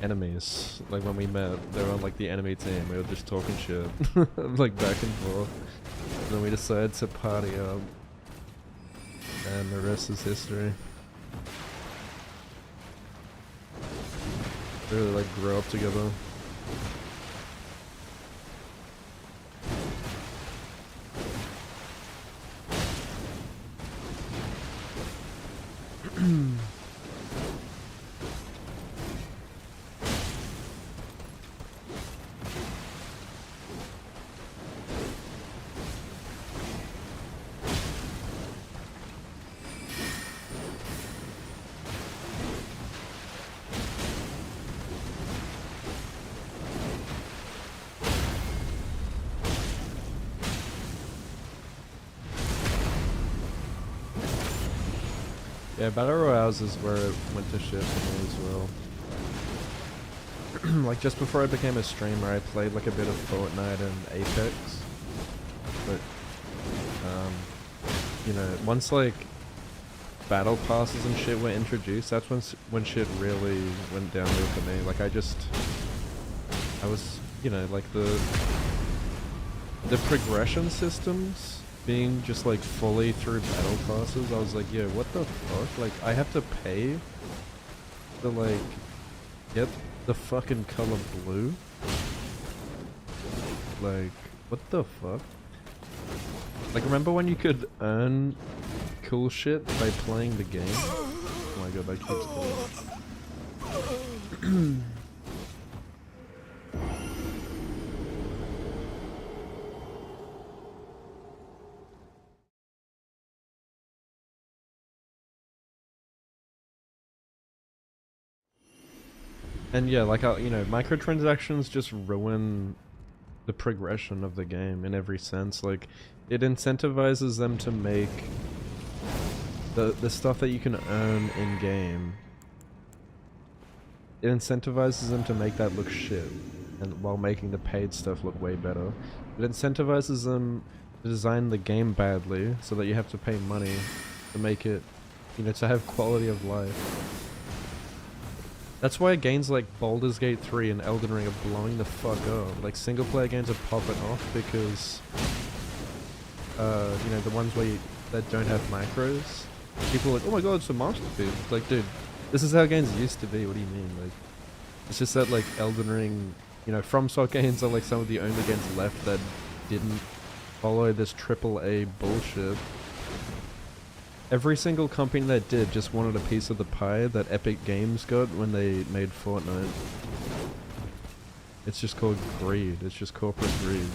enemies. Like when we met, they were on like the enemy team, we were just talking shit, like back and forth. And then we decided to party up, and the rest is history. Really like grow up together. Yeah, Battle Royales is where it went to shit for me as well. Like just before I became a streamer, I played like a bit of Fortnite and Apex. But, you know, once like battle passes and shit were introduced, that's when shit really went downhill for me. Like I was, you know, like the progression systems being just like fully through battle passes, I was like, yo, what the fuck? Like, I have to pay to like get the fucking color blue? Like, what the fuck? Like, remember when you could earn cool shit by playing the game? Oh my god, that keeps going. And yeah, like, you know, microtransactions just ruin the progression of the game in every sense. Like, it incentivizes them to make the stuff that you can earn in game. It incentivizes them to make that look shit, and while making the paid stuff look way better. It incentivizes them to design the game badly, so that you have to pay money to make it, you know, to have quality of life. That's why games like Baldur's Gate 3 and Elden Ring are blowing the fuck up. Like, single player games are popping off because, you know, the ones that don't have macros, people are like, oh my god, it's a masterpiece. Like, dude, this is how games used to be, what do you mean? Like, it's just that, like, Elden Ring, you know, FromSoft games are like some of the only games left that didn't follow this AAA bullshit. Every single company that did just wanted a piece of the pie that Epic Games got when they made Fortnite. It's just called greed. It's just corporate greed.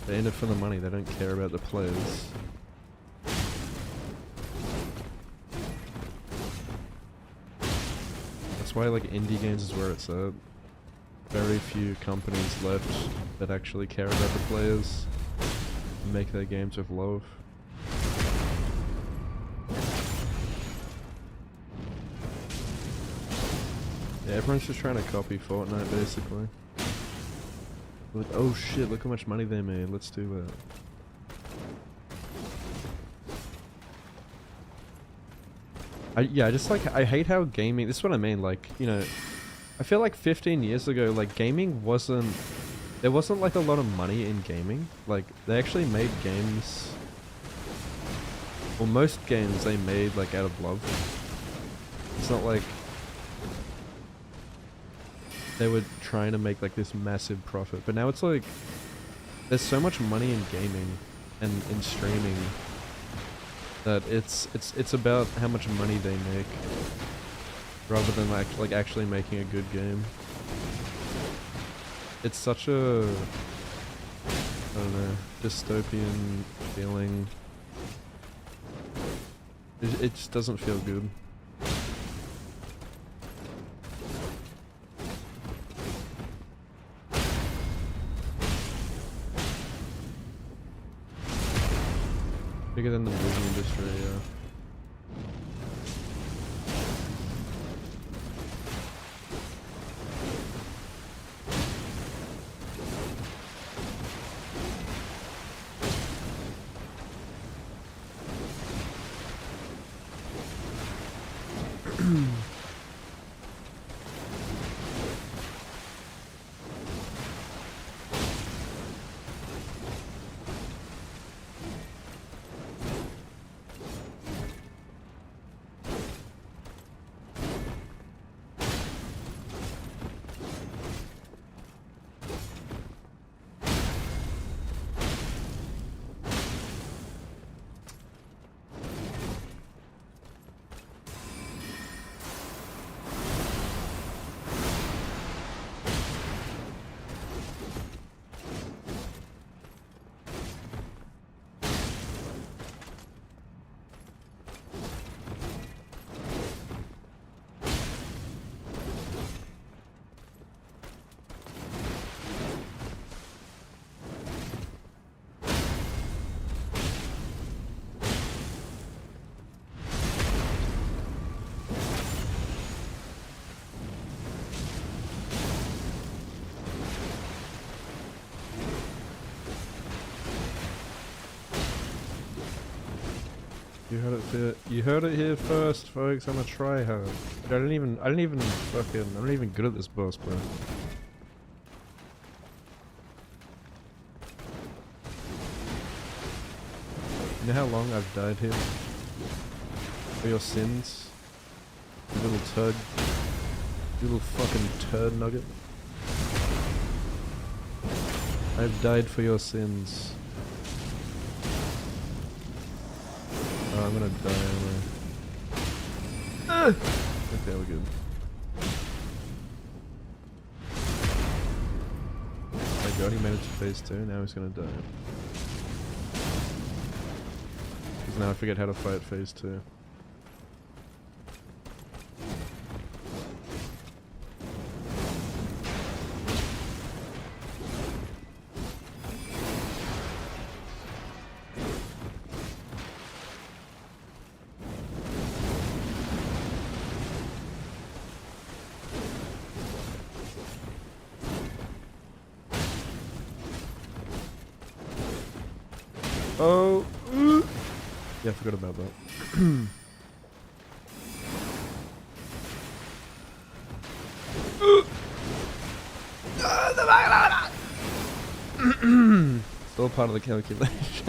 They're in it for the money. They don't care about the players. That's why, like, indie games is where it's at. Very few companies left that actually care about the players and make their games with love. Yeah, everyone's just trying to copy Fortnite, basically. Like, oh shit, look how much money they made, let's do that. Yeah, I hate how gaming, this is what I mean, like, you know, I feel like 15 years ago, like, gaming wasn't, there wasn't like a lot of money in gaming. Like, they actually made games, well, most games they made, like, out of love. It's not like they were trying to make like this massive profit, but now it's like there's so much money in gaming and in streaming that it's about how much money they make rather than like actually making a good game. It's such a, I don't know, dystopian feeling. It just doesn't feel good. Bigger than the movie industry, yeah. You heard it here first, folks. I'm a tryhard. I don't even I'm not even good at this boss, bro. You know how long I've died here? For your sins? You little turd. You little fucking turd nugget. I've died for your sins. Oh, I'm gonna die anyway. Okay, we're good. I already made it to phase 2, now he's gonna die. Because now I forget how to fight phase 2. Oh, yeah, I forgot about that. Still part of the calculation.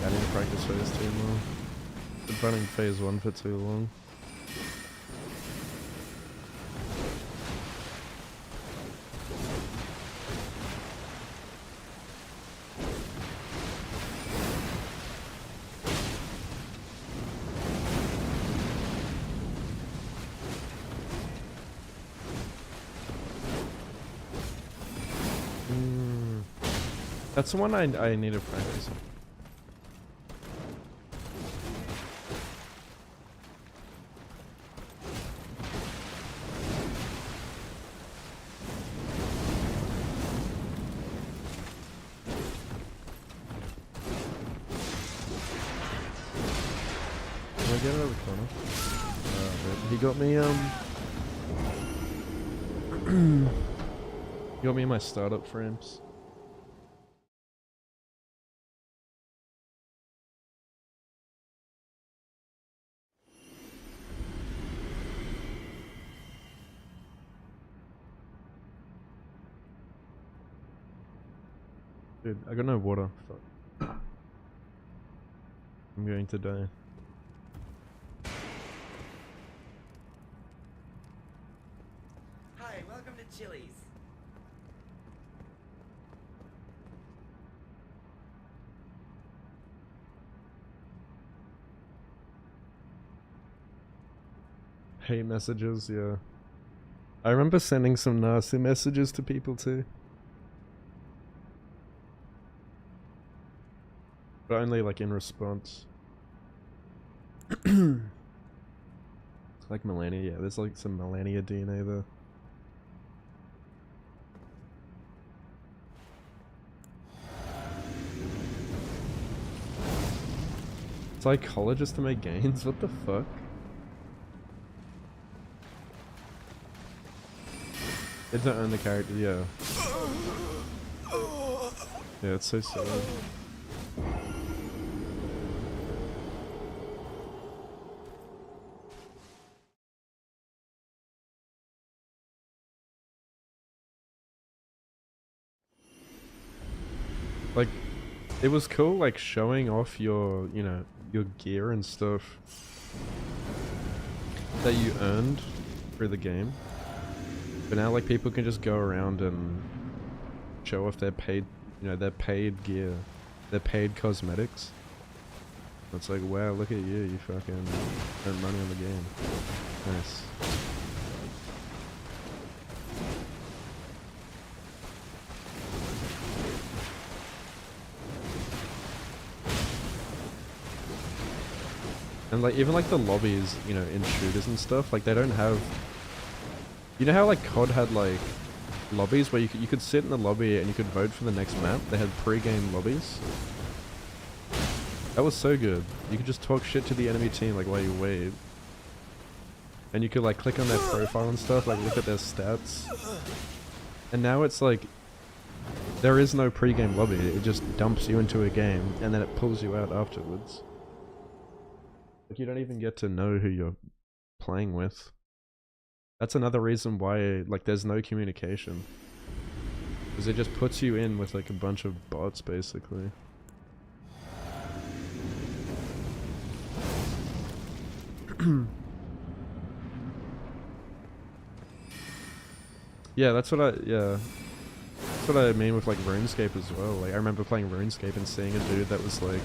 I need to practice phase 2 more. Been running phase 1 for too long. That's the one I need to practice. Can I get out of the corner? He got me, he got me in my startup frames. Dude, I got no water. Fuck. I'm going to die.
Hi, welcome to Chili's.
Hate messages, yeah. I remember sending some nasty messages to people too. but only like in response. Like Melania, yeah, there's like some Melania DNA there. Psychologist to make gains? What the fuck? It's not own the character, yeah. Yeah, it's so silly. Like, it was cool, like, showing off your, you know, your gear and stuff that you earned through the game. But now, like, people can just go around and show off their paid, you know, their paid gear, their paid cosmetics. It's like, wow, look at you, you fucking earned money on the game. Nice. And like, even like the lobbies, you know, in shooters and stuff, like they don't have... You know how like COD had like lobbies where you could sit in the lobby and you could vote for the next map? They had pre-game lobbies. That was so good. You could just talk shit to the enemy team like while you wait. And you could like click on their profile and stuff, like look at their stats. And now it's like, there is no pre-game lobby, it just dumps you into a game and then it pulls you out afterwards. Like you don't even get to know who you're playing with. That's another reason why like there's no communication. Because it just puts you in with like a bunch of bots basically. Yeah, that's what I mean with like RuneScape as well. Like I remember playing RuneScape and seeing a dude that was like,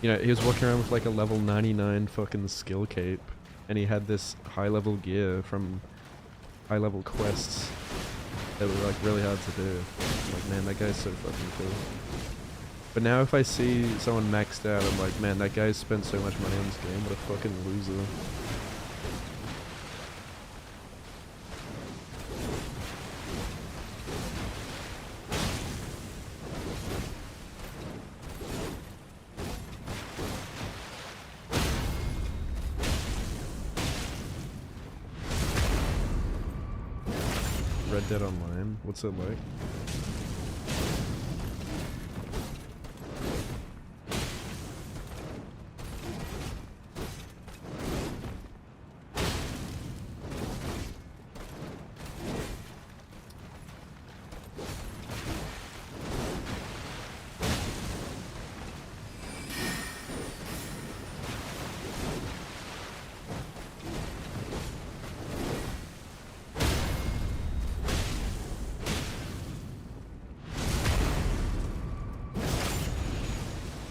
you know, he was walking around with like a level 99 fucking skill cape, and he had this high level gear from high level quests that were like really hard to do. Like, man, that guy's so fucking cool. But now if I see someone maxed out, I'm like, man, that guy spent so much money on this game, what a fucking loser. Red Dead Online, what's it like?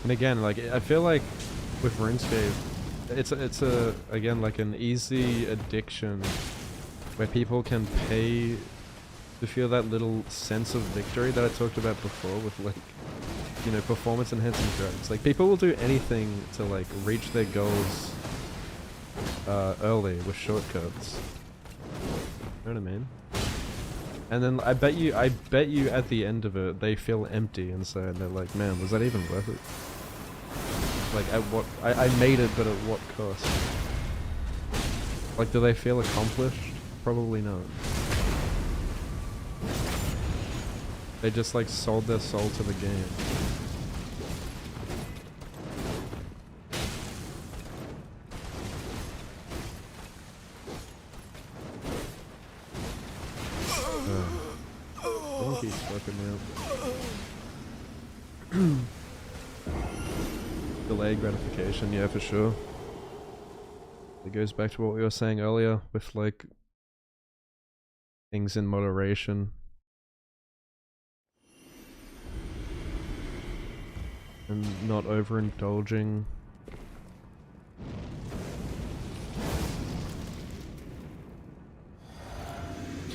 And again, like I feel like with RuneScape, it's a again like an easy addiction where people can pay to feel that little sense of victory that I talked about before with like, you know, performance enhancing drugs. Like people will do anything to like reach their goals early with shortcuts. You know what I mean? And then I bet you at the end of it they feel empty inside. They're like, man, was that even worth it? Like at what I made it, but at what cost? Like, do they feel accomplished? Probably not. They just like sold their soul to the game. Donkey's fucking out. Delayed gratification, yeah, for sure. It goes back to what we were saying earlier with like things in moderation. And not overindulging.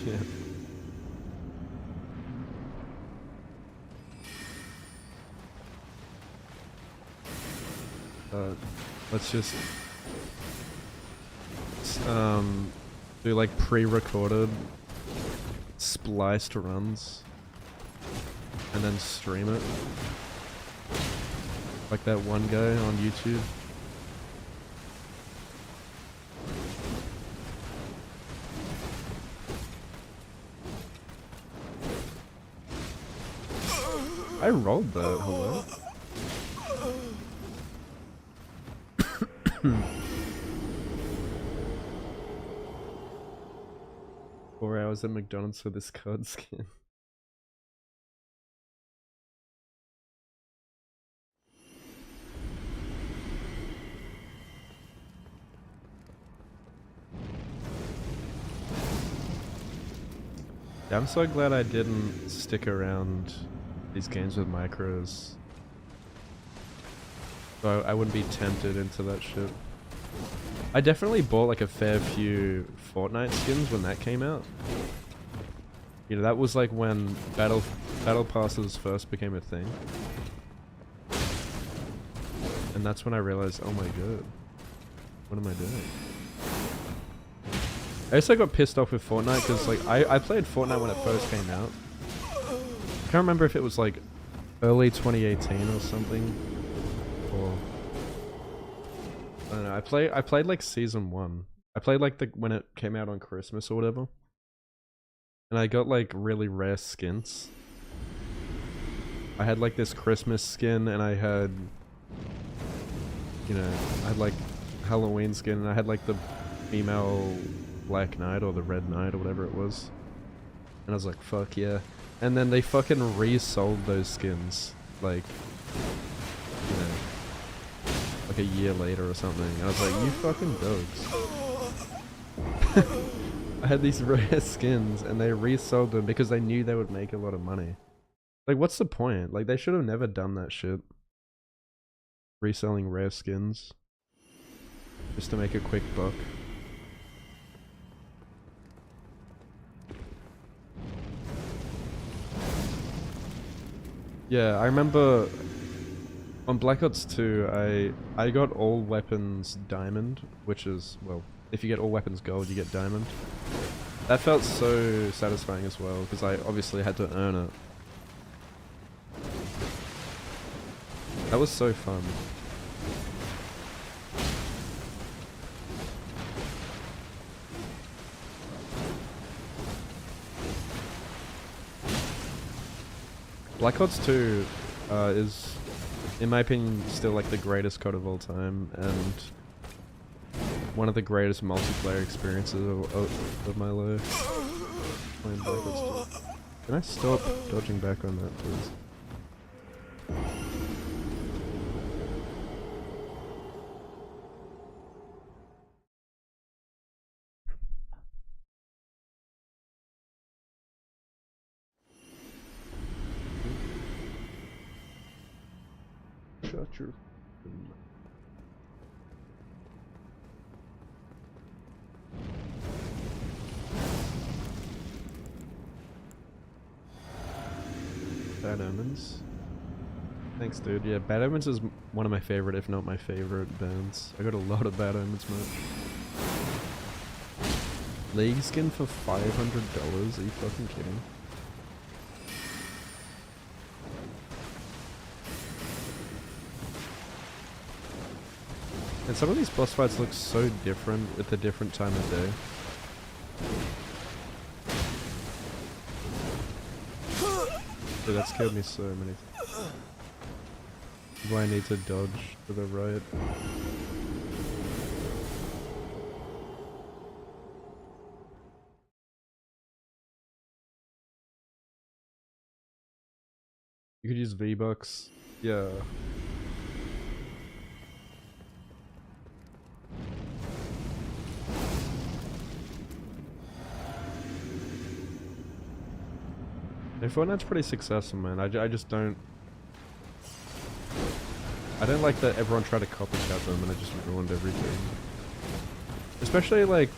Yeah. let's just do like pre-recorded spliced runs and then stream it like that one guy on YouTube. I rolled that, hello? 4 hours at McDonald's for this card skin. Yeah, I'm so glad I didn't stick around these games with micros. So I wouldn't be tempted into that shit. I definitely bought like a fair few Fortnite skins when that came out. You know, that was like when battle passes first became a thing. And that's when I realized, oh my god, what am I doing? I also got pissed off with Fortnite because like I played Fortnite when it first came out. I can't remember if it was like early 2018 or something, or I don't know. I played like season 1. I played like when it came out on Christmas or whatever, and I got like really rare skins. I had like this Christmas skin, and I had, you know, I had like Halloween skin, and I had like the female Black Knight or the Red Knight or whatever it was, and I was like, fuck yeah. And then they fucking resold those skins, like, you know, like a year later or something. And I was like, you fucking dogs. I had these rare skins and they resold them because they knew they would make a lot of money. Like, what's the point? Like, they should have never done that shit. Reselling rare skins just to make a quick buck. Yeah, I remember on Black Ops 2, I got all weapons diamond, which is, well, if you get all weapons gold, you get diamond. That felt so satisfying as well, because I obviously had to earn it. That was so fun. Black Ops 2 is, in my opinion, still like the greatest COD of all time, and one of the greatest multiplayer experiences of my life. Playing Black Ops 2. Can I stop dodging back on that, please? Shut your f***ing mouth. Bad Omens. Thanks, dude. Yeah, Bad Omens is one of my favorite, if not my favorite, bands. I got a lot of Bad Omens merch. League skin for $500? Are you fucking kidding? And some of these boss fights look so different with a different time of day. Dude, that's killed me so many times. That's why I need to dodge to the right. You could use V-Bucks. Yeah. Yeah, Fortnite's pretty successful, man. I just don't... I don't like that everyone tried to copycat them and it just ruined everything. Especially like,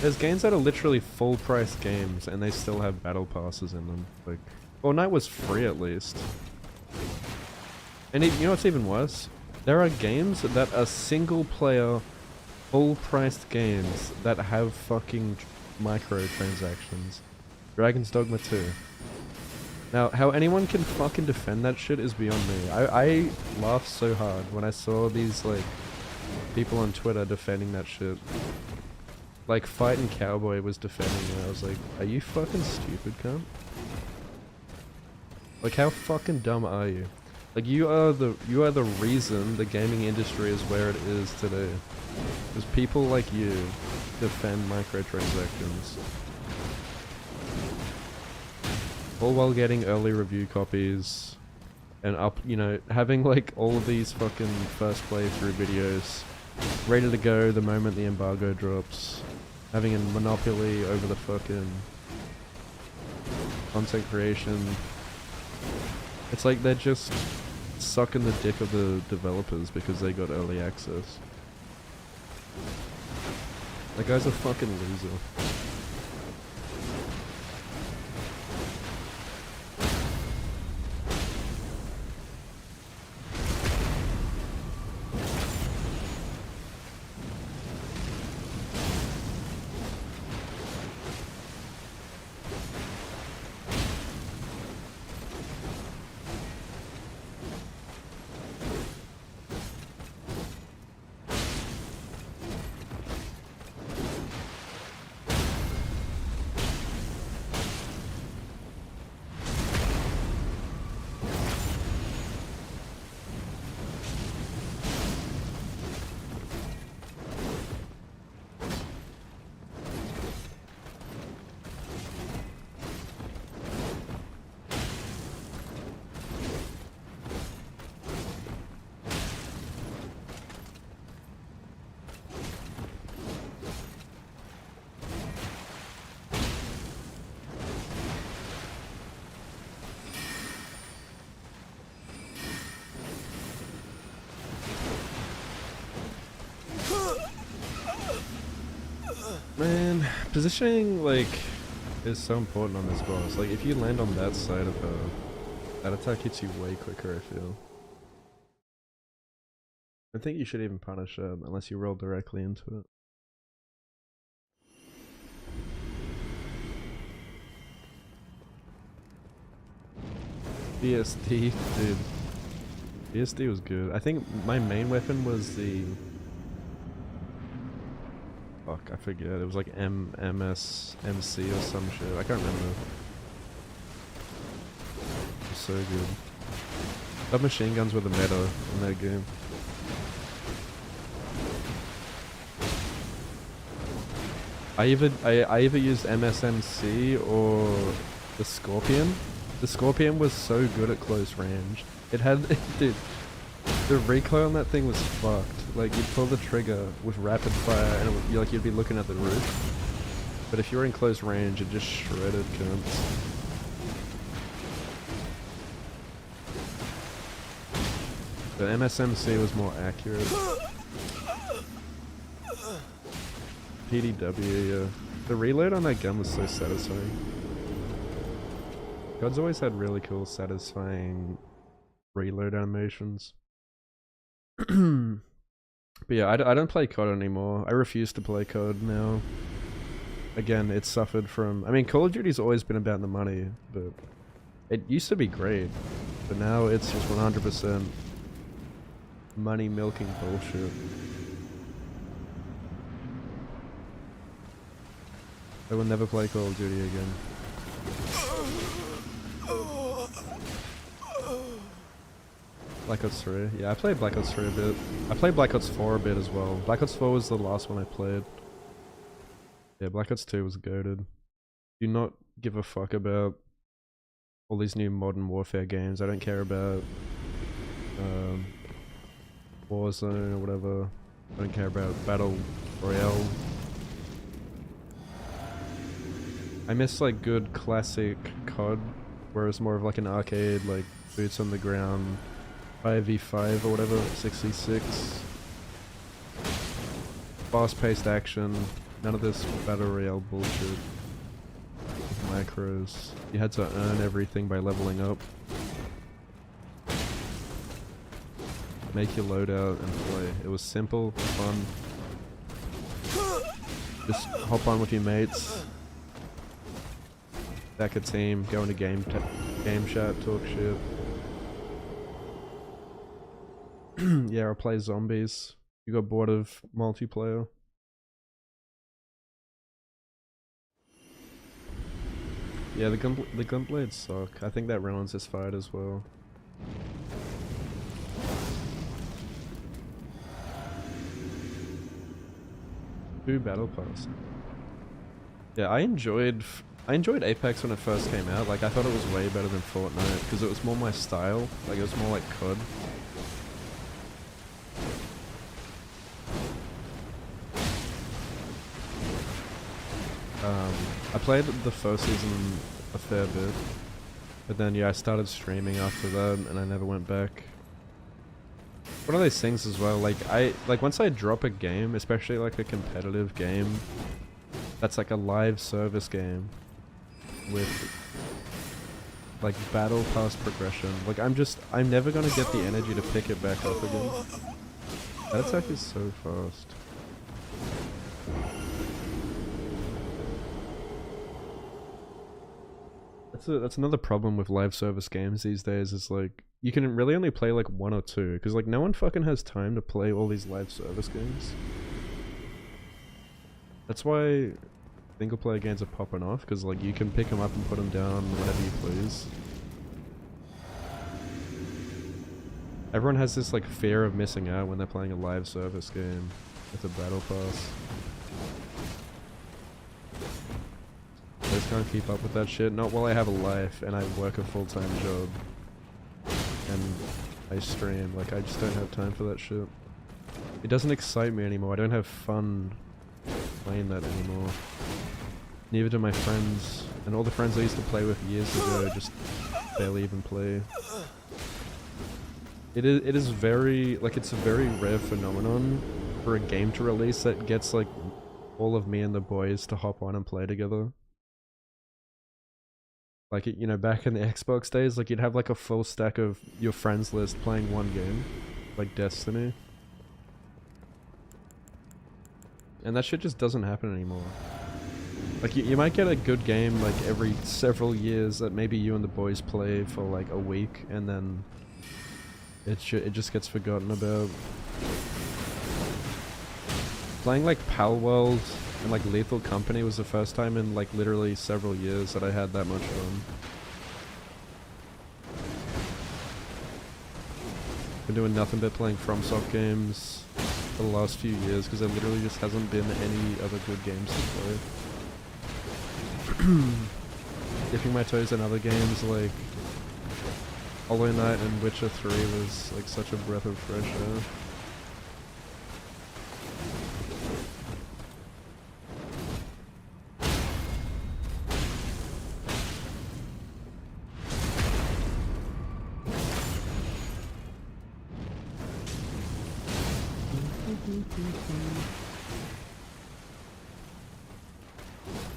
there's games that are literally full price games and they still have battle passes in them. Like, Fortnite was free at least. And you know what's even worse? There are games that are single player, full priced games that have fucking microtransactions. Dragon's Dogma 2. Now, how anyone can fucking defend that shit is beyond me. I laughed so hard when I saw these, like, people on Twitter defending that shit. Like, Fightin' Cowboy was defending it. I was like, are you fucking stupid, cunt? Like, how fucking dumb are you? Like, you are the reason the gaming industry is where it is today. Because people like you defend microtransactions. All while getting early review copies and you know, having like all of these fucking first playthrough videos ready to go the moment the embargo drops. Having a monopoly over the fucking content creation. It's like they're just sucking the dick of the developers because they got early access. That guy's a fucking loser. Man, positioning, like, is so important on this boss. Like, if you land on that side of her, that attack hits you way quicker, I feel. I think you should even punish it, unless you roll directly into it. BSD, dude. BSD was good. I think my main weapon was the... Fuck, I forget. It was like MC or some shit. I can't remember. It was so good. Submachine guns were the meta in that game. I either used MSMC or the Scorpion. The Scorpion was so good at close range. It had, dude, the recoil on that thing was fucked. Like, you'd pull the trigger with rapid fire and it would, like, you'd be looking at the roof. But if you were in close range, it just shredded cunts. The MSMC was more accurate. PDW, yeah. The reload on that gun was so satisfying. God's always had really cool, satisfying reload animations. But yeah, I don't play COD anymore. I refuse to play COD now. Again, it suffered from... I mean, Call of Duty's always been about the money, but it used to be great. But now it's just 100% money milking bullshit. I will never play Call of Duty again. Black Ops 3. Yeah, I played Black Ops 3 a bit. I played Black Ops 4 a bit as well. Black Ops 4 was the last one I played. Yeah, Black Ops 2 was goated. Do not give a fuck about all these new modern warfare games. I don't care about Warzone or whatever. I don't care about Battle Royale. I miss like good classic COD, where it's more of like an arcade, like boots on the ground, 5v5 or whatever, 6v6. Fast-paced action, none of this Battle Royale bullshit. Macros. You had to earn everything by leveling up. make your loadout and play. It was simple, fun. Just hop on with your mates. Back a team, go into game chat, talk shit. Yeah, or play zombies. You got bored of multiplayer. Yeah, the gunblades suck. I think that ruins this fight as well. Do battle pass. Yeah, I enjoyed Apex when it first came out. Like, I thought it was way better than Fortnite because it was more my style. Like, it was more like COD. I played the first season a fair bit, but then yeah, I started streaming after that, and I never went back. One of those things as well. Like once I drop a game, especially like a competitive game, that's like a live service game with like battle pass progression. Like I'm never gonna get the energy to pick it back up again. That attack is so fast. That's another problem with live service games these days, is like you can really only play like one or two, because like no one fucking has time to play all these live service games. That's why single player games are popping off, because like you can pick them up and put them down whenever you please. Everyone has this like fear of missing out when they're playing a live service game with a battle pass. I just can't keep up with that shit. Not while I have a life and I work a full-time job and I stream. Like, I just don't have time for that shit. It doesn't excite me anymore. I don't have fun playing that anymore. Neither do my friends. And all the friends I used to play with years ago just barely even play. It is very, like, it's a very rare phenomenon for a game to release that gets, like, all of me and the boys to hop on and play together. Like, you know, back in the Xbox days, like, you'd have like a full stack of your friends list playing one game, like Destiny. And that shit just doesn't happen anymore. Like, you might get a good game, like, every several years that maybe you and the boys play for, like, a week, and then it just gets forgotten about. Playing, like, Pal World and like Lethal Company was the first time in like literally several years that I had that much fun. Been doing nothing but playing FromSoft games for the last few years because there literally just hasn't been any other good games to play. Dipping my toes in other games like Hollow Knight and Witcher 3 was like such a breath of fresh air.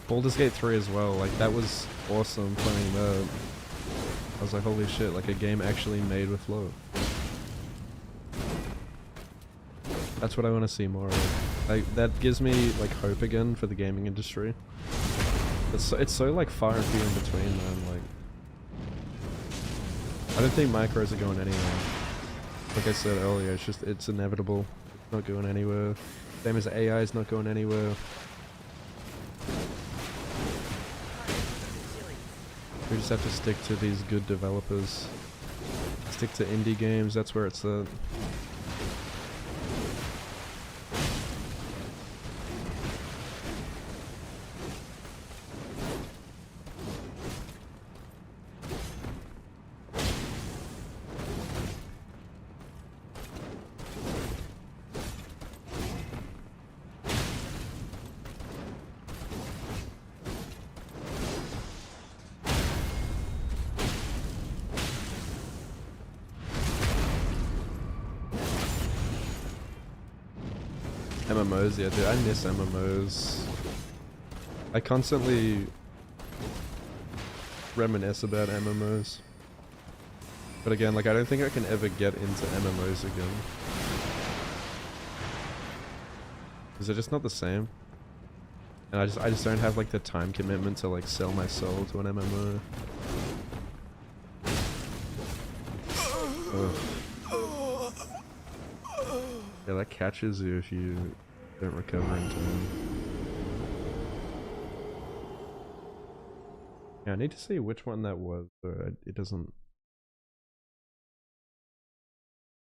Baldur's Gate 3 as well, like that was awesome playing that. I was like, holy shit, like a game actually made with love. That's what I want to see more of. Like, that gives me like hope again for the gaming industry. It's so like far and few in between, man. Like, I don't think micros are going anywhere. Like I said earlier, it's inevitable. It's not going anywhere. Same as AI is not going anywhere. We just have to stick to these good developers. Stick to indie games, that's where it's at. MMOs, yeah dude, I miss MMOs. I constantly reminisce about MMOs. But again, like I don't think I can ever get into MMOs again. Because they're just not the same. And I just don't have like the time commitment to like sell my soul to an MMO. Ugh. Yeah, that catches you if you don't recover in time. Yeah, I need to see which one that was, but it doesn't...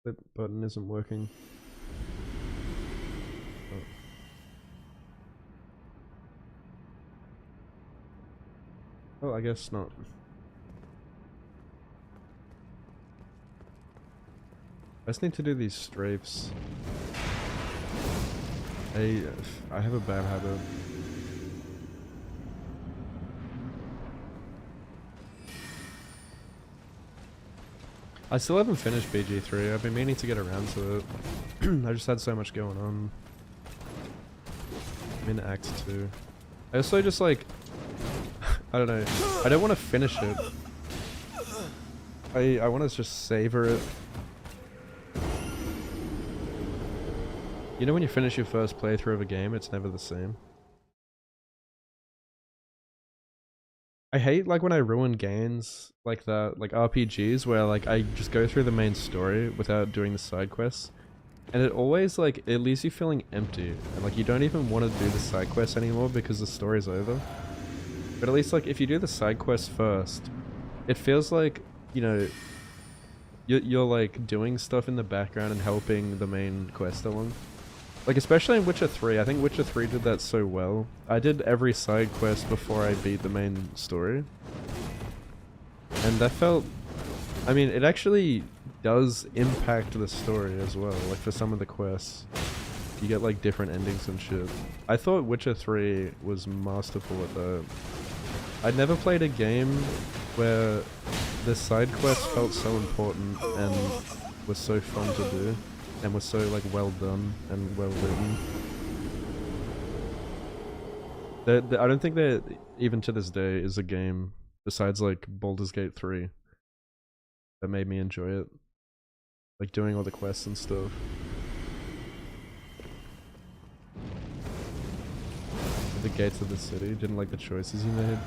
That button isn't working. Oh, I guess not. I just need to do these strafes. I have a bad habit. I still haven't finished BG3. I've been meaning to get around to it. I just had so much going on. I'm in Act 2. I also just like... I don't know. I don't want to finish it. I want to just savor it. You know when you finish your first playthrough of a game, it's never the same. I hate like when I ruin games like that, like RPGs, where like I just go through the main story without doing the side quests. And it always like, it leaves you feeling empty. And like you don't even want to do the side quests anymore because the story's over. But at least like if you do the side quests first, it feels like, you know, you're like doing stuff in the background and helping the main quest along. Like especially in Witcher 3, I think Witcher 3 did that so well. I did every side quest before I beat the main story. And that felt... I mean, it actually does impact the story as well. Like for some of the quests, you get like different endings and shit. I thought Witcher 3 was masterful at that. I'd never played a game where the side quests felt so important and was so fun to do. And was so like well done and well written. I don't think that even to this day is a game besides like Baldur's Gate 3 that made me enjoy it. Like doing all the quests and stuff. The gates of the city, didn't like the choices you made.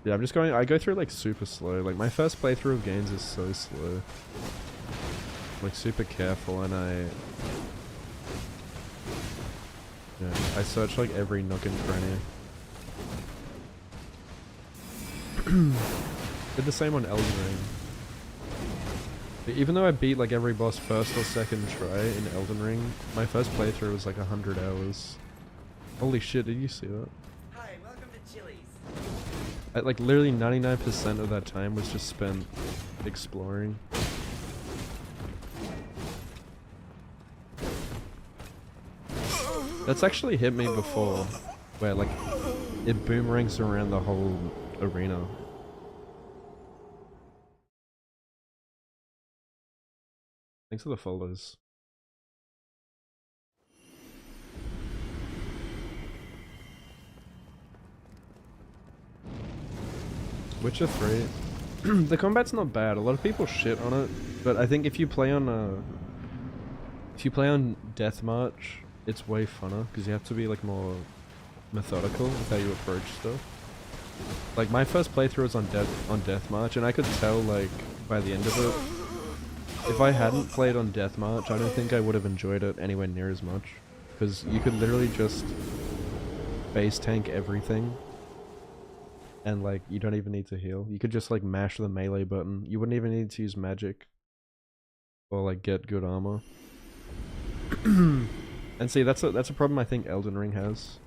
Yeah, I'm just going, I go through like super slow. Like my first playthrough of games is so slow. I'm, like super careful and I search like every nook and cranny. Did the same on Elden Ring. But even though I beat like every boss first or second try in Elden Ring, my first playthrough was like 100 hours. Holy shit, did you see that?
Hi, welcome to Chili's.
Like literally 99% of that time was just spent exploring. That's actually hit me before, where like it boomerangs around the whole arena. Thanks for the followers. Witcher 3. The combat's not bad. A lot of people shit on it, but I think if you play on Death March, it's way funner because you have to be like more methodical with how you approach stuff. Like my first playthrough was on Death March, and I could tell like by the end of it, if I hadn't played on Death March, I don't think I would have enjoyed it anywhere near as much, because you could literally just base tank everything. And like, you don't even need to heal. You could just like mash the melee button. You wouldn't even need to use magic. Or like get good armor. And see, that's a problem I think Elden Ring has.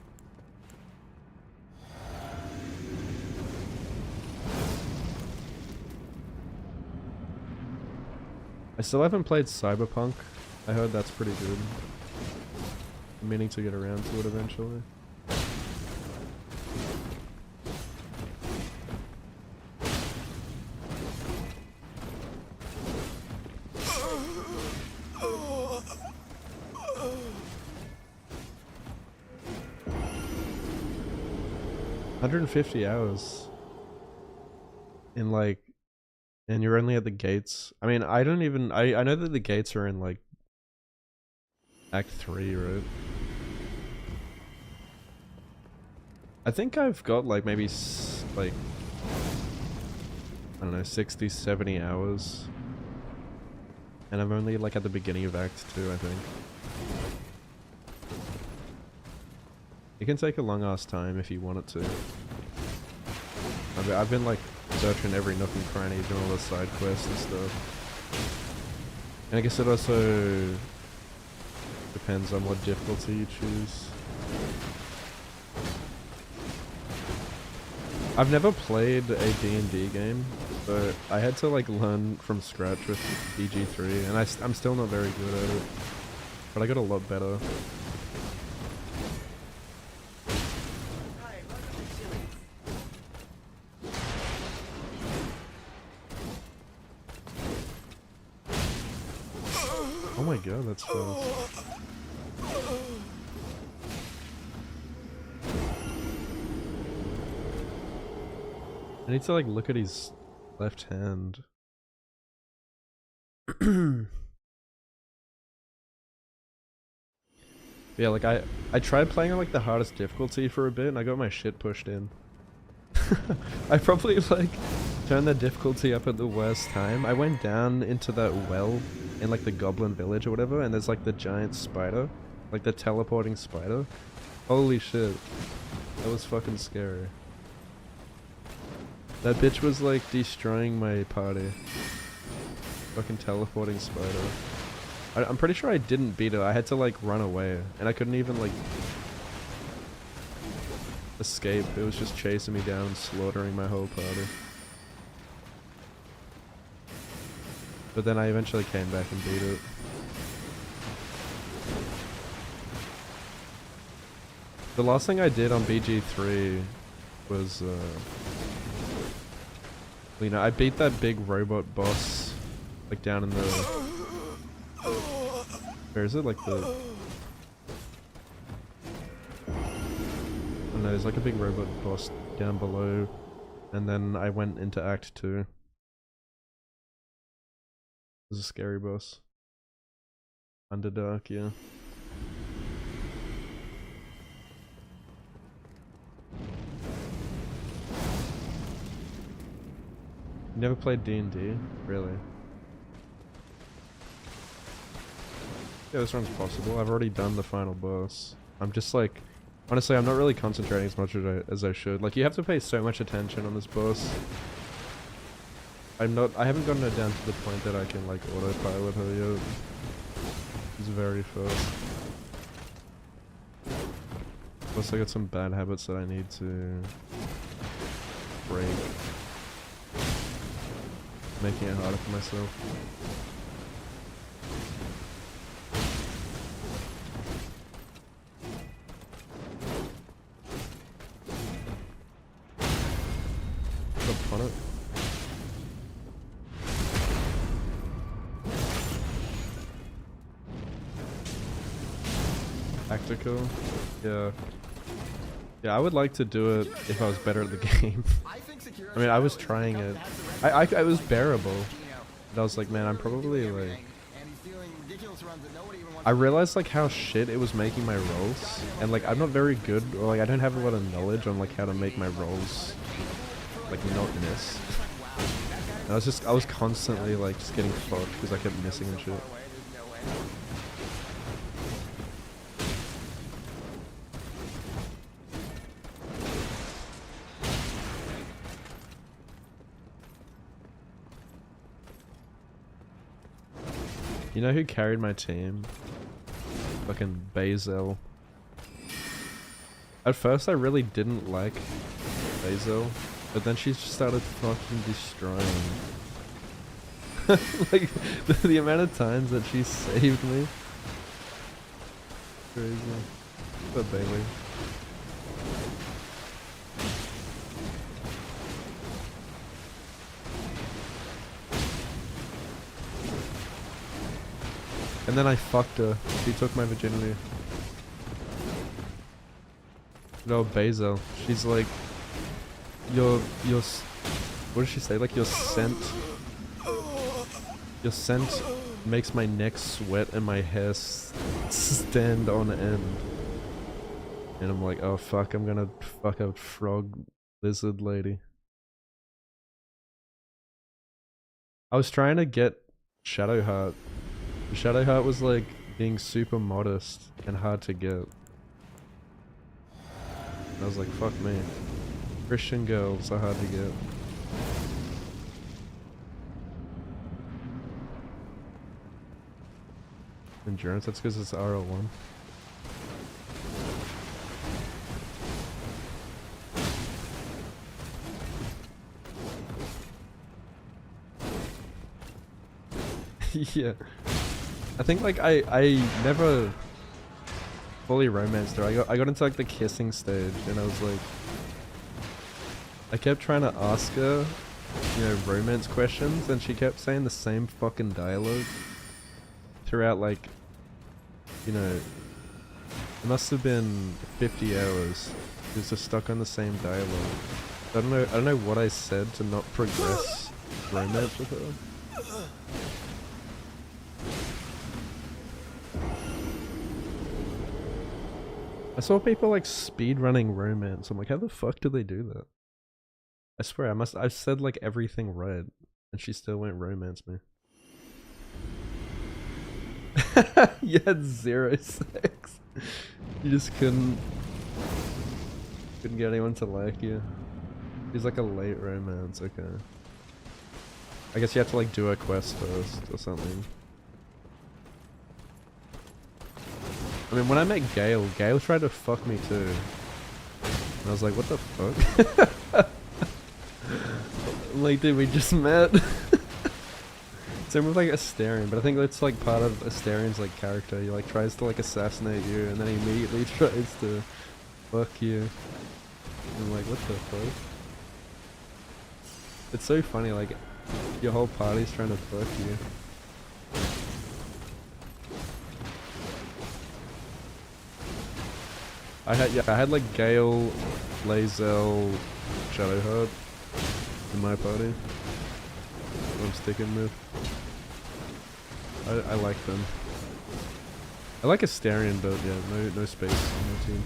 I still haven't played Cyberpunk. I heard that's pretty good. I'm meaning to get around to it eventually. $150 hours. in like, and you're only at the gates. I mean, I don't even, I know that the gates are in like Act 3, right? I think I've got like maybe like, I don't know, 60, 70 hours. And I'm only like at the beginning of Act 2, I think. It can take a long ass time if you want it to. I've been like searching every nook and cranny, doing all the side quests and stuff. And I guess it also depends on what difficulty you choose. I've never played a D&D game, so I had to like learn from scratch with BG3, and I'm still not very good at it, but I got a lot better.
Hi, welcome to Chili's.
Oh my god, that's fast. I need to like look at his left hand. Yeah, like I tried playing on like the hardest difficulty for a bit and I got my shit pushed in. I probably like turned the difficulty up at the worst time. I went down into that well in like the goblin village or whatever, and there's like the giant spider, like the teleporting spider. Holy shit. That was fucking scary. That bitch was like destroying my party. Fucking teleporting spider. I'm pretty sure I didn't beat it. I had to like run away, and I couldn't even like escape. It was just chasing me down and slaughtering my whole party. But then I eventually came back and beat it. The last thing I did on BG3 was you know, I beat that big robot boss like down in the, where is it? Like the, oh no, there's like a big robot boss down below, and then I went into Act 2. It was a scary boss. Underdark, yeah. You never played D&D? Really? Yeah, this one's possible. I've already done the final boss. I'm just like, honestly, I'm not really concentrating as much as I should. Like, you have to pay so much attention on this boss. I haven't gotten it down to the point that I can like autopilot her yet. It's very fast. Plus I got some bad habits that I need to break. Making it harder for myself. Upon it. Tactical? Yeah. Yeah, I would like to do it if I was better at the game. I mean, I was trying it. It was bearable. And I was like, man, I'm probably like... I realized like how shit it was making my rolls. And like, I'm not very good, or like I don't have a lot of knowledge on like how to make my rolls like not miss. And I was constantly like just getting fucked because I kept missing and shit. You know who carried my team? Fucking Bazel. At first I really didn't like Bazel, but then she just started fucking destroying. Like, the amount of times that she saved me. Crazy. But Bailey. And then I fucked her. She took my virginity. No, Basil. She's like, you're What did she say? Like your scent makes my neck sweat and my hair stand on end. And I'm like, oh fuck, I'm gonna fuck a frog lizard lady. I was trying to get Shadowheart. Shadowheart was like being super modest and hard to get. And I was like, fuck me. Christian girls are hard to get. Endurance, that's because it's RL1. Yeah. I think like I never fully romanced her. I got into like the kissing stage and I was like, I kept trying to ask her, you know, romance questions and she kept saying the same fucking dialogue throughout, like, you know, it must have been 50 hours. She was just stuck on the same dialogue. I don't know what I said to not progress romance with her. I saw people like speedrunning romance. I'm like, how the fuck do they do that? I swear, I've said like everything right, and she still won't romance me. You had 0 sex. You just couldn't get anyone to like you. He's like a late romance, okay. I guess you have to like do a quest first or something. I mean, when I met Gale tried to fuck me too. And I was like, what the fuck? I'm like, dude, we just met. Same with like Asterion, but I think that's like part of Asterian's like character. He like tries to like assassinate you and then he immediately tries to fuck you. I'm like, what the fuck? It's so funny, like your whole party's trying to fuck you. I had like Gale, Lae'zel, Shadowheart in my party. I'm sticking with. I like them. I like Asterion, but yeah, no space on my team.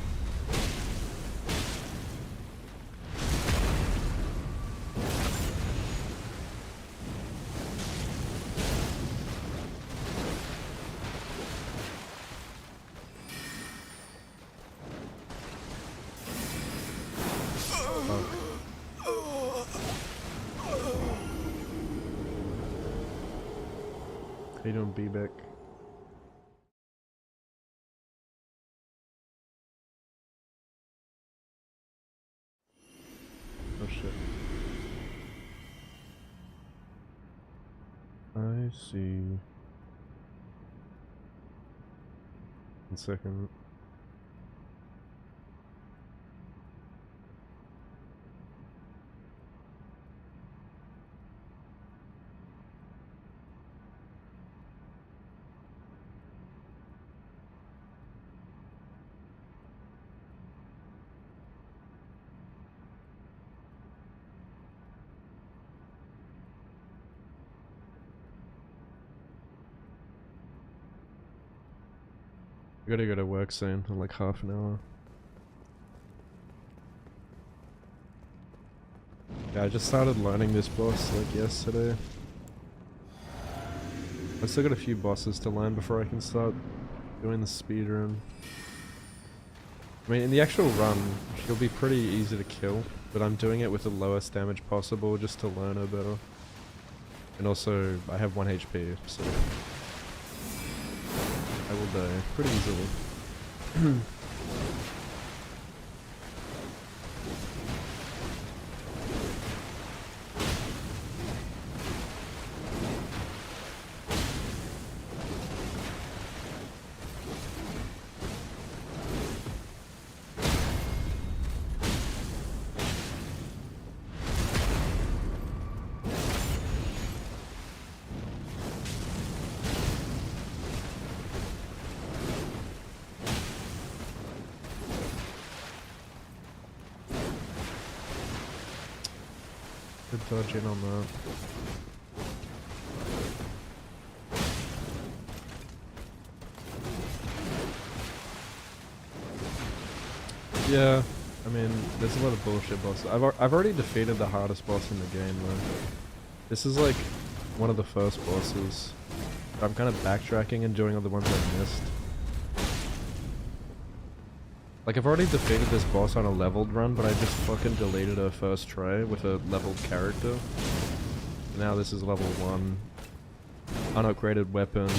How you doing, B-Beck? Oh shit. I see. 1 second. I gotta go to work soon in like half an hour. Yeah, I just started learning this boss like yesterday. I still got a few bosses to learn before I can start doing the speedrun. I mean, in the actual run, she'll be pretty easy to kill, but I'm doing it with the lowest damage possible just to learn her better. And also, I have 1 HP, so I will die pretty easily. Good dodge in on that. Yeah, I mean, there's a lot of bullshit bosses. I've already defeated the hardest boss in the game though. This is like one of the first bosses. I'm kind of backtracking and doing all the ones I missed. Like, I've already defeated this boss on a leveled run, but I just fucking deleted her first try with a leveled character. Now this is level 1. Unupgraded weapon.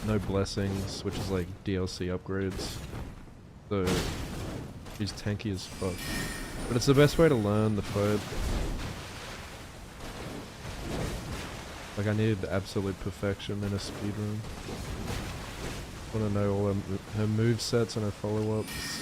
No blessings, which is like DLC upgrades. So, she's tanky as fuck. But it's the best way to learn the fight. Like, I need absolute perfection in a speedrun. I want to know all her movesets and her follow-ups.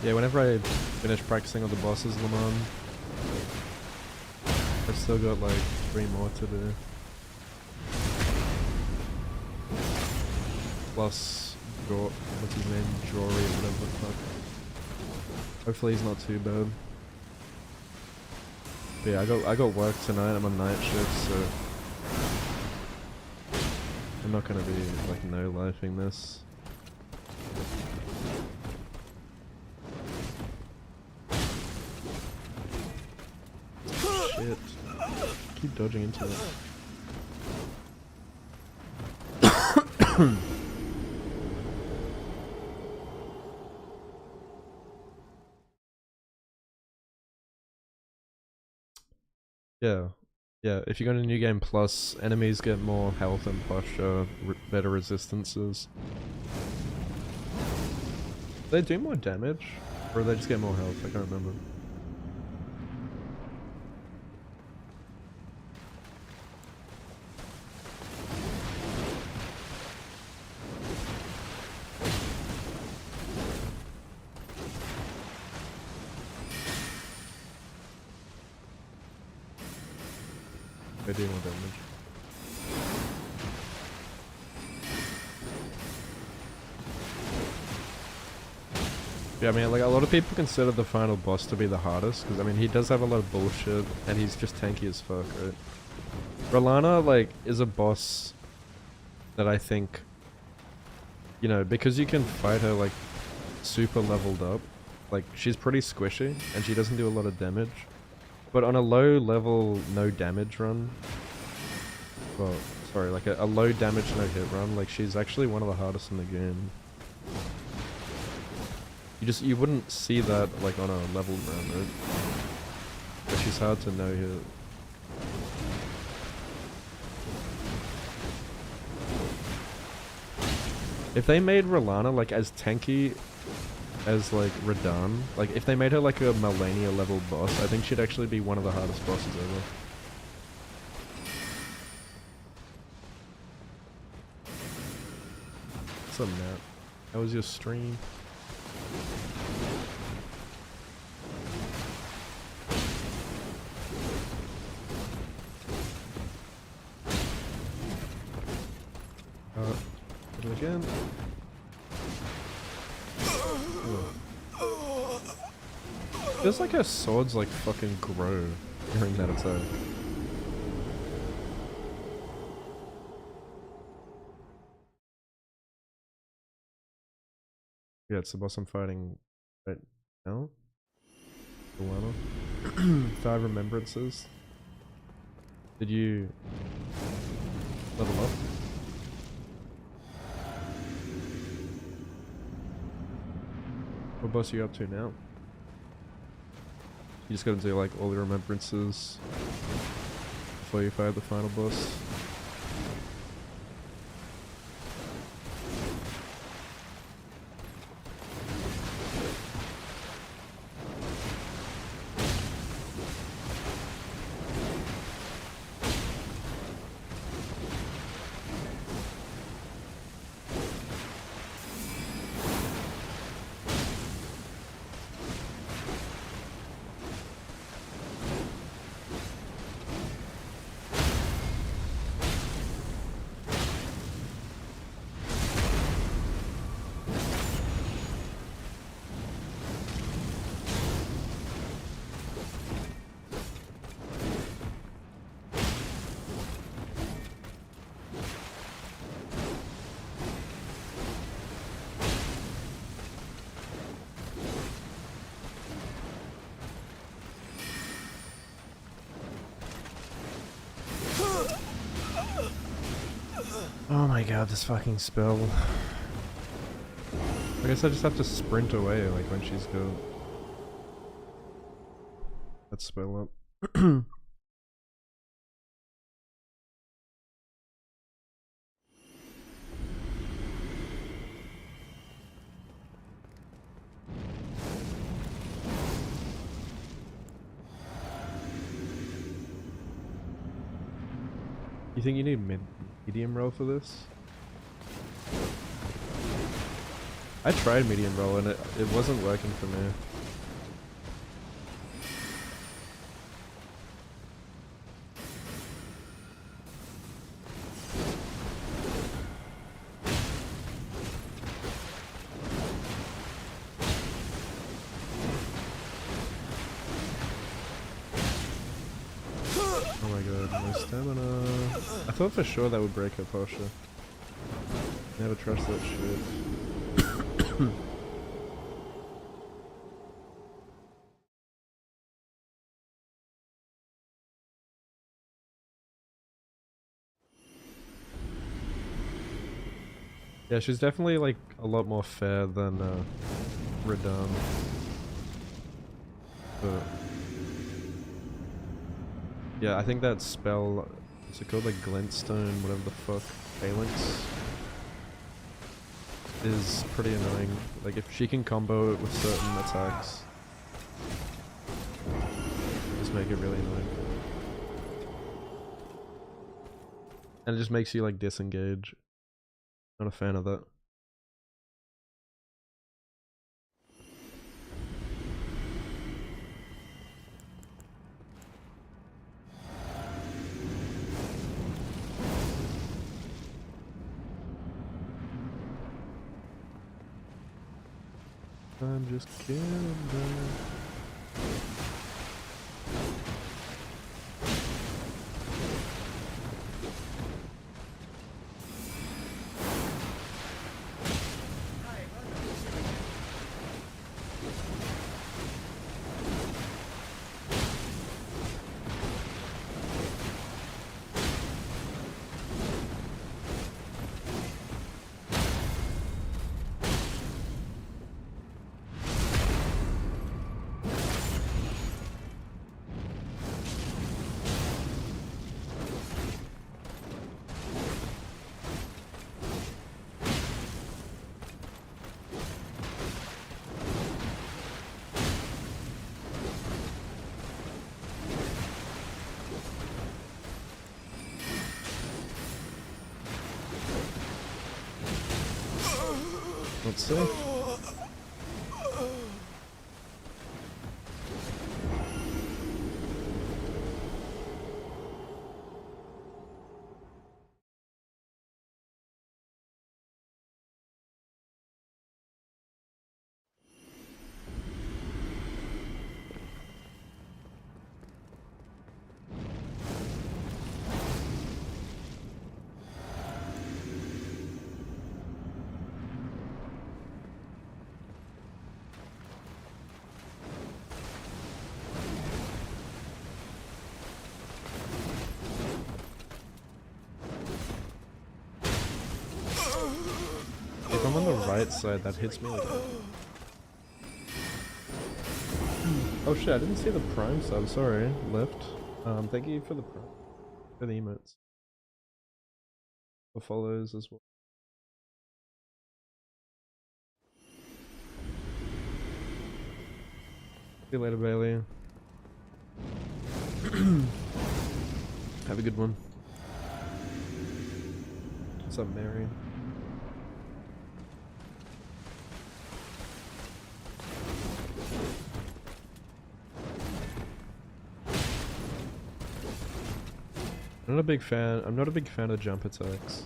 Yeah, whenever I finish practicing all the bosses, Lamont, I've still got like 3 more to do. Plus, what's his name? Jory, whatever the fuck. Hopefully he's not too bad. But yeah, I got work tonight. I'm on night shift, so I'm not gonna be like no-lifing this. Shit. Keep dodging into it. Yeah. Yeah, if you go to New Game Plus, enemies get more health and posture, better resistances. They do more damage? Or they just get more health? I can't remember. They do more damage. Yeah, I mean, like, a lot of people consider the final boss to be the hardest, because, I mean, he does have a lot of bullshit, and he's just tanky as fuck, right? Rellana, like, is a boss that I think, you know, because you can fight her, like, super leveled up, like, she's pretty squishy, and she doesn't do a lot of damage. But on a low level, no damage run, well, sorry, like a low damage, no hit run, like she's actually one of the hardest in the game. You wouldn't see that like on a level run, right? But she's hard to no hit. If they made Rellana like as tanky as like Radahn, like if they made her like a Malenia level boss, I think she'd actually be one of the hardest bosses ever. What's up, Matt? How was your stream? Hit it again. Feels like her swords like fucking grow during that attack. Yeah, it's the boss I'm fighting right now. Rellana. 5 remembrances. Did you level up? What boss are you up to now? You just gotta do like all the remembrances before you fight the final boss. Oh my god, this fucking spell. I guess I just have to sprint away, like, when she's got that spell up. You think you need medium roll for this? I tried medium roll and it wasn't working for me. Oh my god, no stamina. I thought for sure that would break her posture. Never trust that shit. Yeah, she's definitely like a lot more fair than Rellana. But yeah, I think that spell, is it called like Glintstone, whatever the fuck, Phalanx, is pretty annoying. Like if she can combo it with certain attacks, just make it really annoying. And it just makes you like disengage. Not a fan of that. I'm just kidding. Let's see. If I'm on the right side, that hits me like... Oh shit, I didn't see the prime sub, sorry. Left. Thank you for the prime. For the emotes. For follows as well. See you later, Bailey. Have a good one. What's up, Mary? I'm not a big fan of jump attacks.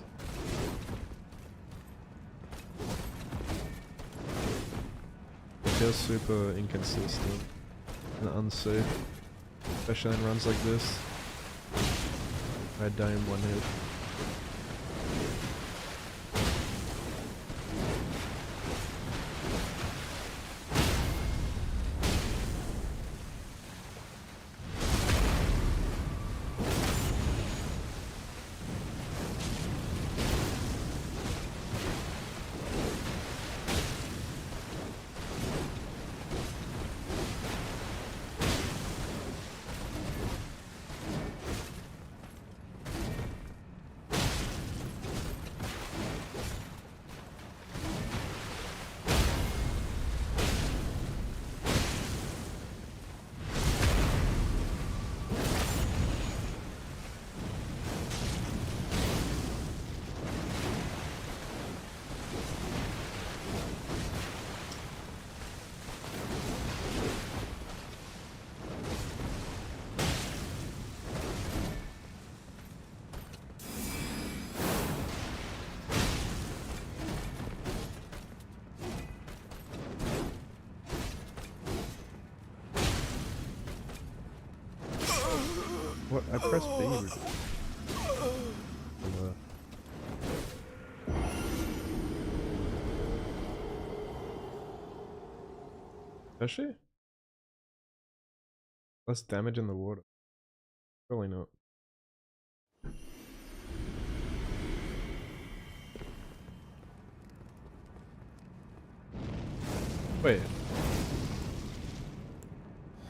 It feels super inconsistent and unsafe. Especially in runs like this. I die in one hit. What? I pressed B. Does she? Less damage in the water. Probably not. Wait.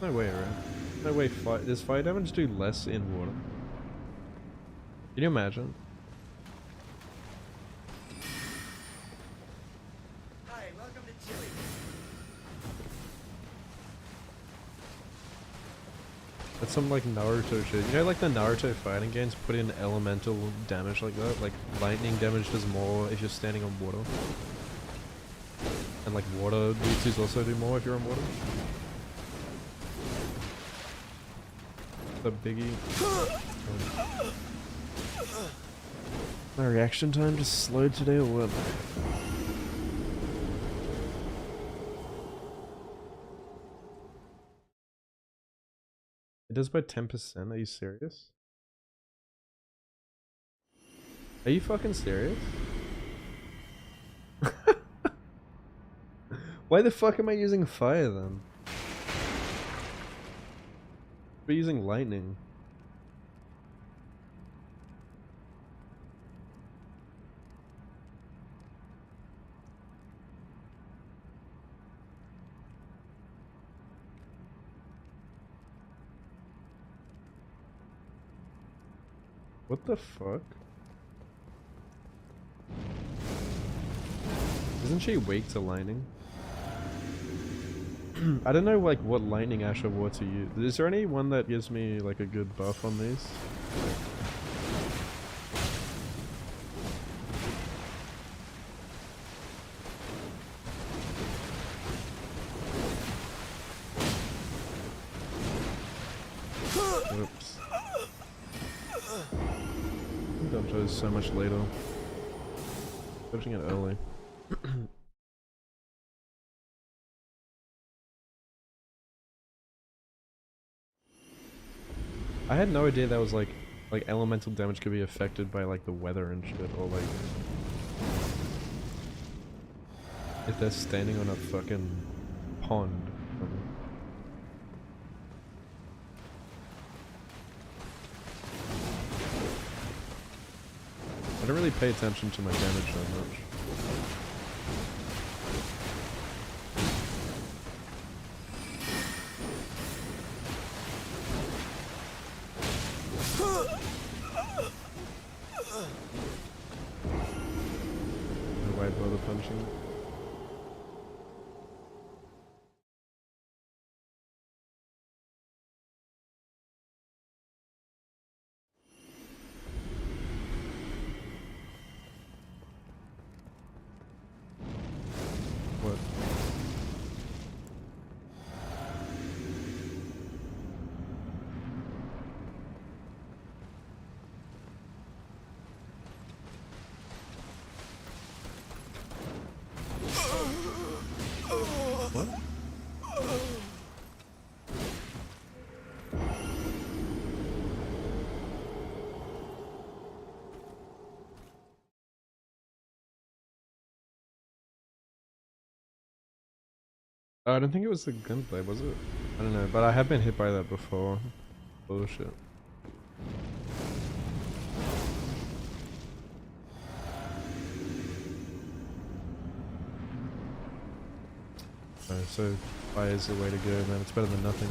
No way, right? No way. Does fire damage do less in water? Can you imagine?
Hi, welcome to Chile.
That's some like Naruto shit. You know, like the Naruto fighting games put in elemental damage like that? Like lightning damage does more if you're standing on water. And like water jutsus also do more if you're on water. The biggie. My reaction time just slowed today or what? It does by 10%? Are you serious? Are you fucking serious? Why the fuck am I using fire then? We're using lightning. What the fuck? Isn't she weak to lightning? I don't know like what lightning Asher wore to use. Is there any one that gives me like a good buff on these? Oops. Dodge is so much later. Dodging it early. I had no idea that was like elemental damage could be affected by like the weather and shit, or like if they're standing on a fucking pond. I don't really pay attention to my damage that much. Why bother punching? What? What? Oh, I don't think it was the gunplay, was it? I don't know, but I have been hit by that before. Bullshit. Oh, so fire is the way to go, man. It's better than nothing.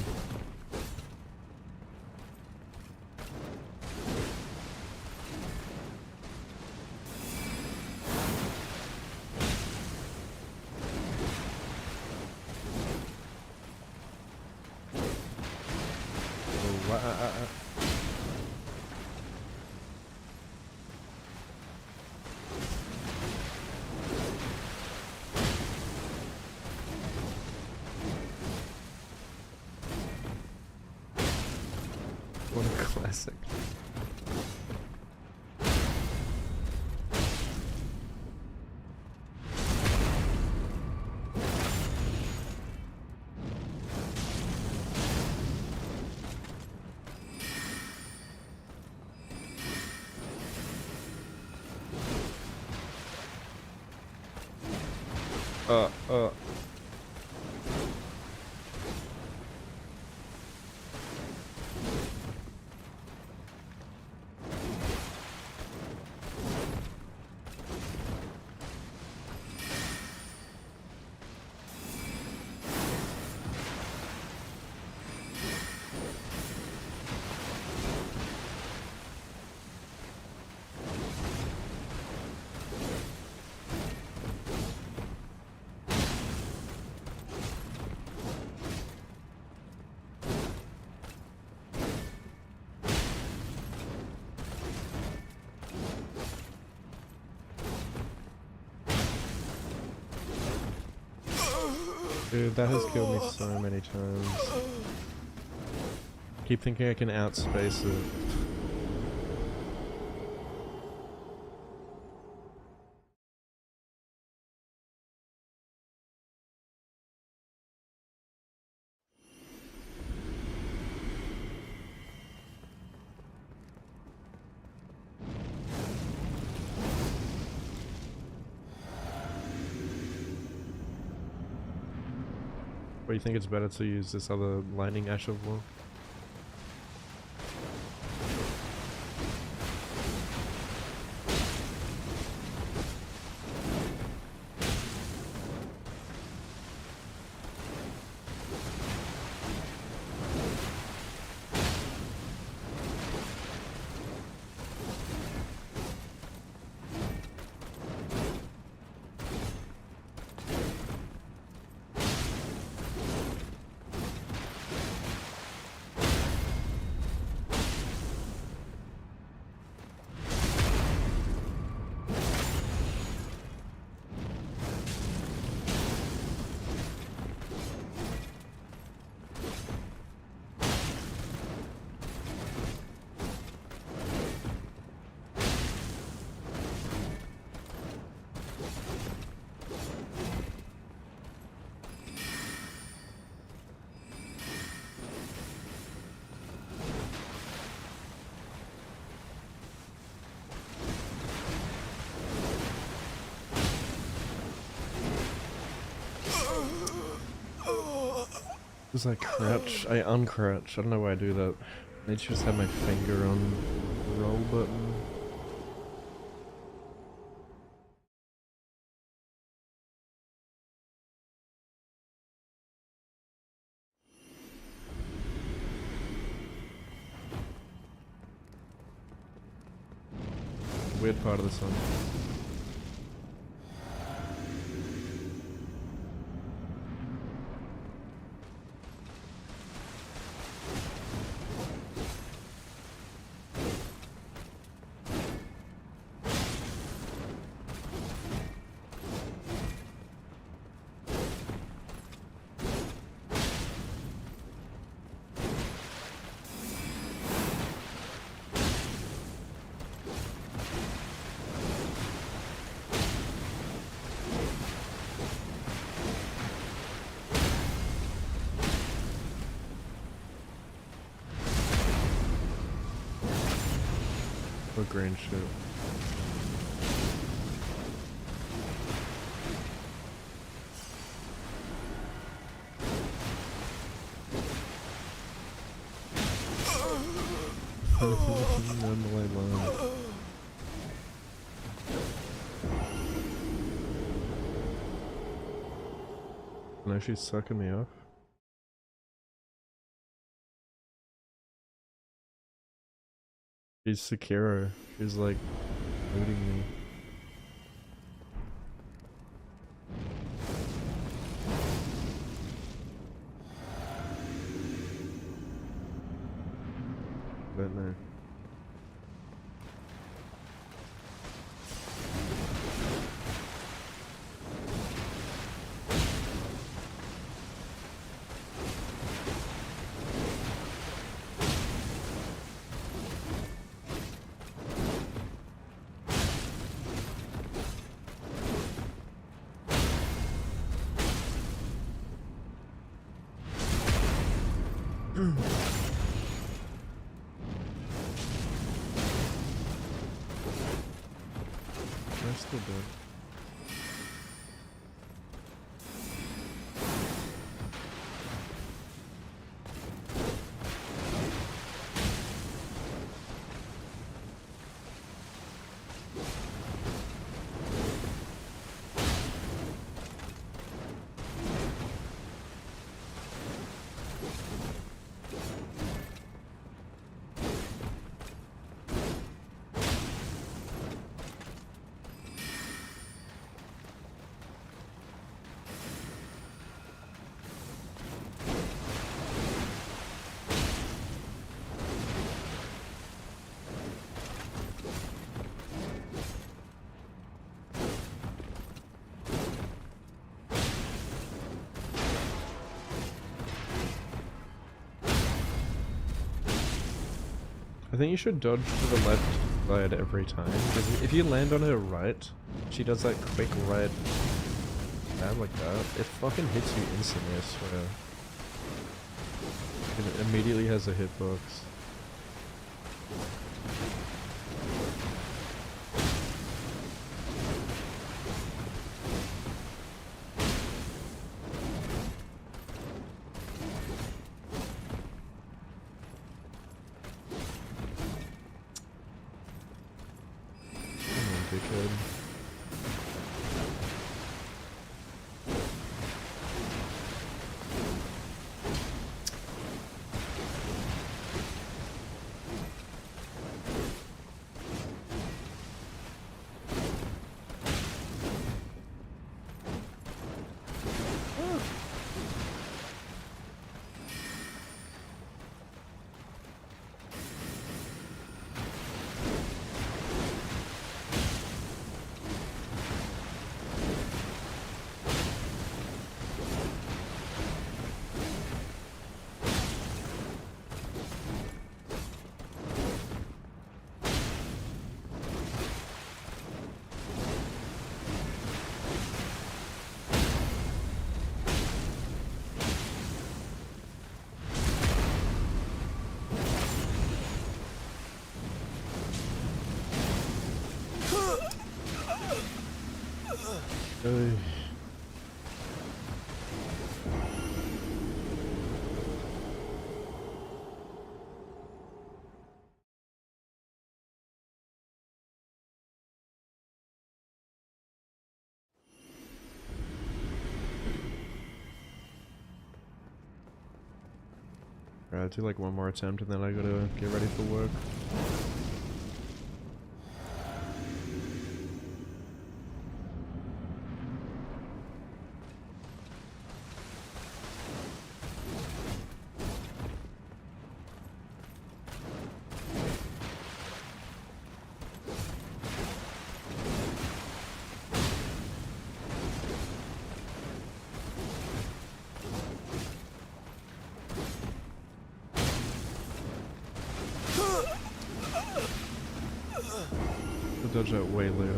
What a classic. Uh, uh. Dude, that has killed me so many times. Keep thinking I can outspace it. Or you think it's better to use this other lightning ash of war? Because I crouch, I uncrouch. I don't know why I do that. I need to just have my finger on the roll button. Weird part of the song. What green shit? On the white line. No, she's sucking me off. She's Sekiro. She's like looting me. But no. They're still dead. I think you should dodge to the left side every time, because if you land on her right, she does that quick right stab like that, it fucking hits you instantly, I swear. And it immediately has a hitbox. Dickhead. Oy. Alright, I'll do like one more attempt and then I gotta get ready for work. I'll dodge that way later.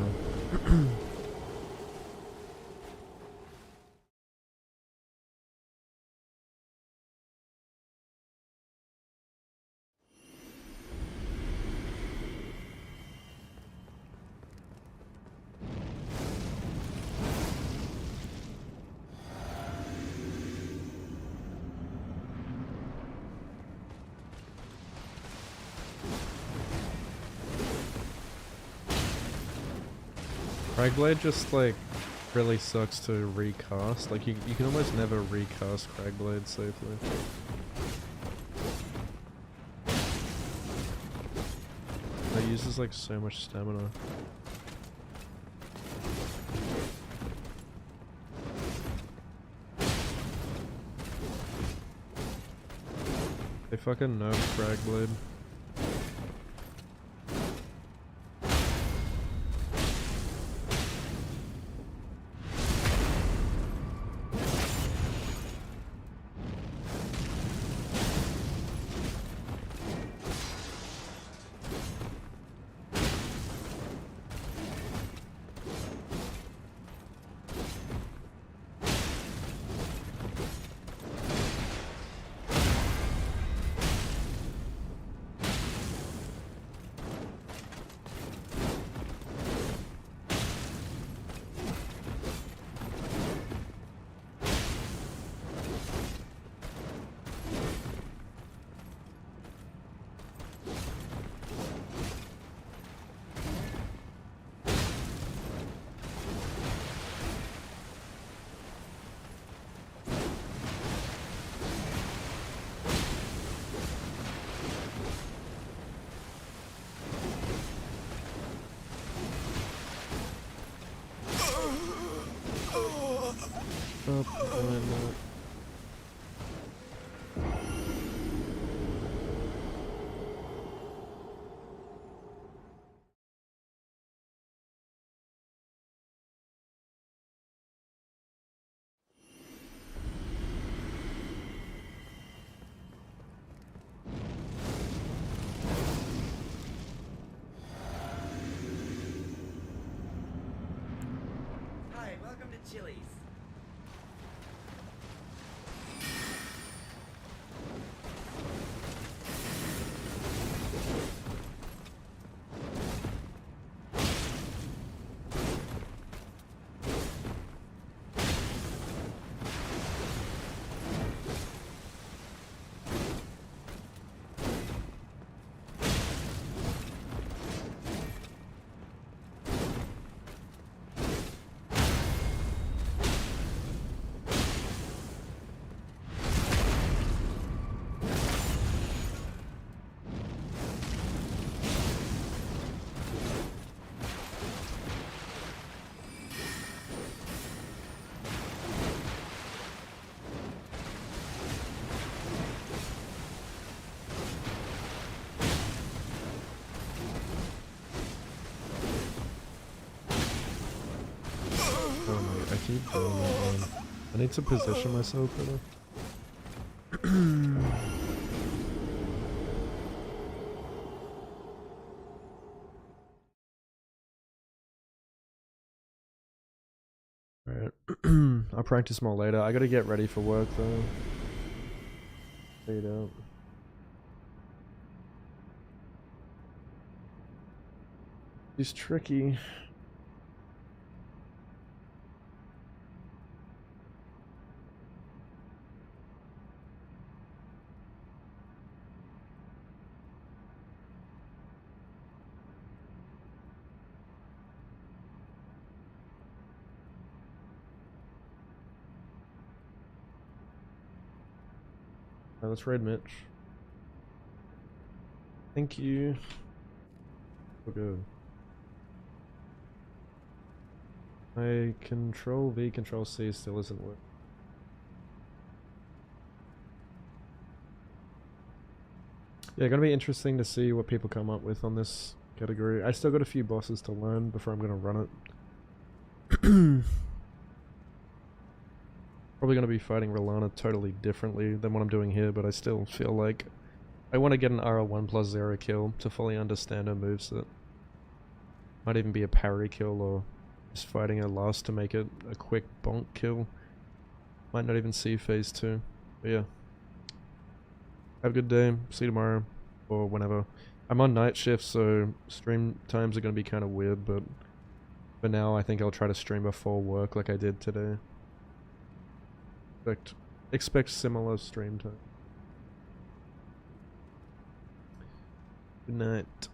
Cragblade just like really sucks to recast. Like you can almost never recast Cragblade safely. It uses like so much stamina. They fucking nerf Cragblade. I need to position myself better. Alright. I'll practice more later. I gotta get ready for work though. Fade out. He's tricky. Alright, let's raid Mitch. Thank you. We're good. My control V, control C still isn't working. Yeah, gonna be interesting to see what people come up with on this category. I still got a few bosses to learn before I'm gonna run it. Probably gonna be fighting Rellana totally differently than what I'm doing here, but I still feel like I want to get an RL1 plus 0 kill to fully understand her moveset. Might even be a parry kill or just fighting her last to make it a quick bonk kill. Might not even see phase 2. But yeah. Have a good day. See you tomorrow. Or whenever. I'm on night shift, so stream times are going to be kind of weird, but for now I think I'll try to stream before work like I did today. Expect similar stream time. Good night.